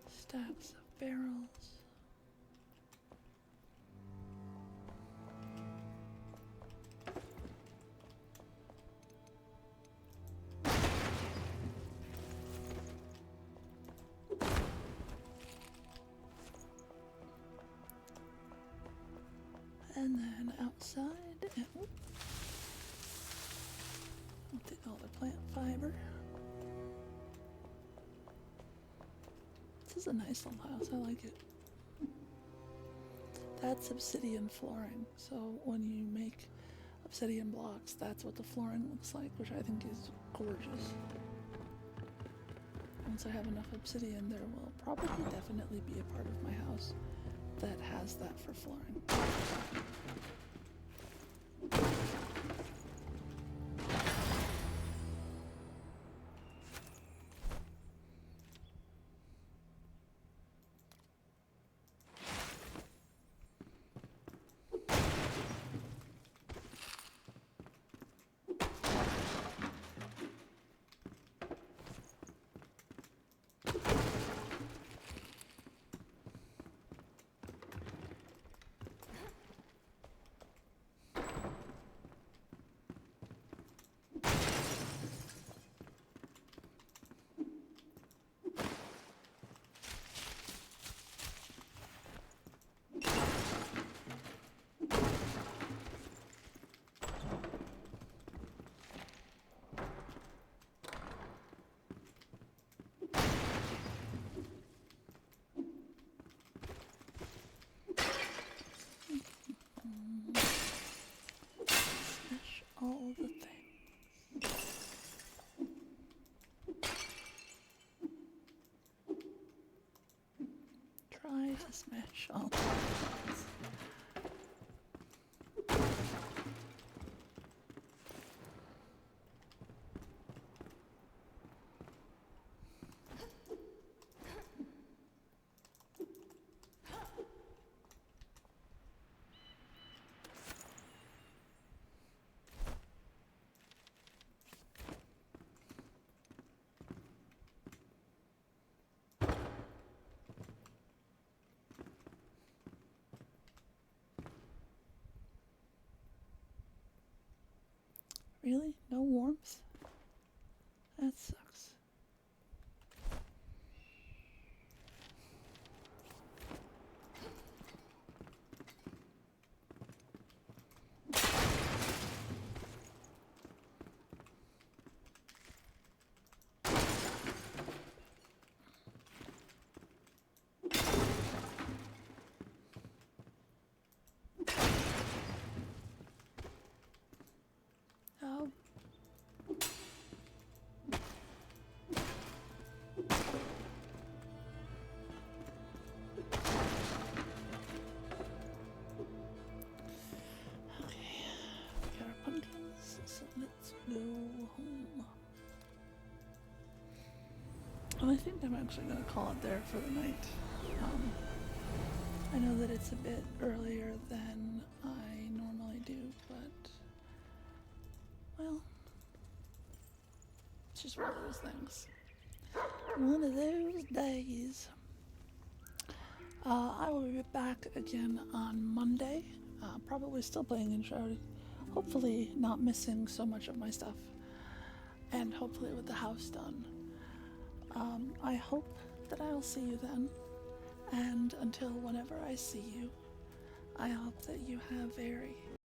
Stacks of barrels. And then outside, I'll take all the plant fiber. This is a nice little house, I like it. That's obsidian flooring, so when you make obsidian blocks, that's what the flooring looks like, which I think is gorgeous. Once I have enough obsidian, there will probably definitely be a part of my house that has that for flooring. to smash all the buttons. Really? No warmth? That sucks. Oh. Okay, we got our pumpkins, so let's go home. And I think I'm actually going to call it there for the night. I know that it's a bit earlier than I normally do, but, well, it's just one of those things. One of those days. I will be back again on Monday, probably still playing Enshrouded, hopefully not missing so much of my stuff, and hopefully with the house done. I hope that I'll see you then, and until whenever I see you, I hope that you have a